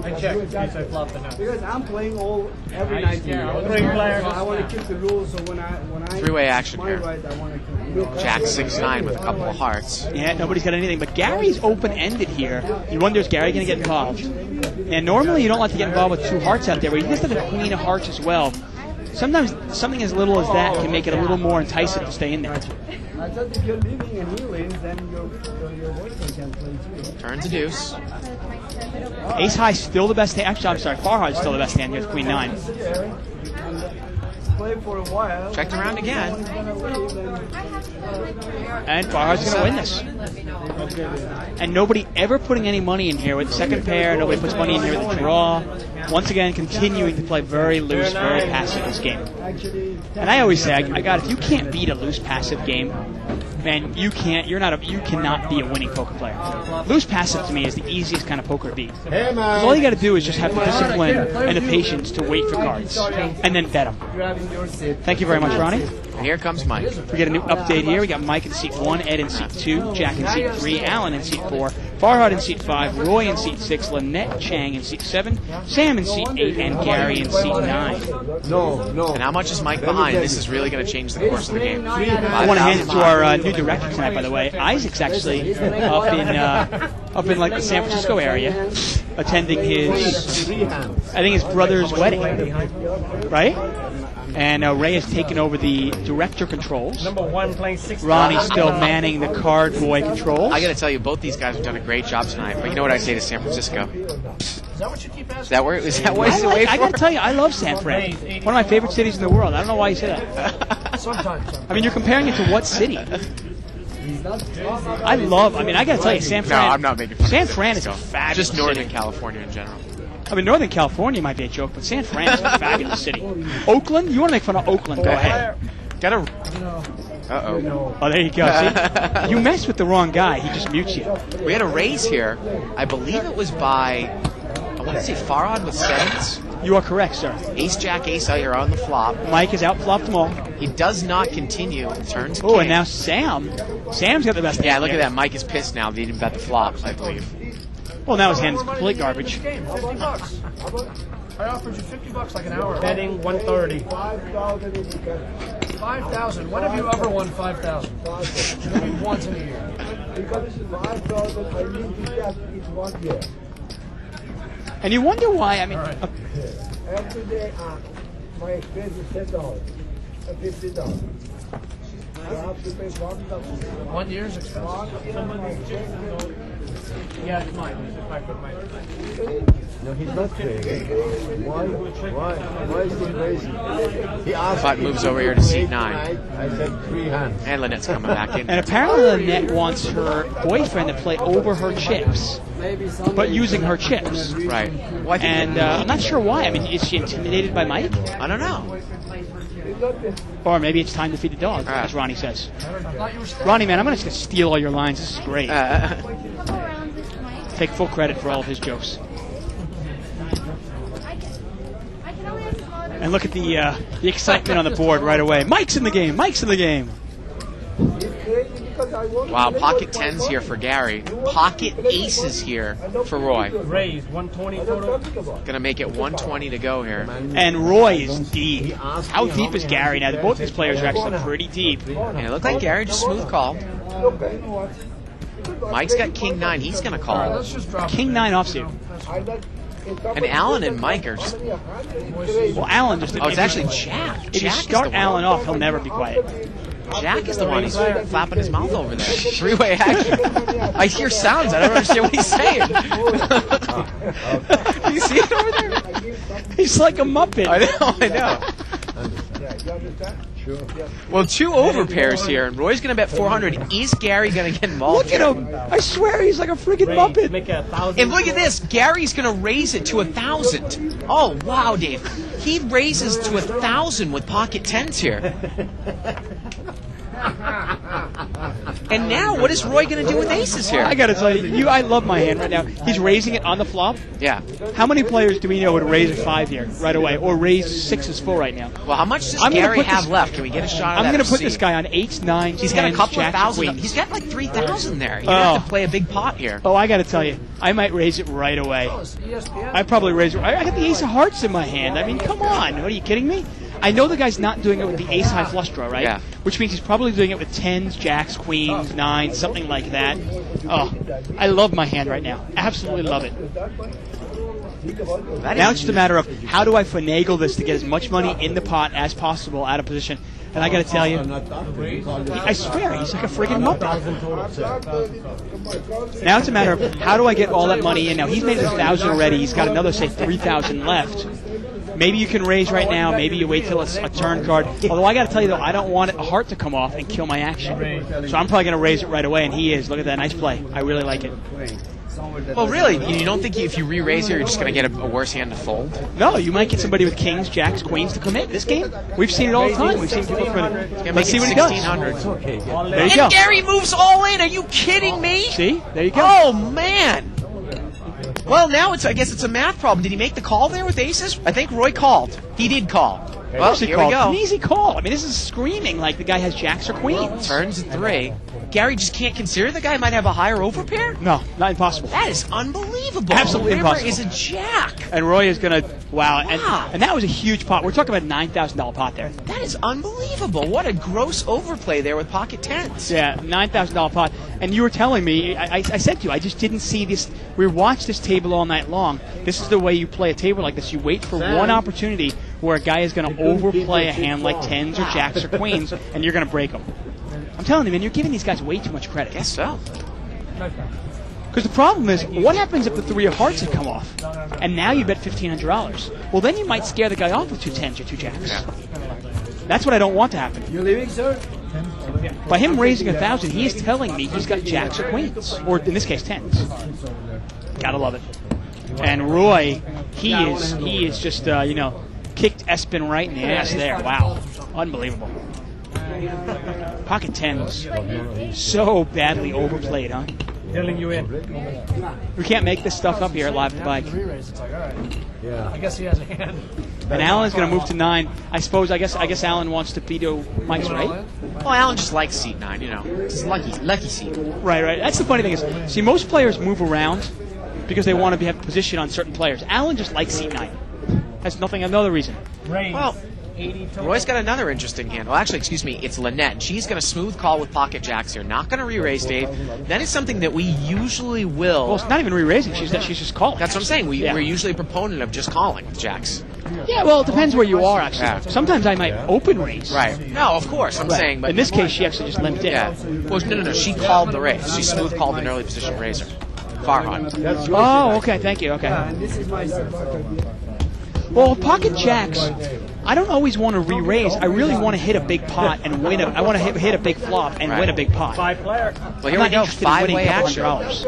I checked in case I flopped the nuts. Because I'm playing every night here. Three players. So I want to keep the rules. So when I Three-way action my here. right, I want to keep the rules. Jack 6-9 with a couple of hearts. Yeah, nobody's got anything. But Gary's open-ended here. You wonder, is Gary going to get involved? And normally you don't like to get involved with two hearts out there, but he just has a queen of hearts as well. Sometimes something as little as that can make it a little more enticing to stay in there. I thought if you're leaving and he wins, then your boyfriend can play too. Turns a deuce. Ace high still the best hand. Actually, I'm sorry, far high is still the best hand. Here's queen 9. Play for a while. Checked around again. And Farhad's going to win this. And nobody ever putting any money in here with the second pair. Nobody puts money in here with the draw. Once again, continuing to play very loose, very passive this game. And I always say, I got, if you can't beat a loose passive game, man, you cannot be a winning poker player. Loose passive to me is the easiest kind of poker to beat. Because all you got to do is just have the discipline and the patience to wait for cards and then bet them. Thank you very much, Ronnie. And here comes Mike. We get a new update here. We got Mike in seat 1, Ed in seat 2, Jack in seat 3, Alan in seat 4, Farhad in seat 5, Roy in seat 6, Lynette Chan in seat 7, Sam in seat 8, and Gary in seat 9. No. And how much is Mike behind? This is really going to change the course of the game. I want to hand it to our new director tonight, by the way. Isaac's actually up in like the San Francisco area, attending his, I think his brother's wedding, right? And Ray has taken over the director controls. Number 1 playing 6. Ronnie's still manning the card boy controls. I got to tell you, both these guys have done a great job tonight. But you know what I say to San Francisco? Is that what you keep asking? Is that what he's away I for? got to tell you, I love San Fran. One of my favorite cities in the world. I don't know why you say that. Sometimes. I mean, you're comparing it to what city? I got to tell you, San Fran. No, I'm not making fun San of Fran is a Francisco. fabulous Just Northern city. California in general. I mean, Northern California might be a joke, but San Fran is a fabulous city. Oakland? You want to make fun of Oakland? Go ahead. Uh-oh. Oh, there you go. See? You mess with the wrong guy, he just mutes you. We had a raise here. I believe it was by, I want to say Farhad with 7s. You are correct, sir. Ace, Jack, Ace out here on the flop. Mike has outflopped them all. He does not continue. Turns Oh, king. and now Sam's got the best Yeah, hand look at here. that. Mike is pissed now that he didn't bet the flop, I believe. Well, now his hand is complete garbage. $50. I offered you $50 like an hour ago. Betting 130. 5,000. When have you ever won 5,000? Maybe once in a year. Because it's 5,000, I need to get it 1 year. And you wonder why, I mean, Every day, my expense is $10, $50. I have to pay 1,000. 1 year's expense. Yeah, it's mine. If I put mine. No, he's not crazy. Why is he crazy? He asked Fight moves over here to seat 9. I said 3 hands. And Lynette's coming back in. and apparently Lynette wants her boyfriend to play over her chips, but using her chips. Right. Well, I think And I'm not sure why. I mean, is she intimidated by Mike? I don't know. Or maybe it's time to feed the dog, Ah. as Ronnie says. Ronnie, man, I'm just going to steal all your lines. This is great. Take full credit for all of his jokes. And look at the excitement on the board right away. Mike's in the game. Mike's in the game. Wow, pocket 10s here for Gary. Pocket aces here for Roy. Raise 120 total. Gonna make it 120 to go here. And Roy is deep. How deep is Gary now? Both these players are actually pretty deep. And it looked like Gary just smooth called. Mike's got king 9. He's gonna call. Let's just drop King 9 offsuit. And Alan and Mike are just. Well, Alan just. Oh, it's actually Jack. If you Jack is start the one. Alan off, he'll never be quiet. Jack is the one. He's flapping his mouth over there. Three-way action. I hear sounds. I don't understand what he's saying. Do you see it over there? He's like a Muppet. I know. that. You understand? Sure. Yes. Well, 2 overpairs here, and Roy's going to bet 400. Is Gary going to get involved? Look at him! I swear he's like a friggin' Muppet. Make it 1,000. And look at this. Gary's going to raise it to 1,000. Oh, wow, Dave. He raises to 1,000 with pocket tens here. And now, what is Roy going to do with aces here? I gotta tell you, I love my hand right now. He's raising it on the flop. Yeah. How many players do we know would raise a 5 here right away, or raise 6s full right now? Well, how much does I'm gonna Gary put have this- left? Can we get a shot at I'm that? gonna put See. this guy on 8s, 9s, He's got a 10s, couple of jacks, thousand. queens. He's got like 3,000 there. You're going to have to play a big pot here. Oh, I gotta tell you, I might raise it right away. I probably raise it. I got the ace of hearts in my hand. I mean, come on. What are you kidding me? I know the guy's not doing it with the ace high flush draw, right? Yeah. Which means he's probably doing it with 10s, jacks, queens, 9s, something like that. Oh, I love my hand right now. Absolutely love it. Now it's just a matter of how do I finagle this to get as much money in the pot as possible out of position. And I got to tell you, I swear, he's like a friggin' Muppet. Now it's a matter of how do I get all that money in. Now he's made it 1,000 already. He's got another, say, 3,000 left. Maybe you can raise right now. Maybe you wait till it's a turn card. Although I got to tell you, though, I don't want a heart to come off and kill my action. So I'm probably going to raise it right away, and he is. Look at that. Nice play. I really like it. Well, really, you don't think if you re-raise here, you're just going to get a worse hand to fold? No, you might get somebody with kings, jacks, queens to come in. This game, we've seen it all the time. We've seen people come in. Let's see what he does. 1,600. There you And go. Gary moves all in. Are you kidding me? See? There you go. Oh, man. Well, now I guess it's a math problem. Did he make the call there with aces? I think Roy called. He did call. Well, He here called. we go. An easy call. I mean, this is screaming like the guy has jacks or queens. Turns at 3. Gary just can't consider the guy might have a higher overpair? No, not impossible. That is unbelievable. Absolutely The river impossible. is a jack. And Roy is going to, wow. Wow. And that was a huge pot. We're talking about $9,000 pot there. That is unbelievable. What a gross overplay there with pocket tens. Yeah, $9,000 pot. And you were telling me, I said to you, I just didn't see this. We watched this table all night long. This is the way you play a table like this. You wait for one opportunity where a guy is going to overplay a hand like 10s or jacks or queens, and you're going to break them. I'm telling you, man, you're giving these guys way too much credit. Guess so. Because the problem is, what happens if the 3 of hearts had come off, and now you bet $1,500? Well, then you might scare the guy off with 2 10s or 2 jacks. Yeah. That's what I don't want to happen. You leaving, sir? By him raising 1,000, he is telling me he's got jacks or queens, or in this case, 10s. Gotta love it. And Roy, he is just kicked Espen right in the ass there. Wow, unbelievable. Pocket 10s, so badly overplayed, huh? Telling you in. We can't make this stuff up here at Live at the Bike. It's like, all right. Yeah. I guess he has a hand. And Alan's going to move to 9. I guess Alan wants to veto Mike's, right? Well, Alan just likes seat 9, It's lucky seat. Right. That's the funny thing is, see, most players move around because they want to have position on certain players. Alan just likes seat 9. Has another reason. Raise. Well, 80 total. Roy's got another interesting hand. Well, actually, excuse me, it's Lynette. And she's going to smooth call with pocket jacks here. Not going to re-raise, Dave. That is something that we usually will. Well, it's not even re-raising. She's just calling. That's what I'm saying. We're usually a proponent of just calling with jacks. Yeah, well, it depends where you are, actually. Yeah. Sometimes I might open raise. Right. No, of course. I'm saying, but In this case, she actually just limped in. yeah. Well, no. She called the raise. She smooth called an early position raiser. Farhan. Oh, okay. Thank you. Okay. And this is my Well, pocket jacks, I don't always want to re-raise. I really want to hit a big pot and win I want to hit a big flop and win a big pot. 5-player. Well, here I'm we not go. interested in winning Five-way a couple action.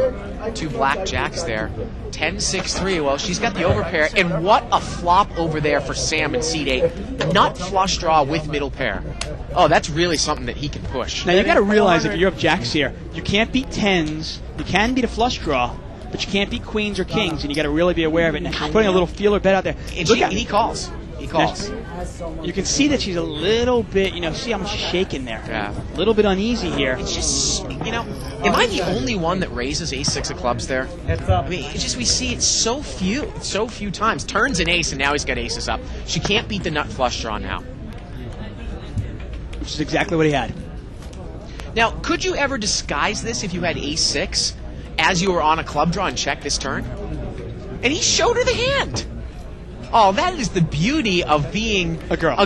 $100. 2 black jacks there. 10-6-3. Well, she's got the overpair. And what a flop over there for Sam in seat 8. Nut flush draw with middle pair. Oh, that's really something that he can push. Now, you got to realize if you're up jacks here, you can't beat 10s. You can beat a flush draw, but you can't beat queens or kings, and you got to really be aware of it. And she's putting a little feeler bet out there. And Look at he calls. He calls. You can see that she's a little bit, see how much she's shaking there. Yeah. A little bit uneasy here. It's just, am I the only one that raises ace-6 of clubs there? Heads up. I mean, it's just we see it so few times. Turns an ace, and now he's got aces up. She can't beat the nut flush draw now. Which is exactly what he had. Now, could you ever disguise this if you had ace-6 as you were on a club draw and check this turn? And he showed her the hand. Oh, that is the beauty of being A girl.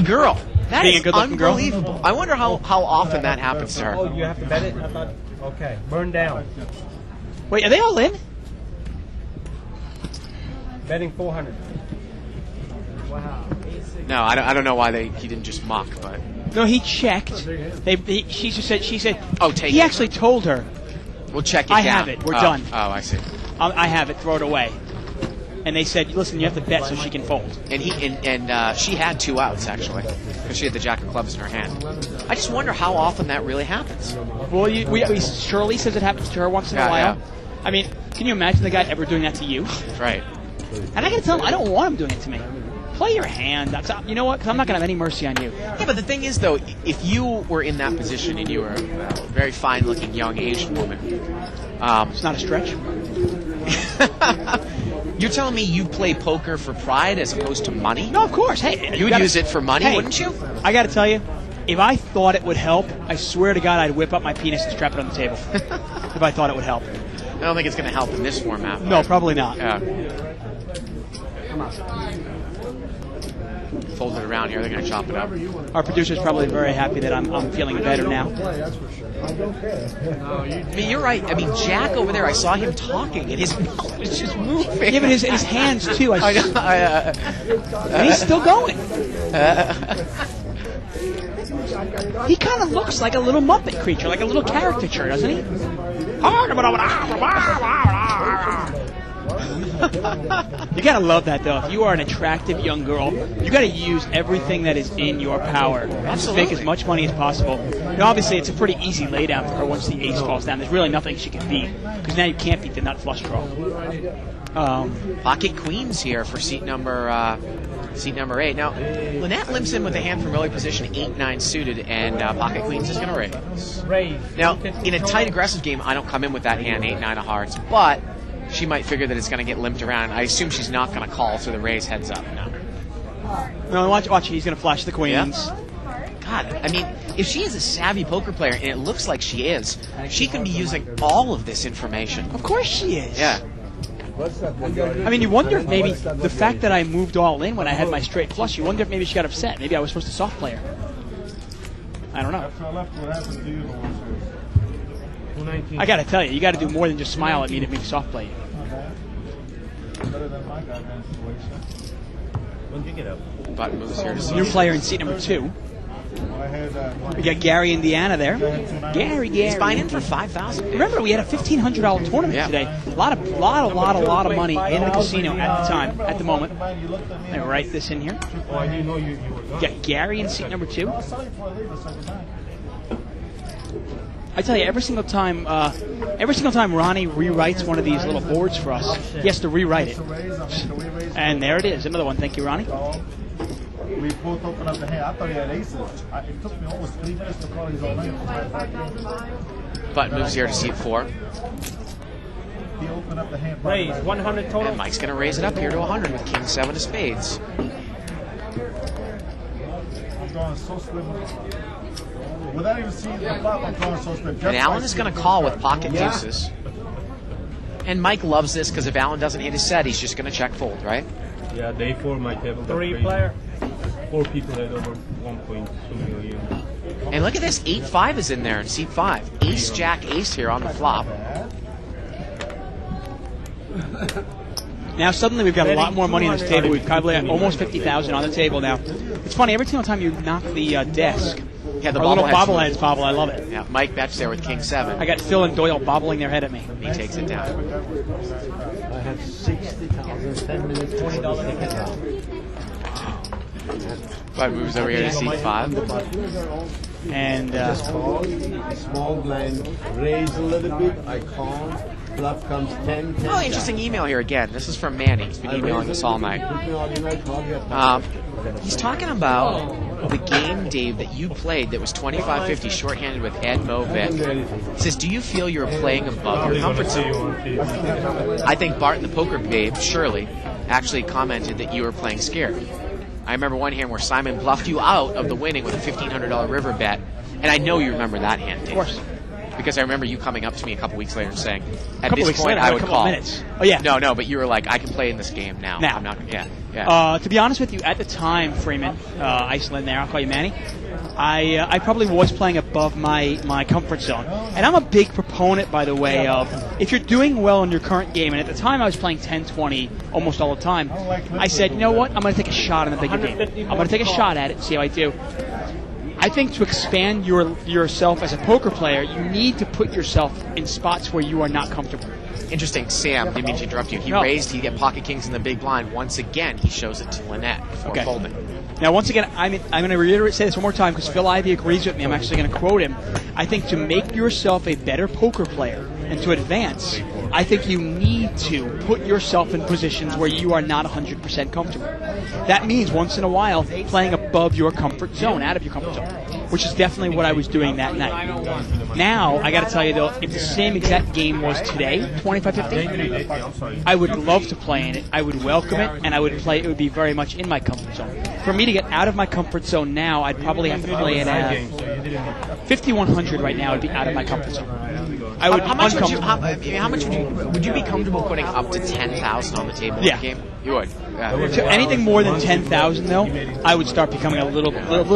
That Being is a good-looking girl? unbelievable. I wonder how often that happens to her. Oh, you have to bet it? I thought, okay. Burn down. Wait, are they all in? Betting 400. No, I don't know why he didn't just muck, but No, he checked. She said. Oh, take he it. actually told her, we'll check it I down. have it. We're done. Oh, I see. I have it. Throw it away. And they said, listen, you have to bet so she can fold. And she had 2 outs actually, because she had the jack of clubs in her hand. I just wonder how often that really happens. Well, Shirley says it happens to her once in a while. I mean, can you imagine the guy ever doing that to you? Right. And I got to tell him, I don't want him doing it to me. Play your hand. You know what? Because I'm not going to have any mercy on you. Yeah, but the thing is, though, if you were in that position and you were a very fine-looking young Asian woman, it's not a stretch. You're telling me you play poker for pride as opposed to money? No, of course. Hey, you would use it for money, wouldn't you? I got to tell you, if I thought it would help, I swear to God, I'd whip up my penis and strap it on the table. If I thought it would help. I don't think it's going to help in this format. No, probably not. Yeah. Fold it around here. They're going to chop it up. Our producer's probably very happy that I'm feeling better now. I mean, you're right. I mean, Jack over there, I saw him talking, and his mouth was just moving. Yeah, but his hands, too. And he's still going. He kind of looks like a little Muppet creature, like a little caricature, doesn't he? You gotta love that, though. If you are an attractive young girl, you gotta use everything that is in your power to make as much money as possible. Now, obviously, it's a pretty easy laydown for her once the ace falls down. There's really nothing she can beat, because now you can't beat the nut flush draw. Pocket queens here for seat number 8. Now, Lynette limps in with a hand from early position, 8-9 suited, and pocket queens is going to raise. Now, in a tight aggressive game, I don't come in with that hand, 8-9 of hearts, but she might figure that it's going to get limped around. I assume she's not going to call, so the raise heads up. No, watch. He's going to flash the queens. Yeah. God, I mean, if she is a savvy poker player, and it looks like she is, she can be using all of this information. Of course she is. Yeah. I mean, you wonder if maybe the fact that I moved all in when I had my straight flush, you wonder if maybe she got upset. Maybe I was supposed to soft play her. I don't know. I got to tell you got to do more than just smile at me to make soft play you. Button moves here to see. New player in seat number 2. We got Gary, Indiana there. Gary. He's buying in for $5,000. Remember, we had a $1,500 tournament today. A lot of money in the casino at the time, at the moment. Let me write this in here. We got Gary in seat number 2. I tell you, every single time Ronnie rewrites one of these little boards for us, he has to rewrite it. And there it is, another one. Thank you, Ronnie. We both opened up the hand. I thought he had aces. It took me almost 3 minutes to call his own name. Button moves here to seat 4. He opened up the hand. Raise 100 total. And Mike's going to raise it up here to 100 with King 7 of spades. I'm drawing so slim. Without even seeing the flop, I'm drawing so slim. And Alan is going to call with pocket deuces. And Mike loves this because if Alan doesn't hit his set, he's just going to check fold, right? Yeah, day 4, my table. 3 player. 4 people at over 1.2 million. And look at this, 8-5 is in there in seat 5. Ace, Jack, Ace here on the flop. Now suddenly we've got a lot more money on this table. We've probably got almost $50,000 on the table now. It's funny, every single time you knock the desk, Yeah, the our little bobbleheads bobbleheads bobble. I love it. Yeah, Mike bets there with King 7. I got Phil and Doyle bobbling their head at me. He takes it down. I have 60,000, 10 minutes, $20. But moves over here to seat 5. And Small blind, raise a little bit, I call, bluff comes 10, 10. Oh, interesting email here again. This is from Manny. He's been emailing us all night. He's talking about the game, Dave, that you played that was 25-50 shorthanded with Ed Movic. He says, do you feel you're playing above your comfort zone? I think Bart and the Poker Babe, Shirley, actually commented that you were playing scared. I remember one hand where Simon bluffed you out of the winning with a $1,500 river bet, and I know you remember that hand, Dave. of course. Because I remember you coming up to me a couple weeks later and saying, at couple this weeks point later, I a would couple call. of minutes. Oh, yeah. No, but you were like, I can play in this game now. Now. I'm not, yeah. To be honest with you, at the time, Freeman, Iceland there, I'll call you Manny, I probably was playing above my comfort zone. And I'm a big proponent, by the way, of if you're doing well in your current game, and at the time I was playing 10-20 almost all the time, I said, you know what, I'm going to take a shot in the bigger game. I'm going to take a shot at it and see how I do. I think to expand yourself as a poker player, you need to put yourself in spots where you are not comfortable. Interesting, Sam, didn't mean to interrupt you. He No. raised, he get pocket kings in the big blind. Once again, he shows it to Lynette before folding. Now, once again, I'm going to say this one more time because Phil Ivey agrees with me. I'm actually going to quote him. I think to make yourself a better poker player and to advance, I think you need to put yourself in positions where you are not 100% comfortable. That means once in a while playing above your comfort zone, out of your comfort zone, which is definitely what I was doing that night. Now, I got to tell you though, if the same exact game was today, 25-50, I would love to play in it. I would welcome it, and I would play. It would be very much in my comfort zone. For me to get out of my comfort zone now, I'd probably have to play it at 5,100 right now. Would be out of my comfort zone. I would. How much would you be comfortable putting up to 10,000 on the table in the game? You would. To anything more than 10,000 though, I would start becoming a little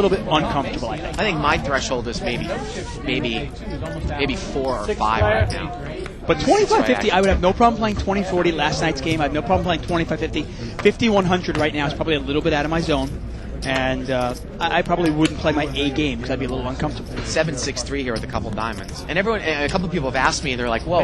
bit uncomfortable. I think my threshold is maybe 4 or 5 right now. But 25-50, I would have no problem playing 20-40 last night's game. I have no problem playing 25-50. 5,100 right now is probably a little bit out of my zone. And I probably wouldn't play my A game because I'd be a little uncomfortable. 7-6-3 here with a couple diamonds. And a couple of people have asked me, they're like, well,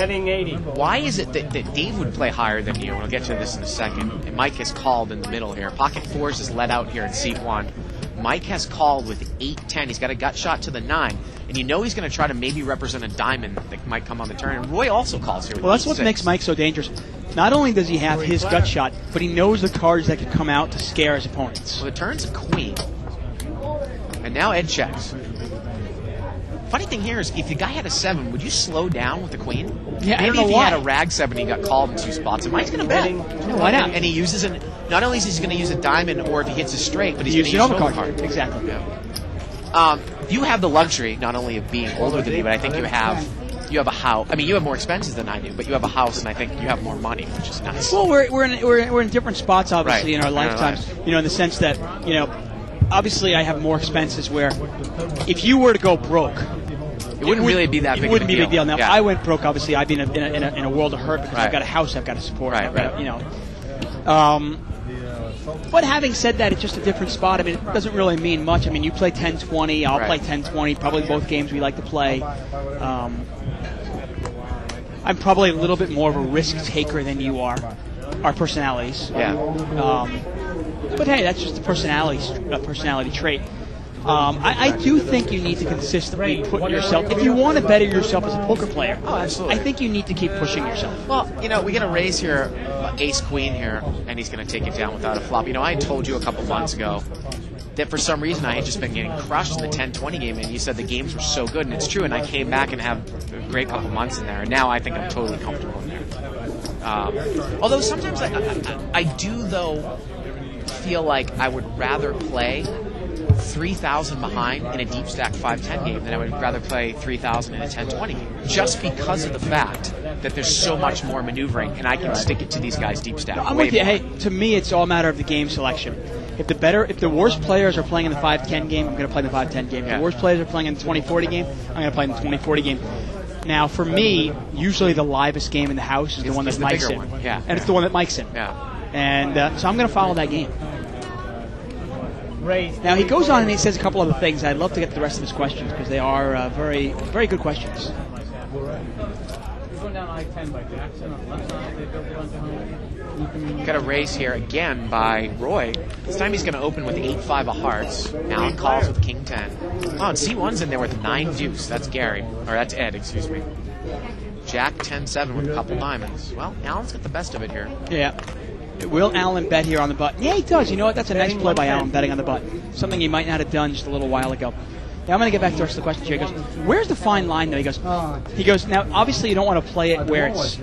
why is it that Dave would play higher than you? And we'll get to this in a second. And Mike has called in the middle here. Pocket fours is let out here in seat 1. Mike has called with 8-10. He's got a gut shot to the 9. And you know he's going to try to maybe represent a diamond that might come on the turn. And Roy also calls here with Well, that's 8-6. what makes Mike so dangerous. Not only does he have his gut shot, but he knows the cards that could come out to scare his opponents. Well, the turn's a queen. And now Ed checks. Funny thing here is, if the guy had a 7, would you slow down with the queen? Yeah, maybe I don't know if he why. had a rag 7, he got called in 2 spots. And Mike's going to bet. Why not? And he uses not only is he going to use a diamond, or if he hits a straight, but he's going to use use an an overcard. Exactly. Yeah. You have the luxury not only of being older than me, but I think you have a house. I mean, you have more expenses than I do, but you have a house, and I think you have more money, which is nice. Well, we're in different spots, obviously, Right. in our lifetimes. In the sense that, obviously I have more expenses where if you were to go broke, it wouldn't really be that big. It wouldn't be a big deal. Now, yeah. if I went broke, obviously I'd be in a world of hurt because I've got a house I've got to support. Right. But having said that, it's just a different spot. I mean, it doesn't really mean much. I mean, you play 10-20, I'll play 10-20, probably both games we like to play. I'm probably a little bit more of a risk taker than you are. Our personalities. Yeah. But hey, that's just a personality trait. I do think you need to consistently put yourself, if you want to better yourself as a poker player, absolutely. I think you need to keep pushing yourself. Well, we get a raise here, ace-queen here, and he's going to take it down without a flop. I told you a couple months ago that for some reason I had just been getting crushed in the 10-20 game, and you said the games were so good, and it's true, and I came back and have a great couple months in there, and now I think I'm totally comfortable in there. Although sometimes I do, though, feel like I would rather play 3,000 behind in a deep stack 5-10 game than I would rather play 3,000 in a 10-20 game, just because of the fact that there's so much more maneuvering, and I can stick it to these guys deep stack. I'm with you. Hey, to me, it's all a matter of the game selection. If the worst players are playing in the 5-10 game, I'm going to play in the 5-10 game. If the worst players are playing in the 20-40 game, I'm going to play in the 20-40 game. Now, for me, usually the livest game in the house is the one that Mike's in. Yeah. And it's the one that Mike's in. Yeah. And so I'm going to follow that game. Now, he goes on and he says a couple other things. I'd love to get to the rest of his questions because they are very, very good questions. Got a raise here again by Roy. This time he's going to open with 8-5 of hearts. Alan calls with king 10. Oh, and C1's in there with 9 deuce. That's Gary. Or that's Ed, excuse me. Jack 10-7 with a couple diamonds. Well, Alan's got the best of it here. Yeah. Will Allen bet here on the button? Yeah, he does. You know what? That's a nice play by Allen, betting on the button. Something he might not have done just a little while ago. Now, I'm going to get back to the rest of the questions here. He goes, where's the fine line, though? He goes, now, obviously you don't want to play it where it's,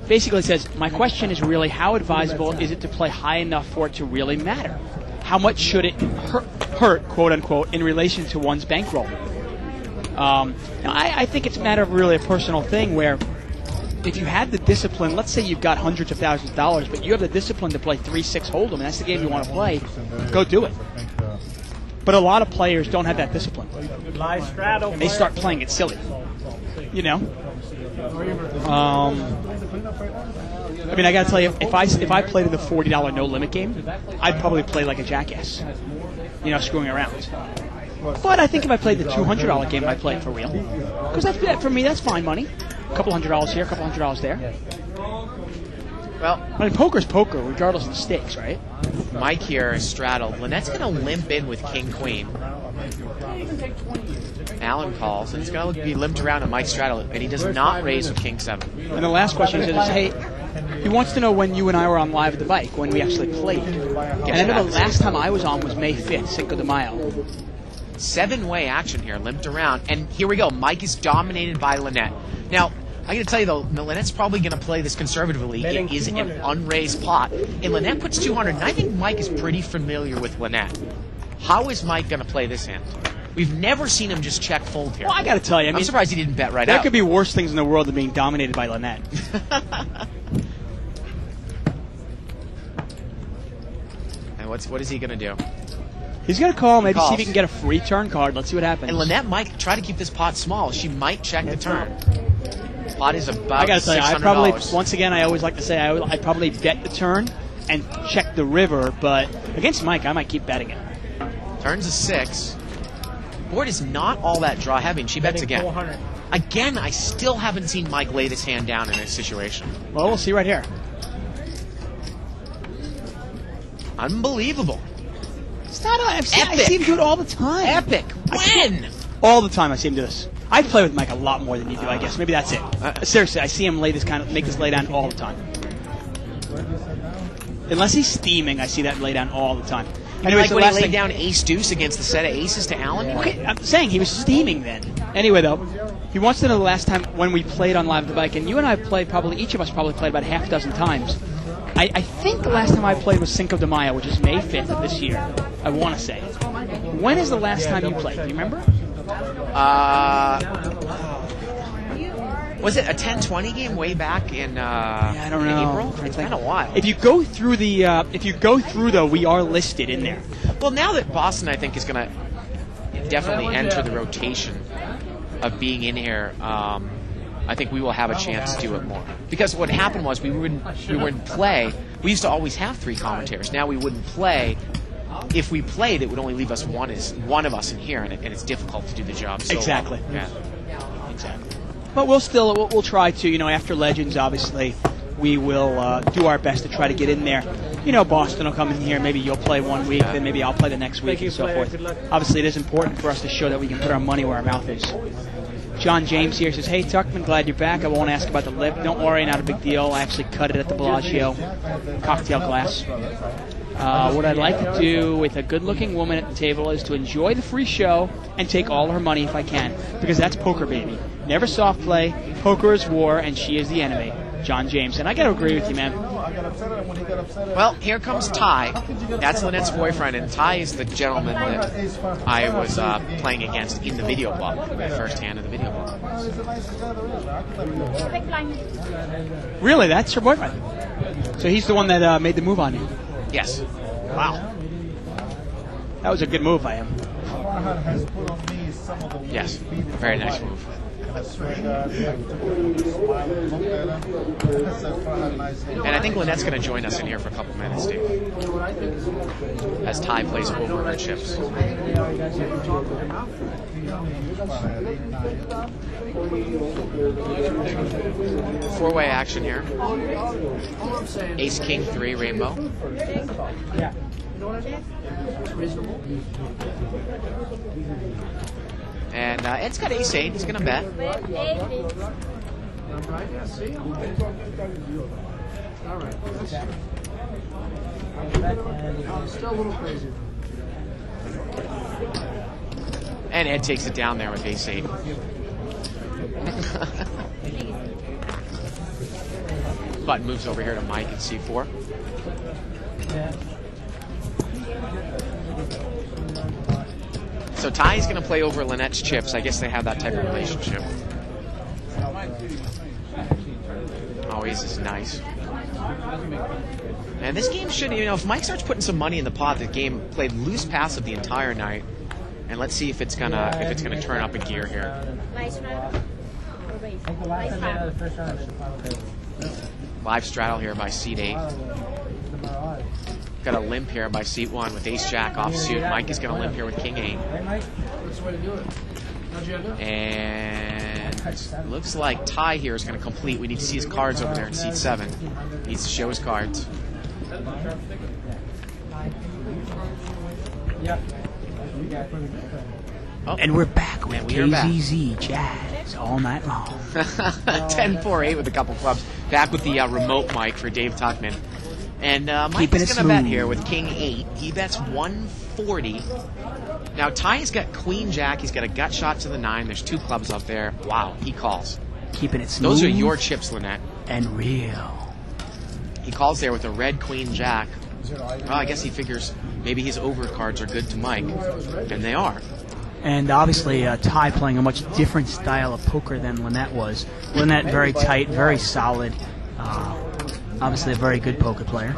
basically it says, my question is really how advisable is it to play high enough for it to really matter? How much should it hurt, quote unquote, in relation to one's bankroll? Now, I think it's a matter of really a personal thing where if you had the discipline, let's say you've got hundreds of thousands of dollars, but you have the discipline to play 3-6 Hold'em, and that's the game you want to play, go do it. But a lot of players don't have that discipline. Live straddle. They start playing it silly. You know? I mean, I got to tell you, if I played in the $40 no-limit game, I'd probably play like a jackass. You know, screwing around. But I think if I played the $200 game, I'd play it for real. Because for me, that's fine money. A couple $100 here, a couple $100 there. Well, I mean, poker's poker, regardless of the stakes, right? Mike here is straddled. Lynette's going to limp in with king-queen. Alan calls, and it's going to be limped around, and Mike straddled, and he does not raise with king-7. And the last question is, hey, he wants to know when you and I were on live at the bike, when we actually played. And I know the last time I was on was May 5th, Cinco de Mayo. 7-way action here, limped around, and here we go. Mike is dominated by Lynette. Now, I got to tell you though, Lynette's probably going to play this conservatively. It is an unraised pot, and Lynette puts 200. And I think Mike is pretty familiar with Lynette. How is Mike going to play this hand? We've never seen him just check fold here. Well, I got to tell you, I'm surprised he didn't bet right there out. There could be worse things in the world than being dominated by Lynette. And what is he going to do? He's going to call, maybe see if he can get a free turn card. Let's see what happens. And Lynette might try to keep this pot small. She might check the turn. Pot is about I got to tell you, $600. once again, I always like to say I'd probably bet the turn and check the river, but against Mike, I might keep betting it. Turns a 6. Board is not all that draw heavy, and she bets again. 400. Again, I still haven't seen Mike lay this hand down in this situation. Well, we'll see right here. Unbelievable. It's not. I see him do it all the time. Epic. When? All the time I see him do this. I play with Mike a lot more than you do, I guess. Maybe that's it. Seriously, I see him make this lay down all the time. Unless he's steaming, I see that lay down all the time. Anyway, like when he laid down ace-deuce against the set of aces to Alan? Okay, I'm saying he was steaming then. Anyway, though, he wants to know the last time when we played on Live at the Bike, and you and I played each of us probably played about half a dozen times. I think the last time I played was Cinco de Mayo, which is May 5th of this year, I want to say. When is the last time you played? Do you remember? Was it a 10-20 game way back in I don't know. April? It's been a while. If you go through though, we are listed in there. Well, now that Boston, I think, is going to definitely enter the rotation of being in here, I think we will have a chance to do it more. Because what happened was we wouldn't play. We used to always have 3 commentators. Now we wouldn't play. If we played, it would only leave us one of us in here, and it's difficult to do the job. So exactly. Yeah. Exactly. But we'll try to, after Legends, obviously, we will do our best to try to get in there. Boston will come in here. Maybe you'll play one week, then maybe I'll play the next week, and so forth. Obviously, it is important for us to show that we can put our money where our mouth is. John James here says, hey, Tuckman, glad you're back. I won't ask about the lip. Don't worry, not a big deal. I actually cut it at the Bellagio cocktail glass. What I'd like to do with a good-looking woman at the table is to enjoy the free show and take all her money if I can, because that's poker, baby. Never soft play. Poker is war, and she is the enemy. John James. And I got to agree with you, man. Well, here comes Ty. That's Lynette's boyfriend, and Ty is the gentleman that I was playing against in the video blog, the first hand of the video blog. Really? That's her boyfriend? So he's the one that made the move on you? Yes. Wow. That was a good move by him. Yes. Very nice move. And I think Lynette's going to join us in here for a couple minutes, Steve, as Ty plays over her chips. 4-way action here. Ace, King, 3, rainbow. And Ed's got ace-8. He's going to bet. Still a little crazy. And Ed takes it down there with ace-8. Button moves over here to Mike at c4. So Ty's going to play over Lynette's chips. I guess they have that type of relationship. Oh, ace is nice. And this game should, if Mike starts putting some money in the pot, the game played loose passive the entire night. And let's see if it's gonna turn up a gear here. Live straddle here by seat 8. Got a limp here by seat 1 with ace jack offsuit. Mike is going to limp here with king 8. And looks like Ty here is going to complete. We need to see his cards over there in seat 7. He needs to show his cards. Oh. And we're back with KZZ Jazz all night long. 10-4-8 with a couple clubs. Back with the remote mic for Dave Tuckman. And Mike is going to bet here with king 8. He bets 140. Now Ty's got queen jack. He's got a gut shot to the 9. There's 2 clubs up there. Wow, he calls. Keeping it smooth. Those are your chips, Lynette. And real. He calls there with a red queen jack. Well, I guess he figures maybe his overcards are good to Mike. And they are. And obviously, Ty playing a much different style of poker than Lynette was. Lynette very tight, very solid. Obviously, a very good poker player.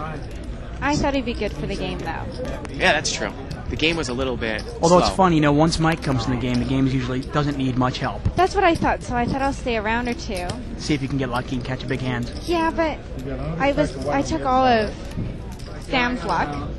I thought he'd be good for the game, though. Yeah, that's true. The game was a little bit Although slow. it's fun, once Mike comes in the game usually doesn't need much help. That's what I thought, so I thought I'll stay a round or 2. See if you can get lucky and catch a big hand. Yeah, but I took all of Sam's luck.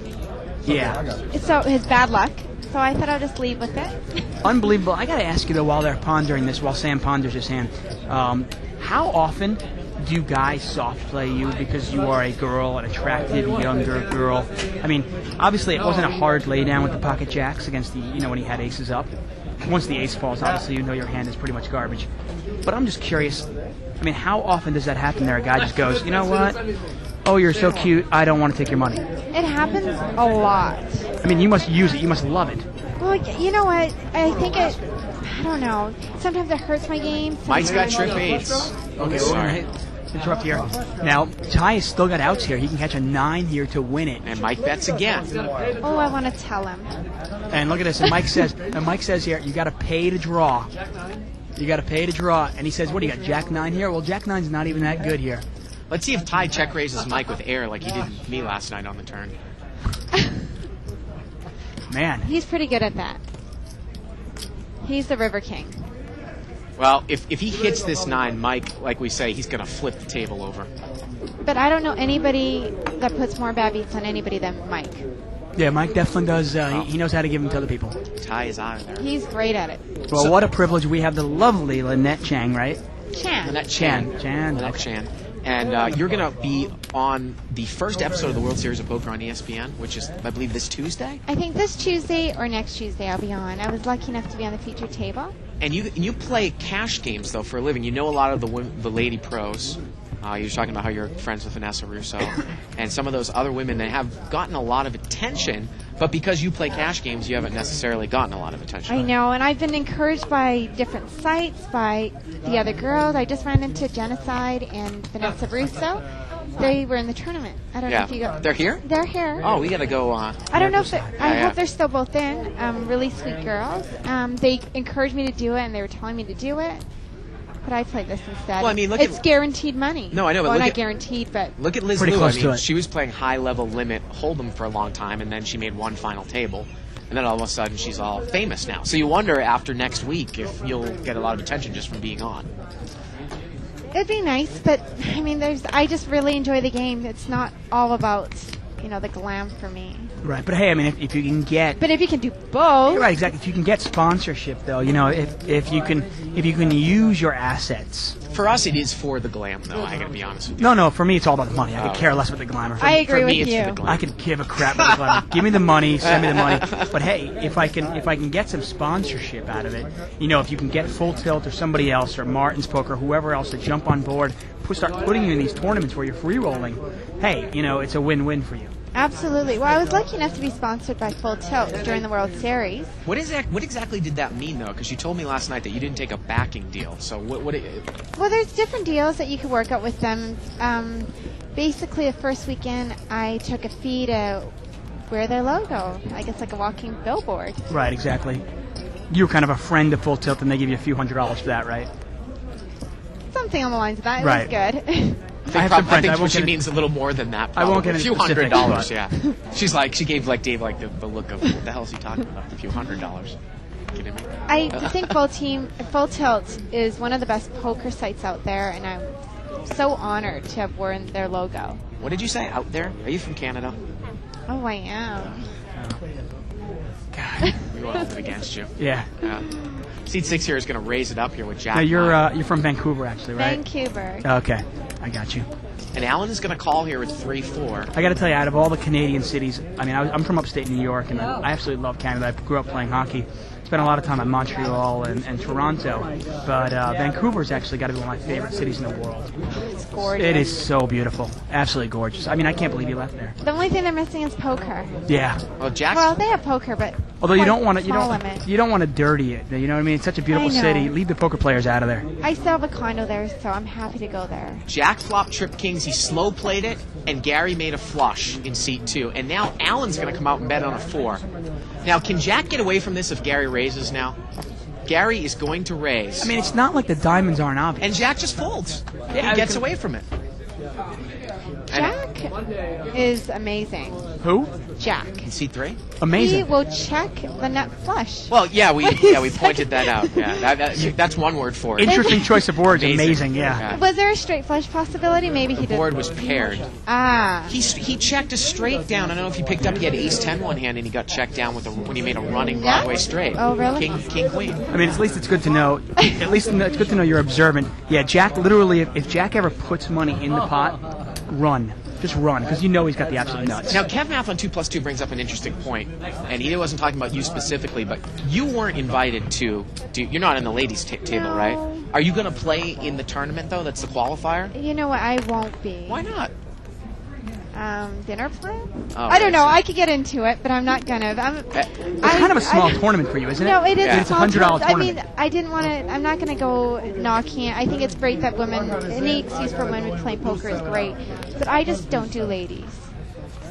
Yeah. So his bad luck. So I thought I'd just leave with it. Unbelievable. I got to ask you, though, while they're pondering this, while Sam ponders his hand, how often do guys soft play you because you are a girl, an attractive, younger girl? I mean, obviously, it wasn't a hard laydown with the pocket jacks against the, when he had aces up. Once the ace falls, obviously, your hand is pretty much garbage. But I'm just curious, I mean, how often does that happen there? A guy just goes, you know what? Oh, you're so cute, I don't want to take your money. It happens a lot. I mean, you must use it. You must love it. Well, you know what? I think I don't know. Sometimes it hurts my game. Mike's got trip 8s. Okay, sorry. Interrupt here. Now, Ty has still got outs here. He can catch a 9 here to win it. And Mike bets again. Oh, I want to tell him. And look at this. And Mike says here, you got to pay to draw. You got to pay to draw. And he says, what do you got, Jack 9 here? Well, Jack 9's not even that good here. Let's see if Ty check raises Mike with air like he did me last night on the turn. Man. He's pretty good at that. He's the River King. Well, if he hits this 9, Mike, like we say, he's going to flip the table over. But I don't know anybody that puts more bad beats on anybody than Mike. Yeah, Mike definitely does. He knows how to give them to other people. Ty is out of there. He's great at it. Well, what a privilege. We have the lovely Lynette Chan, right? Chan. Lynette Chan. Chan. Lynette Chan. And you're going to be on the first episode of the World Series of Poker on ESPN, which is, I believe, this Tuesday? I think this Tuesday or next Tuesday I'll be on. I was lucky enough to be on the featured table. And you play cash games, though, for a living. You know a lot of the lady pros. You were talking about how you're friends with Vanessa Russo. And some of those other women, they have gotten a lot of attention, but because you play cash games, you haven't necessarily gotten a lot of attention. I know, and I've been encouraged by different sites, by the other girls. I just ran into Genocide and Vanessa Russo. They were in the tournament. I don't know if you go. They're here? They're here. Oh, we got to go. I don't know if I hope they're still both in. Really sweet girls. They encouraged me to do it, and they were telling me to do it. But I played this instead. Well, I mean, it's guaranteed money. No, I know, but well, not guaranteed, but look at Liz pretty Liu. close to it. She was playing high-level limit hold'em for a long time, and then she made one final table, and then all of a sudden she's all famous now. So you wonder after next week if you'll get a lot of attention just from being on. It'd be nice, but I mean, I just really enjoy the game. It's not all about the glam for me. Right, but hey, I mean, if you can get. But if you can do both. Right, exactly. If you can get sponsorship, though, if you can use your assets. For us, it is for the glam, though. I gotta be honest with you. No, for me, it's all about the money. I could care less about the glamour. I agree for me, with it's you. for the glam. I could give a crap about the glamour. Give me the money, send me the money. But hey, if I can get some sponsorship out of it, if you can get Full Tilt or somebody else or Martin's Poker, whoever else to jump on board, start putting you in these tournaments where you're free rolling. Hey, it's a win-win for you. Absolutely. Well, I was lucky enough to be sponsored by Full Tilt during the World Series. What exactly did that mean, though? Because you told me last night that you didn't take a backing deal. So what? Well, there's different deals that you could work out with them. Basically, the first weekend, I took a fee to wear their logo. I guess like a walking billboard. Right, exactly. you're kind of a friend of Full Tilt, and they give you a few $100s for that, right? Something on the lines of that. It Right. was good. I have some I friends. think I won't she get means a little more than that. I won't probably. get a few into specifics, $100. but- Yeah. She gave like Dave like the look of what the hell is he talking about? A few $100. Kidding me? I think Full Tilt is one of the best poker sites out there, and I'm so honored to have worn their logo. What did you say? Out there? Are you from Canada? Oh, I am. We won't hold it against you. Yeah. Seed 6 here is going to raise it up here with Jack. Now nine. you're from Vancouver, actually, right? Vancouver. Okay, I got you. And Alan is going to call here with 3-4. I got to tell you, out of all the Canadian cities, I mean, I'm from upstate New York, and I absolutely love Canada. I grew up playing hockey. Spent a lot of time in Montreal and Toronto, but Vancouver's actually got to be one of my favorite cities in the world. It's gorgeous. It is so beautiful, absolutely gorgeous. I mean, I can't believe you left there. The only thing they're missing is poker. Yeah. Well, Jack's Well, they have poker, but Although you don't want to, small limit. you don't want to dirty it. You know what I mean? It's such a beautiful I know. city. Leave the poker players out of there. I still have a condo there, so I'm happy to go there. Jack flopped Trip Kings. He slow played it, and Gary made a flush in seat 2. And now Alan's going to come out and bet on a 4. Now, can Jack get away from this if Gary raises now? Gary is going to raise. I mean, it's not like the diamonds aren't obvious. And Jack just folds. Yeah, He gets away from it. Jack is amazing. Who? Jack. In seat 3? He Amazing. will check the nut flush. Well, yeah, we pointed that out. Yeah, that's one word for it. Interesting choice of words. Amazing, yeah. Yeah. Was there a straight flush possibility? Maybe he The did. board was paired. Ah. He checked a straight down. I don't know if you picked up. He had ace 10 one hand, and he got checked down when he made a running Broadway straight. Oh, really? King queen. I mean, at least it's good to know. At least it's good to know you're observant. Yeah, Jack. Literally, if Jack ever puts money in the pot, run. Just run, because you know he's got the absolute nuts. Now, Kev Math on 2+2 brings up an interesting point, and he wasn't talking about you specifically, but you weren't invited to. You're not in the ladies' table, No. right? Are you going to play in the tournament though? That's the qualifier. You know what? I won't be. Why not? Dinner plan? Oh, I don't know. so- I could get into it, but I'm not gonna. It's kind of a small tournament for you, isn't it? No, it is Yeah. a It's a small $100 tournament. I mean, tournament. I didn't want to. I'm not going to go knocking it. I think it's great that women. Any excuse for women playing poker is great, but I just don't do ladies.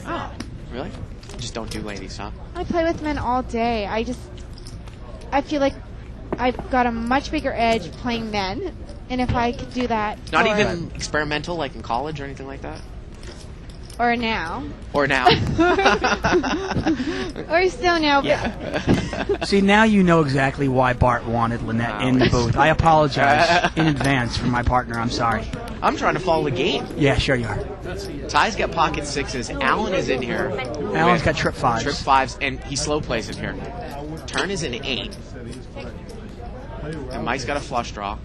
Oh, really? Just don't do ladies, huh? I play with men all day. I feel like I've got a much bigger edge playing men, and if I could do that, Not for- even experimental, like in college or anything like that. or now, Or now. or still now. But See, now you know exactly why Bart wanted Lynette in the booth. I apologize in advance for my partner. I'm sorry. I'm trying to follow the game. Yeah, sure you are. Ty's got pocket 6s. Alan is in here. Alan's with got trip 5s. Trip 5s, and he slow plays it here. Turn is an 8. And Mike's got a flush draw.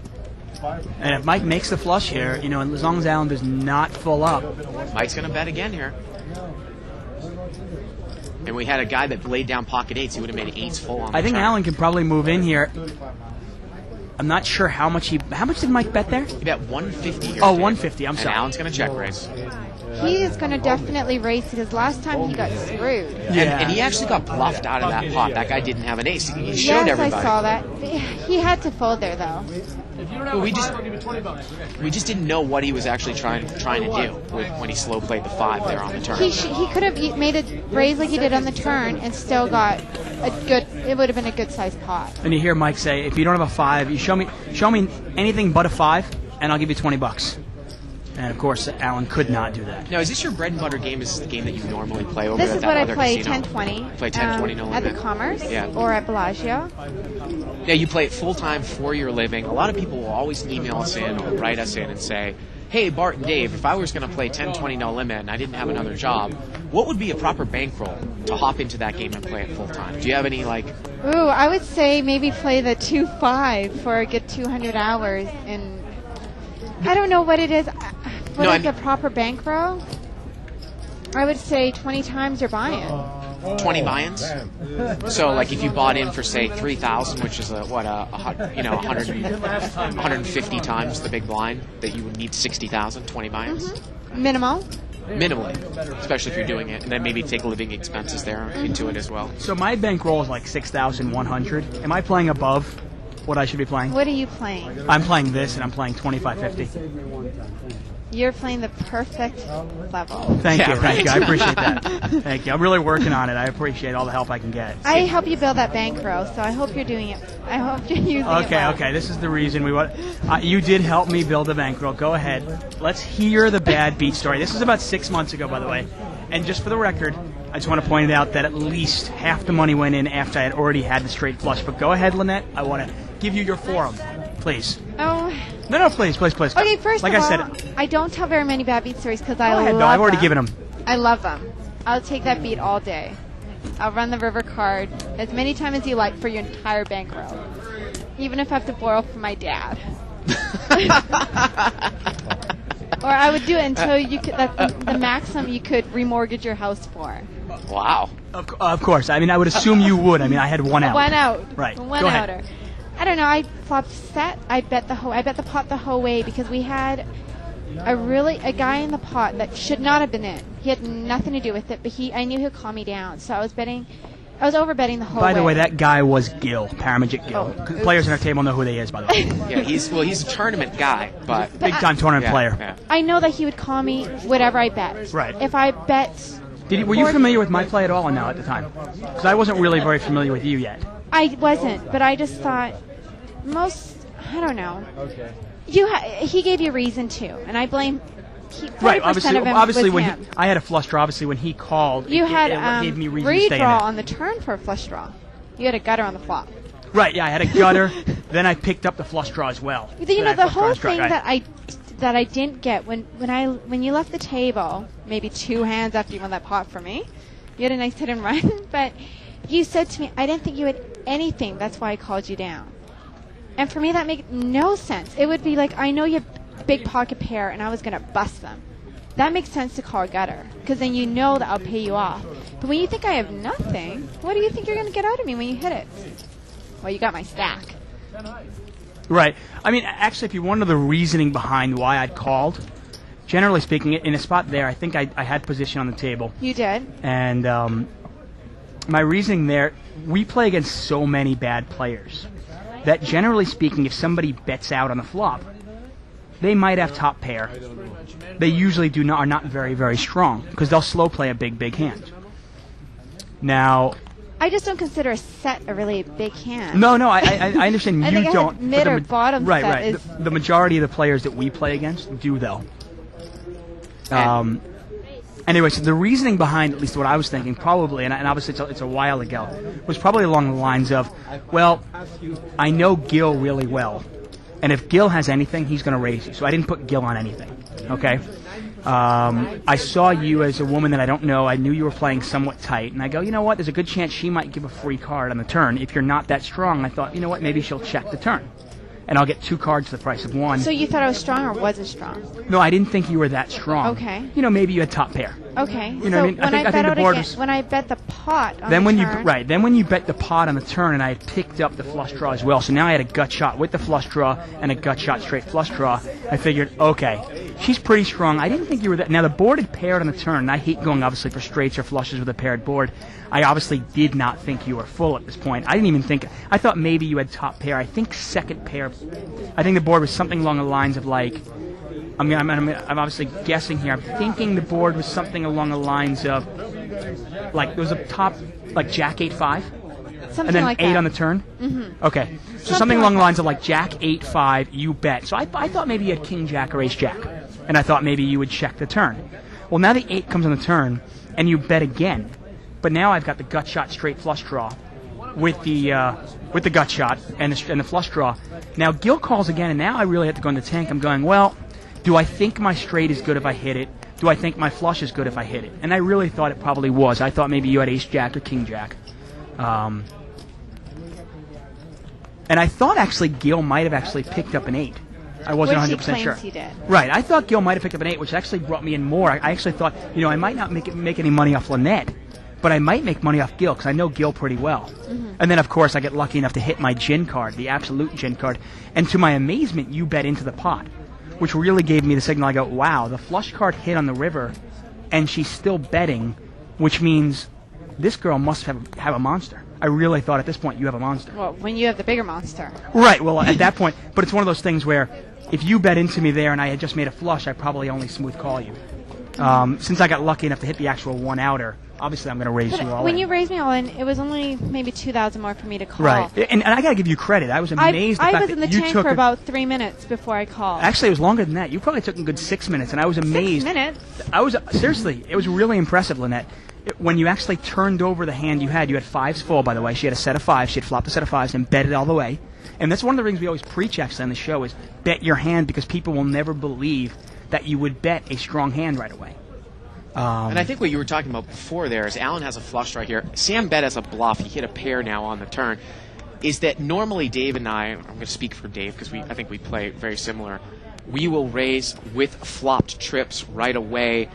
And if Mike makes the flush here, you know, and as long as Alan does not full up, Mike's going to bet again here. And we had a guy that laid down pocket 8s. He would have made 8s full on the I think turn. Alan can probably move in here. I'm not sure how much did Mike bet there? He bet 150 here. Oh, Dave. 150, I'm and sorry. Alan's going to check raise. he is going to definitely race because last time he got screwed. And he actually got bluffed out of that pot. That guy didn't have an ace. He showed Yes, everybody. I saw that. He had to fold there though. But we just didn't know what he was actually trying to do when he slow played the 5 there on the turn. He could have made a raise like he did on the turn and still got a good. It would have been a good sized pot. And you hear Mike say, if you don't have a 5, you show me anything but a 5, and I'll give you $20. And of course, Alan could not do that. Now, is this your bread and butter game? Is this the game that you normally play over This at is that what I other play casino? 10-20. Play 10-20 no at the limit. Commerce Yeah. or at Bellagio. Now, you play it full-time for your living. A lot of people will always email us in or write us in and say, hey, Bart and Dave, if I was going to play 10-20 no limit and I didn't have another job, what would be a proper bankroll to hop into that game and play it full-time? Do you have any, like... Ooh, I would say maybe play the 2-5 for a good 200 hours. And I don't know what it is. What is the proper bankroll? I would say 20 times your buy-in. 20 buy-ins? So, like, if you bought in for, say, 3,000, which is 150 times the big blind, that you would need 60,000, 20 buy-ins? Minimal. Minimally, especially if you're doing it, and then maybe take living expenses there into it as well. So my bankroll is like 6,100. Am I playing above what I should be playing. What are you playing? I'm playing this, and I'm playing 2550. Save me one time. Thank you. You're playing the perfect level. Thank Yeah, you, thank right. you. I appreciate that. Thank you. I'm really working on it. I appreciate all the help I can get. I help you build that bankroll, so I hope you're doing it. I hope you're using it Okay, well. okay. This is the reason we want. You did help me build a bankroll. Go ahead. Let's hear the bad beat story. This is about 6 months ago, by the way. And just for the record, I just want to point it out that at least half the money went in after I had already had the straight flush. But go ahead, Lynette. I want to give you your forum, please. Oh. No, please. Okay, first like of I all, said, I don't tell very many bad beat stories because I go ahead. love No, I've already them. given them. I love them. I'll take that beat all day. I'll run the river card as many times as you like for your entire bankroll, even if I have to borrow from my dad. Or I would do it until you could. That's the maximum you could remortgage your house for. Wow. Of course. I mean, I would assume you would. I mean, I had one out. One out. Right. One Go ahead. outer. I don't know. I flopped set. I bet the pot the whole way because we had a guy in the pot that should not have been in. He had nothing to do with it, but I knew he'd calm me down. So I was over betting the whole way. By the way, that guy was Gil, Paramagik Gil. Oh, Players on our table know who he is, by the way. Yeah, he's a tournament guy, but Big time tournament yeah, player. yeah. I know that he would call me whatever I bet. Right. If I bet. Were you familiar with my play at all or no at the time? Because I wasn't really very familiar with you yet. I wasn't, but I just thought I don't know. Okay. He gave you reason to, and I blame. 40% Right, of him obviously was when him. I had a flush draw, obviously when he called, You it had gave me reason to stay in redraw it. on the turn for a flush draw. You had a gutter on the flop. Right, yeah, I had a gutter, then I picked up the flush draw as well. You Then know I the flush draw whole and struck, thing right. that I didn't get when you left the table, maybe 2 hands after you won that pot for me. You had a nice hit and run, but you said to me, I didn't think you had anything. That's why I called you down. And for me, that made no sense. It would be like, I know you have big pocket pair, and I was going to bust them. That makes sense to call a gutter, because then you know that I'll pay you off. But when you think I have nothing, what do you think you're going to get out of me when you hit it? Well, you got my stack. Right. I mean, actually, if you want to know the reasoning behind why I'd called, generally speaking, in a spot there, I think I had position on the table. You did? And my reasoning there, we play against so many bad players that generally speaking, if somebody bets out on the flop, they might have top pair. They usually are not very, very strong because they'll slow play a big hand. Now, I just don't consider a set a really big hand. no, I understand I you think I don't. had mid but or bottom right, set right. is- The majority of the players that we play against do though. Anyway, so the reasoning behind at least what I was thinking, probably, and obviously it's a while ago, was probably along the lines of, well, I know Gil really well, and if Gil has anything, he's going to raise you. So I didn't put Gil on anything. Okay. I saw you as a woman that I don't know. I knew you were playing somewhat tight, and I go, you know what? There's a good chance she might give a free card on the turn. If you're not that strong, I thought, you know what? Maybe she'll check the turn, and I'll get 2 cards for the price of 1. So you thought I was strong or wasn't strong? No, I didn't think you were that strong. Okay. You know, maybe you had top pair. Okay. You know so what I mean? I when think I bet the out board again, was- when I bet the pot on Then the when turn, then when you bet the pot on the turn, and I had picked up the flush draw as well, so now I had a gut shot with the flush draw and a gut shot straight flush draw. I figured, okay, she's pretty strong. I didn't think you were that. Now the board had paired on the turn, and I hate going obviously for straights or flushes with a paired board. I obviously did not think you were full at this point. I didn't even think. I thought maybe you had top pair. I think second pair. I think the board was something along the lines of like. I'm obviously guessing here. I'm thinking the board was something along the lines of, like, there was a top, like Jack 8-5, something and then like 8 that. on the turn. Mm-hmm. Okay, so Something something like along the that. lines of like Jack 8-5, you bet. So I thought maybe you had King Jack or Ace Jack, and I thought maybe you would check the turn. Well, now the 8 comes on the turn, and you bet again. But now I've got the gut shot straight flush draw with the gut shot and the flush draw. Now Gil calls again, and now I really have to go in the tank. I'm going, well, do I think my straight is good if I hit it? Do I think my flush is good if I hit it? And I really thought it probably was. I thought maybe you had Ace Jack or King Jack. And I thought actually Gil might have actually picked up an 8. I wasn't Which he 100% claims sure. he did. Right. I thought Gil might have picked up an 8, which actually brought me in more. I actually thought, you know, I might not make any money off Lynette, but I might make money off Gil because I know Gil pretty well. Mm-hmm. And then, of course, I get lucky enough to hit my gin card, the absolute gin card. And to my amazement, you bet into the pot, which really gave me the signal. I go, wow, the flush card hit on the river, and she's still betting, which means this girl must have a monster. I really thought at this point you have a monster. Well, when you have the bigger monster. Right, well, at that point, but it's one of those things where if you bet into me there and I had just made a flush, I'd probably only smooth call you. Since I got lucky enough to hit the actual one-outer, obviously I'm going to raise you all When in. you raised me all in, it was only maybe 2,000 more for me to call. Right, and I got to give you credit. I was amazed. I the fact was in the that you tank took for about 3 minutes before I called. Actually, it was longer than that. You probably took a good 6 minutes, and I was amazed. 6 minutes? I was seriously. It was really impressive, Lynette. When you actually turned over the hand you had fives full, by the way. She had a set of fives. She had flopped a set of fives and bet it all the way. And that's one of the things we always preach, actually, on the show is bet your hand because people will never believe that you would bet a strong hand right away. And I think what you were talking about before there is Alan has a flush right here. Sam bet as a bluff. He hit a pair now on the turn. Is that normally Dave and I'm going to speak for Dave because I think we play very similar. We will raise with flopped trips right away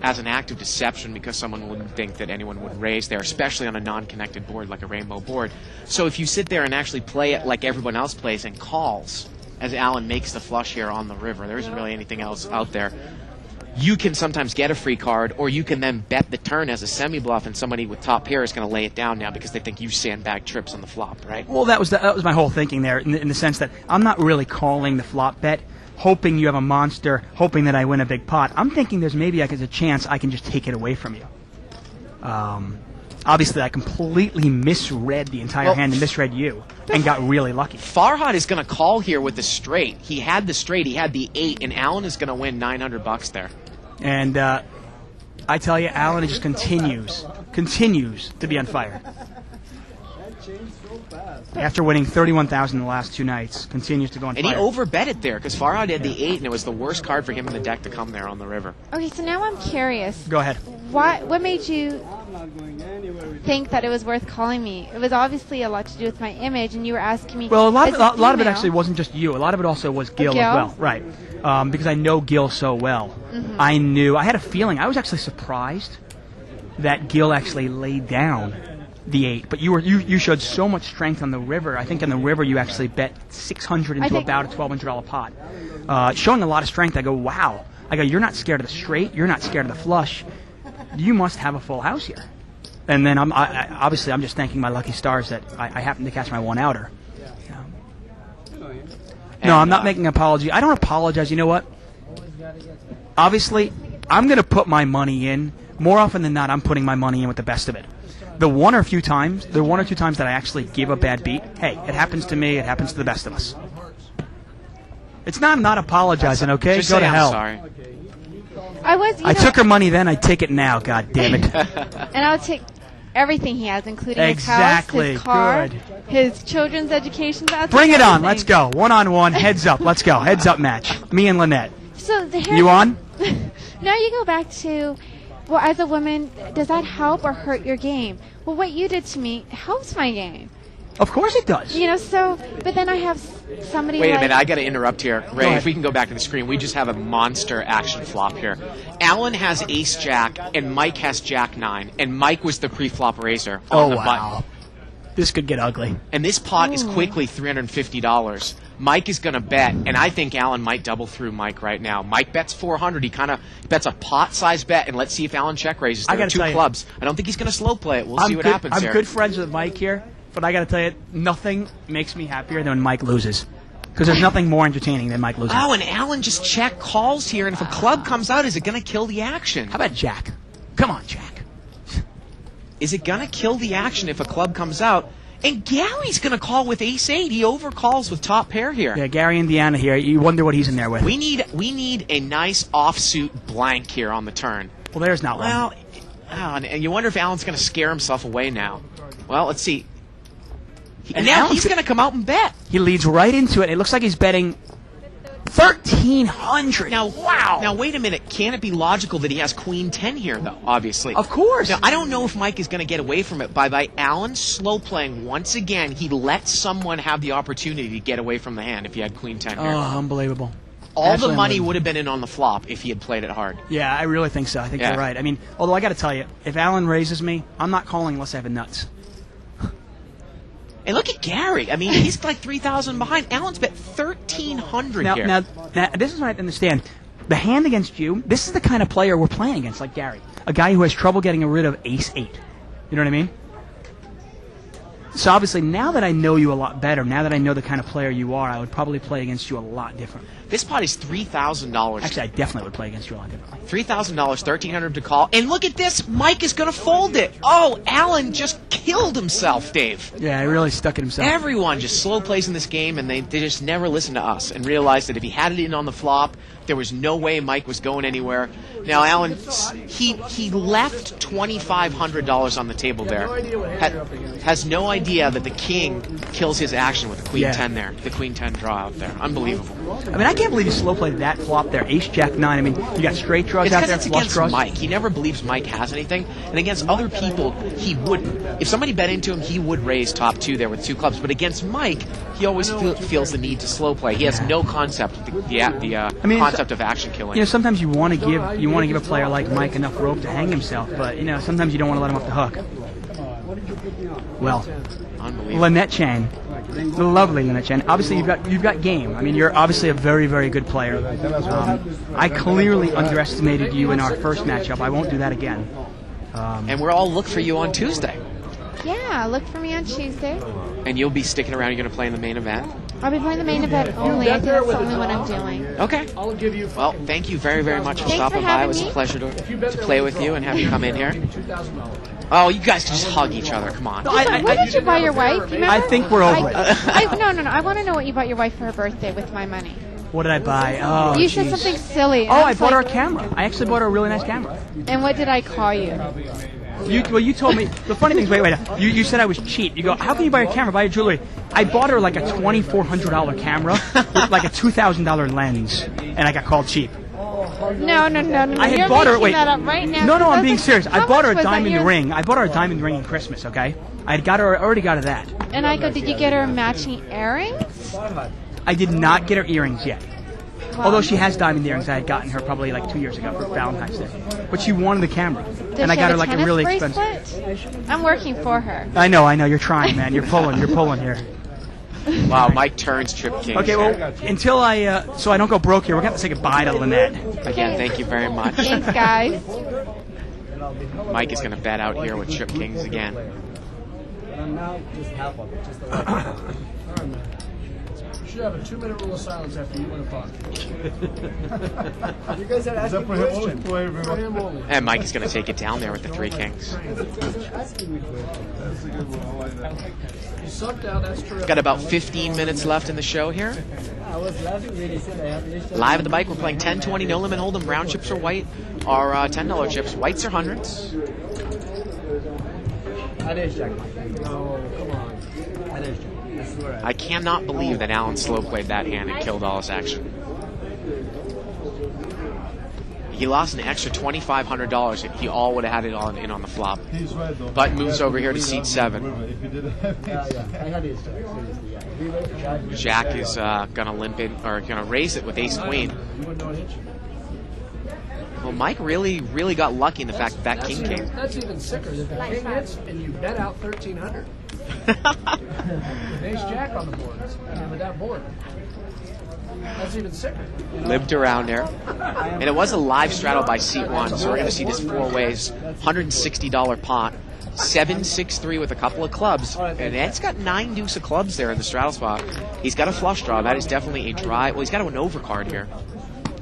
as an act of deception because someone wouldn't think that anyone would raise there, especially on a non-connected board like a rainbow board. So if you sit there and actually play it like everyone else plays and calls, as Alan makes the flush here on the river, there isn't really anything else out there. You can sometimes get a free card, or you can then bet the turn as a semi-bluff, and somebody with top pair is going to lay it down now because they think you sandbag trips on the flop, right? Well, that was my whole thinking there, in the sense that I'm not really calling the flop bet, hoping you have a monster, hoping that I win a big pot. I'm thinking there's maybe a chance I can just take it away from you. Obviously, I completely misread the entire hand and misread you, and got really lucky. Farhad is going to call here with the straight. He had the straight, he had the 8, and Alan is going to win $900 there. And I tell you, Alan just continues to be on fire. After winning $31,000 in the last 2 nights, continues to go on fire. And he overbet it there because Farhad had the 8, and it was the worst card for him in the deck to come there on the river. Okay, so now I'm curious. Go ahead. What made you think that it was worth calling me? It was obviously a lot to do with my image, and you were asking me. Well, a lot of it actually wasn't just you. A lot of it also was Gil as well, right? Because I know Gil so well. Mm-hmm. I had a feeling. I was actually surprised that Gil actually laid down the 8, but you showed so much strength on the river. I think on the river you actually bet 600 into about a $1,200 pot, showing a lot of strength. I go, wow. I go, you're not scared of the straight. You're not scared of the flush. You must have a full house here. And then I'm just thanking my lucky stars that I happened to catch my one-outer. No, I'm not making an apology. I don't apologize. You know what? Obviously, I'm going to put my money in. More often than not, I'm putting my money in with the best of it. The one or two times that I actually give a bad beat, hey, it happens to me. It happens to the best of us. It's not apologizing, okay? Just go say to I'm hell. Sorry. I took her money then. I take it now. God damn it. And I would take everything he has, including Exactly. his house, his car, Good. his children's education. Bring it on. Let's go. 1-on-1. Heads up. Let's go. Heads up match. Me and Lynette. So you on? Now you go back to, well, as a woman, does that help or hurt your game? Well, what you did to me helps my game. Of course it does. You know, so, but then I have somebody Wait a like... minute, I got to interrupt here. Ray, if we can go back to the screen, we just have a monster action flop here. Alan has ace-jack, and Mike has jack-9, and Mike was the pre-flop raiser on the button. This could get ugly. And this pot is quickly $350. Mike is going to bet, and I think Alan might double through Mike right now. Mike bets 400. He kind of bets a pot-sized bet, and let's see if Alan check raises. There are 2 clubs. I don't think he's going to slow play it. We'll see what happens here. I'm good friends with Mike here, but I got to tell you, nothing makes me happier than when Mike loses. Because there's nothing more entertaining than Mike losing. Oh, and Alan just check calls here, and if a club comes out, is it going to kill the action? How about Jack? Come on, Jack. Is it going to kill the action if a club comes out? And Gary's going to call with ace-8. He overcalls with top pair here. Yeah, Gary Indiana here. You wonder what he's in there with. We need a nice offsuit blank here on the turn. Well, there's not one. Well, and you wonder if Alan's going to scare himself away now. Well, let's see. And now he's going to come out and bet. He leads right into it. It looks like he's betting 1,300. Now, wow. Now, wait a minute. Can it be logical that he has queen 10 here, though, obviously? Of course. Now, I don't know if Mike is going to get away from it. By Alan slow playing, once again, he lets someone have the opportunity to get away from the hand if he had queen 10 here. Oh, unbelievable. All the money would have been in on the flop if he had played it hard. Yeah, I really think so. I think you're right. I mean, although I got to tell you, if Alan raises me, I'm not calling unless I have a nuts. And look at Gary. I mean, he's like 3,000 behind. Alan's bet 1,300 here. Now, this is what I understand. The hand against you, this is the kind of player we're playing against, like Gary. A guy who has trouble getting rid of ace-8. You know what I mean? So obviously, now that I know you a lot better, now that I know the kind of player you are, I would probably play against you a lot different. This pot is $3,000. Actually, I definitely would play against you a lot differently. $3,000, $1,300 to call. And look at this. Mike is going to fold it. Oh, Alan just killed himself, Dave. Yeah, he really stuck it himself. Everyone just slow plays in this game, and they just never listen to us and realize that if he had it in on the flop, there was no way Mike was going anywhere. Now, Alan, he left $2,500 on the table there. Has no idea that the king kills his action with the queen 10 there. The queen 10 draw out there. Unbelievable. I mean, I can't believe you slow played that flop there. Ace Jack 9. I mean, you got straight draws out there, it's flush against draws. Mike. He never believes Mike has anything, and against other people, he wouldn't. If somebody bet into him, he would raise top 2 there with 2 clubs. But against Mike, he always feels the need to slow play. He has no concept of the concept of action killing. You know, sometimes you want to give a player like Mike enough rope to hang himself, but you know, sometimes you don't want to let him off the hook. Well, unbelievable. Lynette Chan, the lovely Lynette Chan. Obviously, you've got game. I mean, you're obviously a very, very good player. I clearly underestimated you in our first matchup. I won't do that again. And we'll all look for you on Tuesday. Yeah, look for me on Tuesday. And you'll be sticking around. You're going to play in the main event. I'll be playing the main event only. I think that's the only one I'm doing. Okay. Well, thank you very, very much for stopping by. It was a pleasure to play with you and have you come in here. Oh, you guys can just hug each other. Come on. What did you buy your wife? Remember? I think we're over it. No. I want to know what you bought your wife for her birthday with my money. What did I buy? Oh, you said something silly. Oh, I bought her a camera. I actually bought her a really nice camera. And what did I call you? You told me, the funny thing is, wait, you said I was cheap. You go, how can you buy a camera, buy a jewelry? I bought her like a $2,400 camera with like a $2,000 lens, and I got called cheap. No. I had You're bought her, making wait. that up right now. No, I'm being serious. I bought her a much was that diamond yours? ring. I bought her a diamond ring in Christmas, okay? I already got her that. And I go, did you get her matching earrings? I did not get her earrings yet. Wow. Although she has diamond earrings, I had gotten her probably like 2 years ago for Valentine's Day. But she wanted the camera. Does and I she got have her like a really bracelet? expensive. I'm working for her. I know, you're trying, man. You're pulling here. Wow, Mike turns Trip King. Okay, well, until so I don't go broke here, we're going to have to say goodbye to Lynette. Again, thank you very much. Thanks, guys. Mike is going to bet out here with Trip Kings again. You should have a 2-minute rule of silence after you win a pot. You guys are asking questions. For him only. And Mike is going to take it down there with the 3 kings. You sucked out, that's true. Got about 15 minutes left in the show here. I was laughing when he said I have Live at the bike, we're playing 10, 20, no limit hold'em. Brown chips are white, are $10 chips. Whites are hundreds. No, come on. I cannot believe that Alan slow played that hand and killed all his action. He lost an extra $2,500 if he all would have had it all in on the flop. He's right, though. But moves over here to seat 7. If he didn't have Jack is gonna limp in or gonna raise it with ace queen. Well, Mike really got lucky in the fact that king came. That's even sicker. If the king hits and you bet out 1,300. With ace jack on the board. With that board. That's even sicker. Limped around there. And it was a live straddle by seat 1, so we're going to see this 4 ways. $160 pot. 7-6-3 with a couple of clubs. And Ed's got 9 deuce of clubs there in the straddle spot. He's got a flush draw. That is definitely a dry. Well, he's got an overcard here.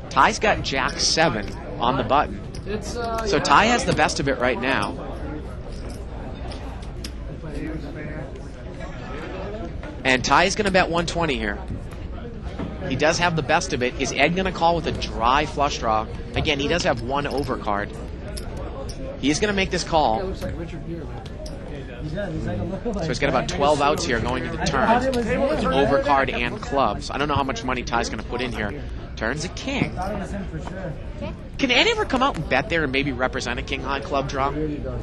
Ty's got jack 7 on the button. So Ty has the best of it right now. And Ty is going to bet 120 here. He does have the best of it. Is Ed going to call with a dry flush draw? Again, he does have 1 overcard. He's going to make this call. So he's got about 12 outs here going into the turn. Overcard and clubs. I don't know how much money Ty's going to put in here. Turns a king. Can Ed ever come out and bet there and maybe represent a king-high club draw?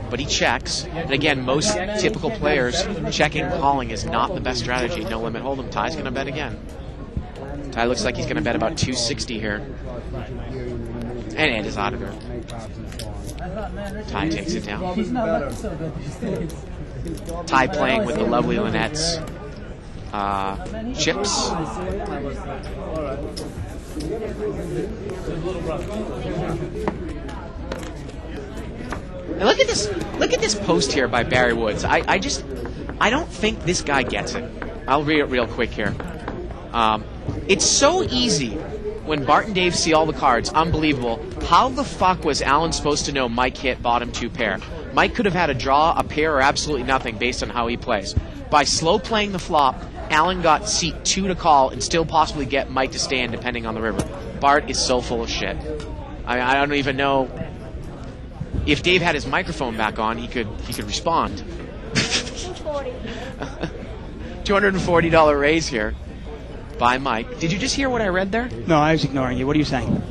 But he checks. And again, most typical players, checking calling is not the best strategy. No limit hold'em. Ty's going to bet again. Ty looks like he's going to bet about 260 here. And Ed is out of there. Ty takes it down. Ty playing with the lovely Lynette's chips. And look at this post here by Barry Woods. I'm I don't think this guy gets it. I'll read it real quick here. It's so easy when Bart and Dave see all the cards. Unbelievable. How the fuck was Alan supposed to know Mike hit bottom 2 pair? Mike could have had a draw, a pair, or absolutely nothing based on how he plays. By slow playing the flop, Alan got seat 2 to call and still possibly get Mike to stand depending on the river. Bart is so full of shit. I don't even know if Dave had his microphone back on, he could respond. $240 raise here by Mike. Did you just hear what I read there? No, I was ignoring you. What are you saying?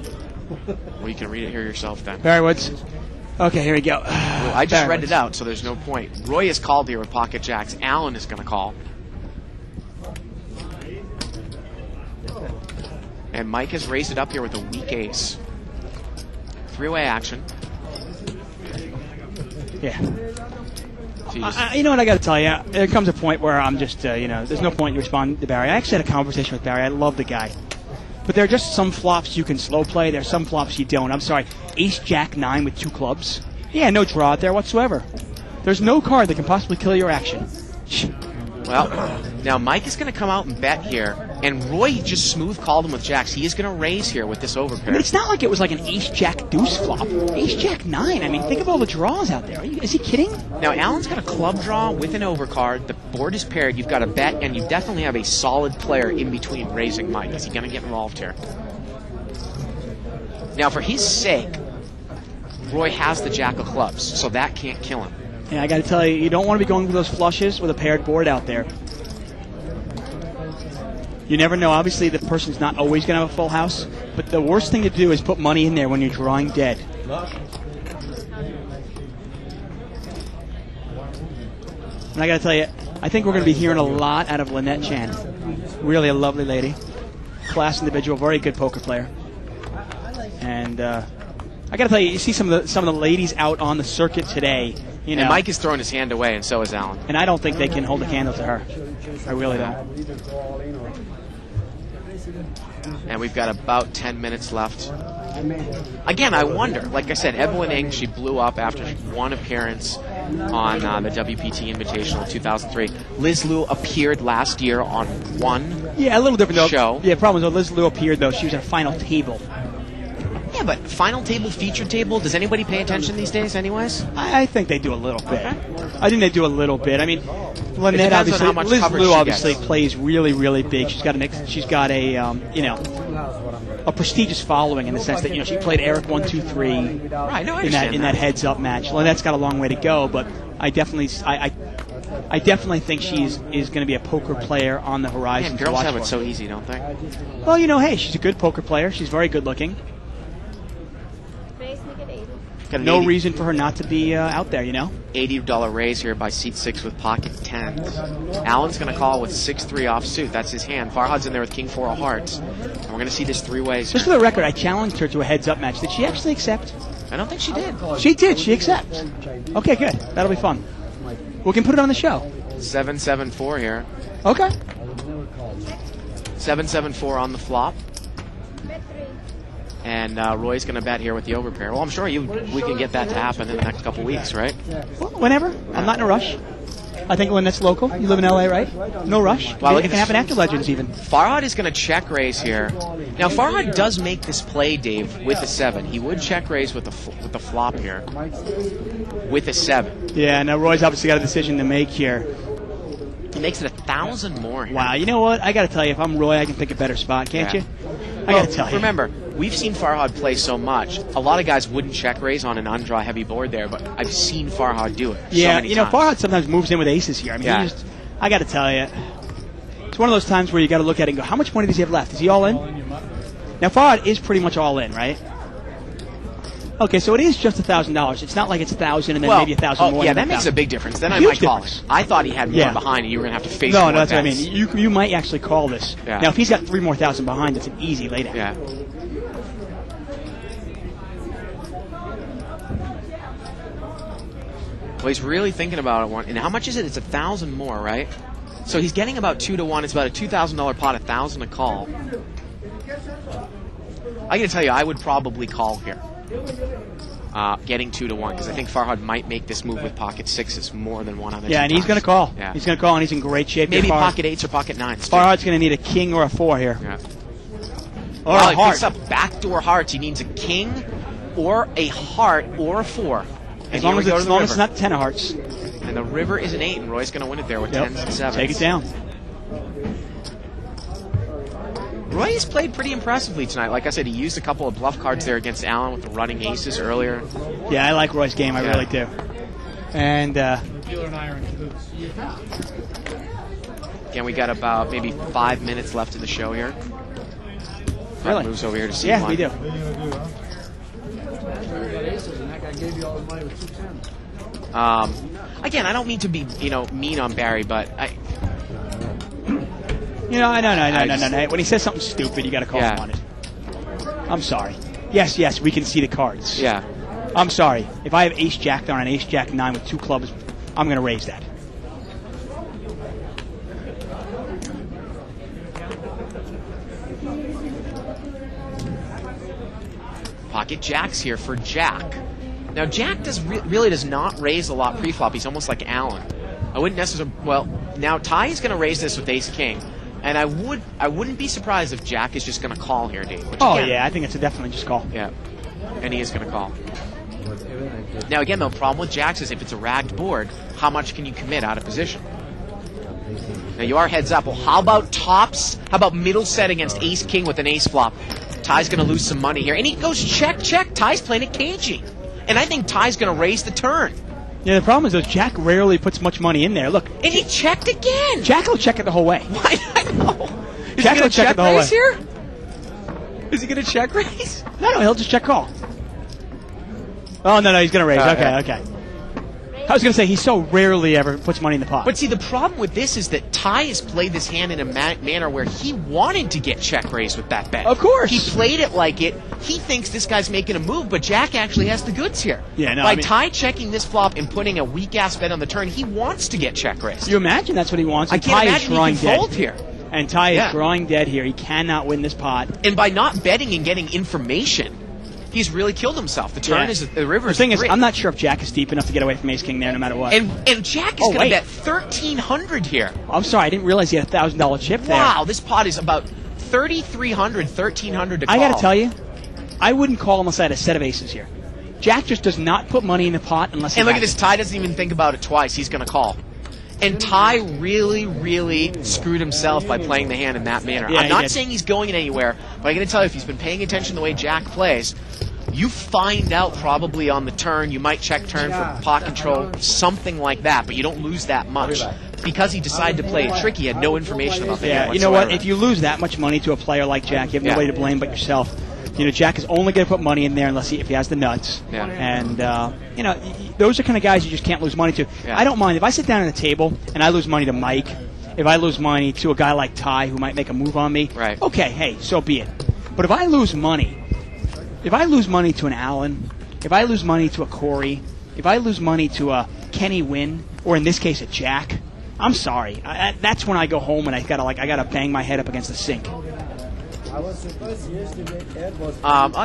Well, you can read it here yourself then. Barry Woods. Okay, here we go. Well, I just read it out, so there's no point. Roy is called here with pocket jacks. Alan is going to call. And Mike has raised it up here with a weak ace. 3-way action. Yeah. So you know what I got to tell you? There comes a point where I'm just, there's no point in responding to Barry. I actually had a conversation with Barry. I love the guy. But there are just some flops you can slow play. There are some flops you don't. I'm sorry. Ace, Jack, 9 with 2 clubs. Yeah, no draw out there whatsoever. There's no card that can possibly kill your action. Well, now Mike is going to come out and bet here, and Roy just smooth called him with jacks. He is going to raise here with this overpair. I mean, it's not like it was like an Ace, Jack, Deuce flop. Ace, Jack, 9. I mean, think of all the draws out there. Is he kidding? Now, Alan's got a club draw with an overcard. The board is paired. You've got a bet, and you definitely have a solid player in between raising Mike. Is he going to get involved here? Now, for his sake, Roy has the jack of clubs, so that can't kill him. Yeah, I got to tell you, you don't want to be going for those flushes with a paired board out there. You never know. Obviously, the person's not always going to have a full house, but the worst thing to do is put money in there when you're drawing dead. And I got to tell you, I think we're going to be hearing a lot out of Lynette Chan. Really a lovely lady, class individual, very good poker player. And I got to tell you, you see some of the ladies out on the circuit today. You know, and Mike is throwing his hand away, and so is Alan. And I don't think they can hold a candle to her. I really don't. And we've got about 10 minutes left. Again, I wonder. Like I said, Evelyn Ng, she blew up after one appearance on the WPT Invitational in 2003. Liz Liu appeared last year on one a little different though. show. Yeah, the problem is when Liz Liu appeared, though, she was at a final table. Yeah, but final table, featured table, does anybody pay attention these days anyways? I think they do a little bit. I think they do a little bit. I mean, Lynette depends on obviously, how much Liz coverage Liu she obviously gets. plays really, really big. She's got a prestigious following in the sense that she played Eric 1, 2, 3 Right, no, I in understand that heads up match. Lynette's got a long way to go, but I definitely think she is going to be a poker player on the horizon. Man, to girls watch have it for. so easy, don't they? Well, hey, she's a good poker player. She's very good looking. No reason for her not to be out there, $80 raise here by seat 6 with pocket 10s. Alan's going to call with 6-3 offsuit. That's his hand. Farhad's in there with King 4 of hearts. And we're going to see this 3 ways. Just for the record, I challenged her to a heads-up match. Did she actually accept? I don't think she did. She did. She accepts. Okay, good. That'll be fun. We can put it on the show. 7-7-4 here. Okay. 7-7-4 on the flop. And Roy's going to bet here with the overpair. Well, I'm sure we can get that to happen in the next couple weeks, right? Well, whenever. I'm not in a rush. I think when that's local. You live in L.A., right? No rush. Well, it can happen after Legends, even. Farhad is going to check raise here. Now, Farhad does make this play, Dave, with a 7. He would check raise with the flop here. With a 7. Yeah, now Roy's obviously got a decision to make here. He makes it 1,000 more here. Wow, you know what? I got to tell you, if I'm Roy, I can pick a better spot, can't you? I got to tell you. Remember, we've seen Farhad play so much. A lot of guys wouldn't check raise on an undraw heavy board there, but I've seen Farhad do it. Yeah, so many times. Farhad sometimes moves in with aces here. I mean, I got to tell you, it's one of those times where you got to look at it and go, how much money does he have left? Is he all in? Now, Farhad is pretty much all in, right? Okay, so it is just $1,000. It's not like it's 1,000 and then maybe 1,000 more. Yeah, that makes a big difference. Then I Huge might call difference. it. I thought he had more behind, and you were going to have to face more No, that's what I bets. mean. You might actually call this. Yeah. Now, if he's got 3 more thousand behind, it's an easy laydown. Yeah. Well, he's really thinking about it. And how much is it? It's 1,000 more, right? So he's getting about 2 to 1. It's about a $2,000 pot, 1,000 a call. I got to tell you, I would probably call here. getting 2-1, because I think Farhad might make this move with pocket sixes more than one on the Yeah, and he's going to call. Yeah. He's going to call, and he's in great shape. Maybe here, Farhad. pocket eights or pocket nines. Farhad's going to need a king or a 4 here. Yeah. Or Well, a he heart. picks up backdoor hearts. He needs a king or a heart or a 4. As long as it's not 10 of hearts. And the river is an 8, and Roy's going to win it there with 10s and 7s. Take it down. Roy has played pretty impressively tonight. Like I said, he used a couple of bluff cards there against Allen with the running aces earlier. Yeah, I like Roy's game. I really do. And again, we got about maybe 5 minutes left in the show here. Really? Moves over here to see yeah, one. we do. Again, I don't mean to be, mean on Barry, but No. When he says something stupid, you got to call him on it. I'm sorry. Yes, we can see the cards. Yeah. I'm sorry. If I have ace jack there on an ace jack 9 with 2 clubs, I'm going to raise that. Pocket jacks here for Jack. Now, Jack really does not raise a lot pre-flop. He's almost like Allen. I wouldn't necessarily. Well, now Ty is going to raise this with ace king, and I wouldn't be surprised if Jack is just going to call here, Dave. I think it's a definitely just call. Yeah, and he is going to call. Now, again, the problem with jacks is if it's a ragged board, how much can you commit out of position? Now, you are heads up. Well, how about tops? How about middle set against ace king with an ace flop? Ty's going to lose some money here, and he goes check. Ty's playing it cagey, and I think Ty's going to raise the turn. Yeah, the problem is that Jack rarely puts much money in there. Look, and he checked again. Jack will check it the whole way. Why? I know. Is Jack he will going to check check it the whole raise way. here? Is he going to check raise? No, he'll just check call. Oh no, he's going to raise. Okay. I was going to say he so rarely ever puts money in the pot. But see, the problem with this is that Ty has played this hand in a manner where he wanted to get check raised with that bet. Of course. He played it like it. He thinks this guy's making a move, but Jack actually has the goods here. Yeah, no. By Ty checking this flop and putting a weak-ass bet on the turn, he wants to get check raised. You imagine that's what he wants. I can't imagine he can fold dead here. And Ty is drawing dead here. He cannot win this pot. And by not betting and getting information, he's really killed himself. The turn is the river. The thing is, I'm not sure if Jack is deep enough to get away from ace king there, no matter what. And Jack is going to bet 1,300 here. I'm sorry, I didn't realize he had a $1,000 chip there. Wow, this pot is about 3,300, 1,300 to call. I got to tell you, I wouldn't call unless I had a set of aces here. Jack just does not put money in the pot unless. And look at this, Ty doesn't even think about it twice. He's going to call. And Ty really, really screwed himself by playing the hand in that manner. Yeah, I'm not saying he's going anywhere, but I'm going to tell you, if he's been paying attention to the way Jack plays, you find out probably on the turn. You might check turn for pot control, something like that, but you don't lose that much. Because he decided to play it tricky, he had no information about the hand you know whatsoever. what? If you lose that much money to a player like Jack, you have nobody to blame but yourself. Jack is only going to put money in there if he has the nuts. Yeah. And, those are kind of guys you just can't lose money to. Yeah. I don't mind. If I sit down at a table and I lose money to Mike, if I lose money to a guy like Ty who might make a move on me, okay, hey, so be it. But if I lose money to an Allen, if I lose money to a Corey, if I lose money to a Kenny Wynn, or in this case a Jack, I'm sorry. That's when I go home and I gotta bang my head up against the sink. I was surprised yesterday Ed was...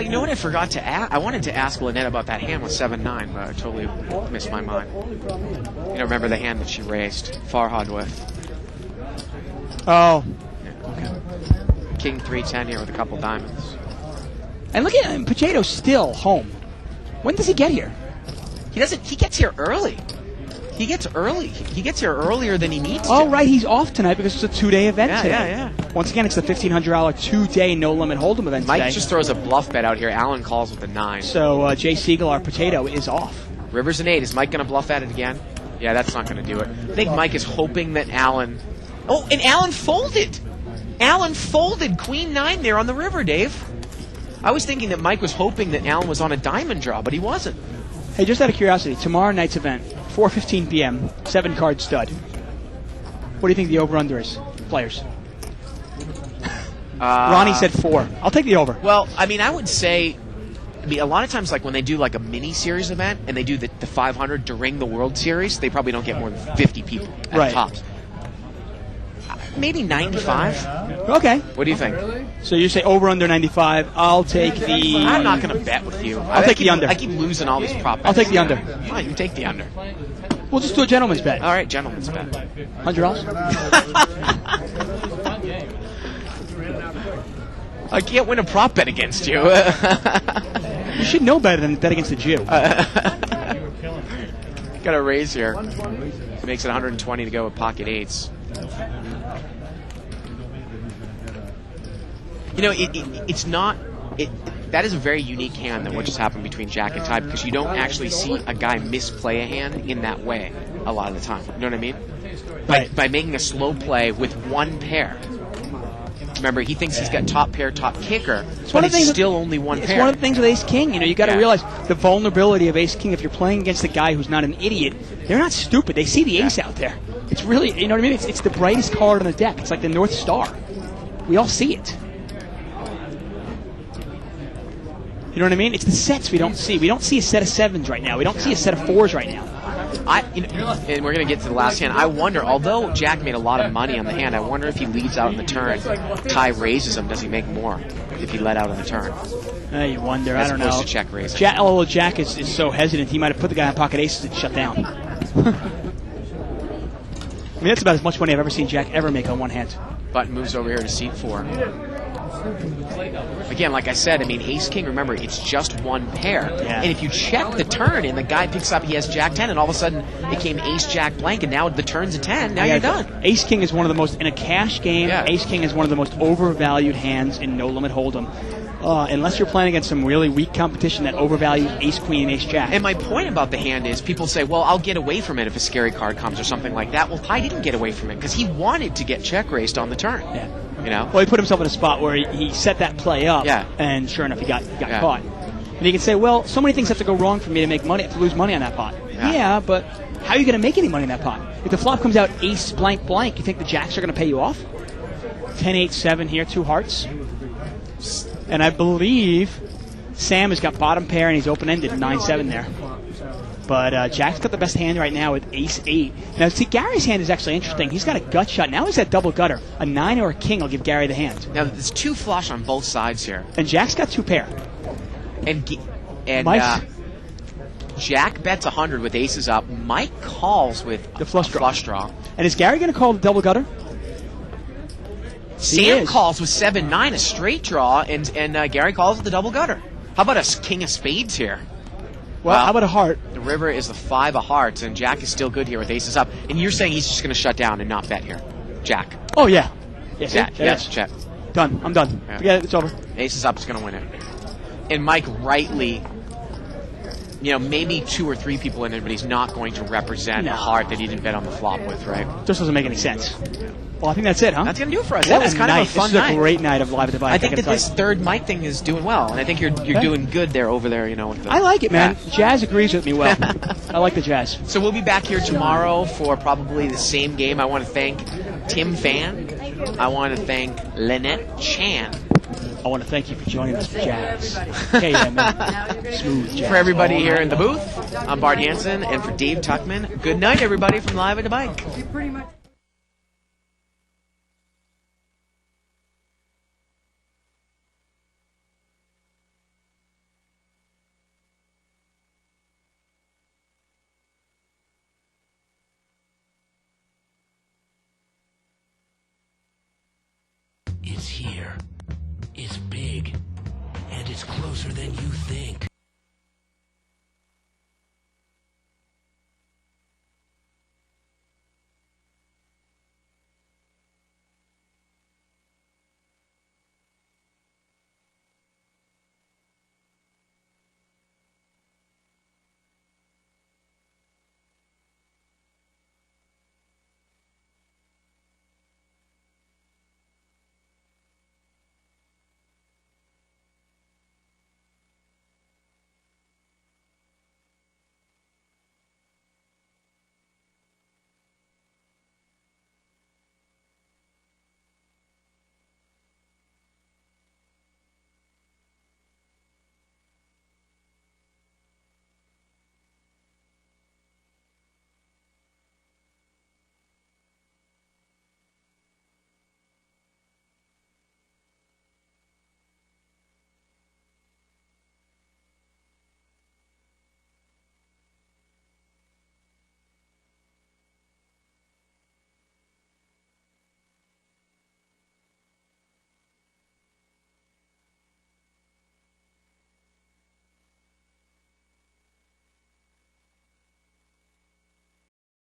you know what I forgot to ask? I wanted to ask Lynette about that hand with 7-9, but I totally missed my mind. Remember the hand that she raised Farhad with? Oh. Yeah. Okay. King 3-10 here with a couple diamonds. And look at him, Pacheto's still home. When does he get here? He gets here early. He gets here earlier than he needs to. Oh, right, he's off tonight because it's a 2-day event today. Yeah. Once again, it's the $1,500 2-day no-limit hold'em event Mike today. just throws a bluff bet out here. Allen calls with a 9. So Jay Siegel, our Pacheto, is off. River's an 8. Is Mike going to bluff at it again? Yeah, that's not going to do it. I think Mike is hoping that Allen... Oh, and Allen folded! Allen folded Queen 9 there on the river, Dave. I was thinking that Mike was hoping that Allen was on a diamond draw, but he wasn't. Hey, just out of curiosity, tomorrow night's event, 4:15 p.m., 7-card stud. What do you think the over-under is, players? Ronnie said 4. I'll take the over. Well, I would say... a lot of times, like when they do like a mini-series event and they do the 500 during the World Series, they probably don't get more than 50 people at tops. maybe 95. Okay. What do you think? So you say over under 95. I'll take the. I'm not going to bet with you. I'll take the under. I keep losing all these prop bets. I'll take the under. Fine, you take the under. We'll just do a gentleman's bet. All right, gentlemen's bet. $100. I can't win a prop bet against you. You should know better than bet against a Jew. Got a raise here. Makes it 120 to go with pocket eights. You know, it's not. That is a very unique hand that what just happened between Jack and Ty, because you don't actually see a guy misplay a hand in that way a lot of the time. You know what I mean? By making a slow play with one pair. Remember, he thinks he's got top pair, top kicker, but it's still only one pair. It's one of the things with Ace King. You know, you got to realize the vulnerability of Ace King. If you're playing against a guy who's not an idiot, they're not stupid. They see the ace out there. It's really, you know what I mean? It's the brightest card on the deck. It's like the North Star. We all see it. You know what I mean? It's the sets we don't see. We don't see a set of sevens right now. We don't see a set of fours right now. And we're going to get to the last hand. I wonder, although Jack made a lot of money on the hand, I wonder if he leads out in the turn. Ty raises him. Does he make more if he let out in the turn? You wonder. As I don't know. As opposed to check raising. Jack is so hesitant, he might have put the guy on pocket aces and shut down. I mean, that's about as much money I've ever seen Jack ever make on one hand. Button moves over here to seat 4. Again, like I said, I mean, Ace King, remember, it's just one pair. Yeah. And if you check the turn and the guy picks up, he has Jack 10, and all of a sudden it came Ace Jack blank, and now the turn's a 10, now you're done. Ace King is one of the most, in a cash game, Ace King is one of the most overvalued hands in No Limit Hold'em. Unless you're playing against some really weak competition that overvalues Ace Queen and Ace Jack. And my point about the hand is people say, well, I'll get away from it if a scary card comes or something like that. Well, Ty didn't get away from it because he wanted to get check raised on the turn. Yeah. You know? Well, he put himself in a spot where he set that play up, and sure enough, he got caught. And you can say, well, so many things have to go wrong for me to make money, to lose money on that pot. Yeah, but how are you going to make any money in that pot? If the flop comes out ace blank blank, you think the jacks are going to pay you off? 10-8-7 here, 2 hearts. And I believe Sam has got bottom pair and he's open-ended 9-7 there. But Jack's got the best hand right now with ace-8. Now, see, Gary's hand is actually interesting. He's got a gut shot. Now he's got double gutter. A 9 or a king will give Gary the hand. Now, there's 2 flush on both sides here. And Jack's got 2 pair. And Jack bets 100 with aces up. Mike calls with the flush draw. And is Gary going to call the double gutter? Sam calls with 7-9, a straight draw, and Gary calls with the double gutter. How about a king of spades here? Well, how about a heart? The river is the 5 of hearts, and Jack is still good here with aces up. And you're saying he's just going to shut down and not bet here. Jack. Oh, yeah. Yes, Yes, check. Done. I'm done. Yeah. Forget it. It's over. Aces up is going to win it. And Mike rightly, you know, maybe 2 or 3 people in it, but he's not going to represent a heart that he didn't bet on the flop with, right? Just doesn't make any sense. Well, I think that's it, huh? That's going to do it for us. That was kind of a fun night. night. This is a great night of Live at the Bike. I think that this third mic thing is doing well, and I think you're doing good there over there, you know. With the, I like it, man. Jazz agrees with me well. I like the Jazz. So we'll be back here tomorrow for probably the same game. I want to thank Tim Fan. I want to thank Lynette Chan. I want to thank you for joining us for Jazz. Hey, man. Smooth Jazz. For everybody here in the booth, I'm Bart Hansen, and for Dave Tuckman, good night, everybody, from Live at the Bike. It's here. It's big. And it's closer than you think.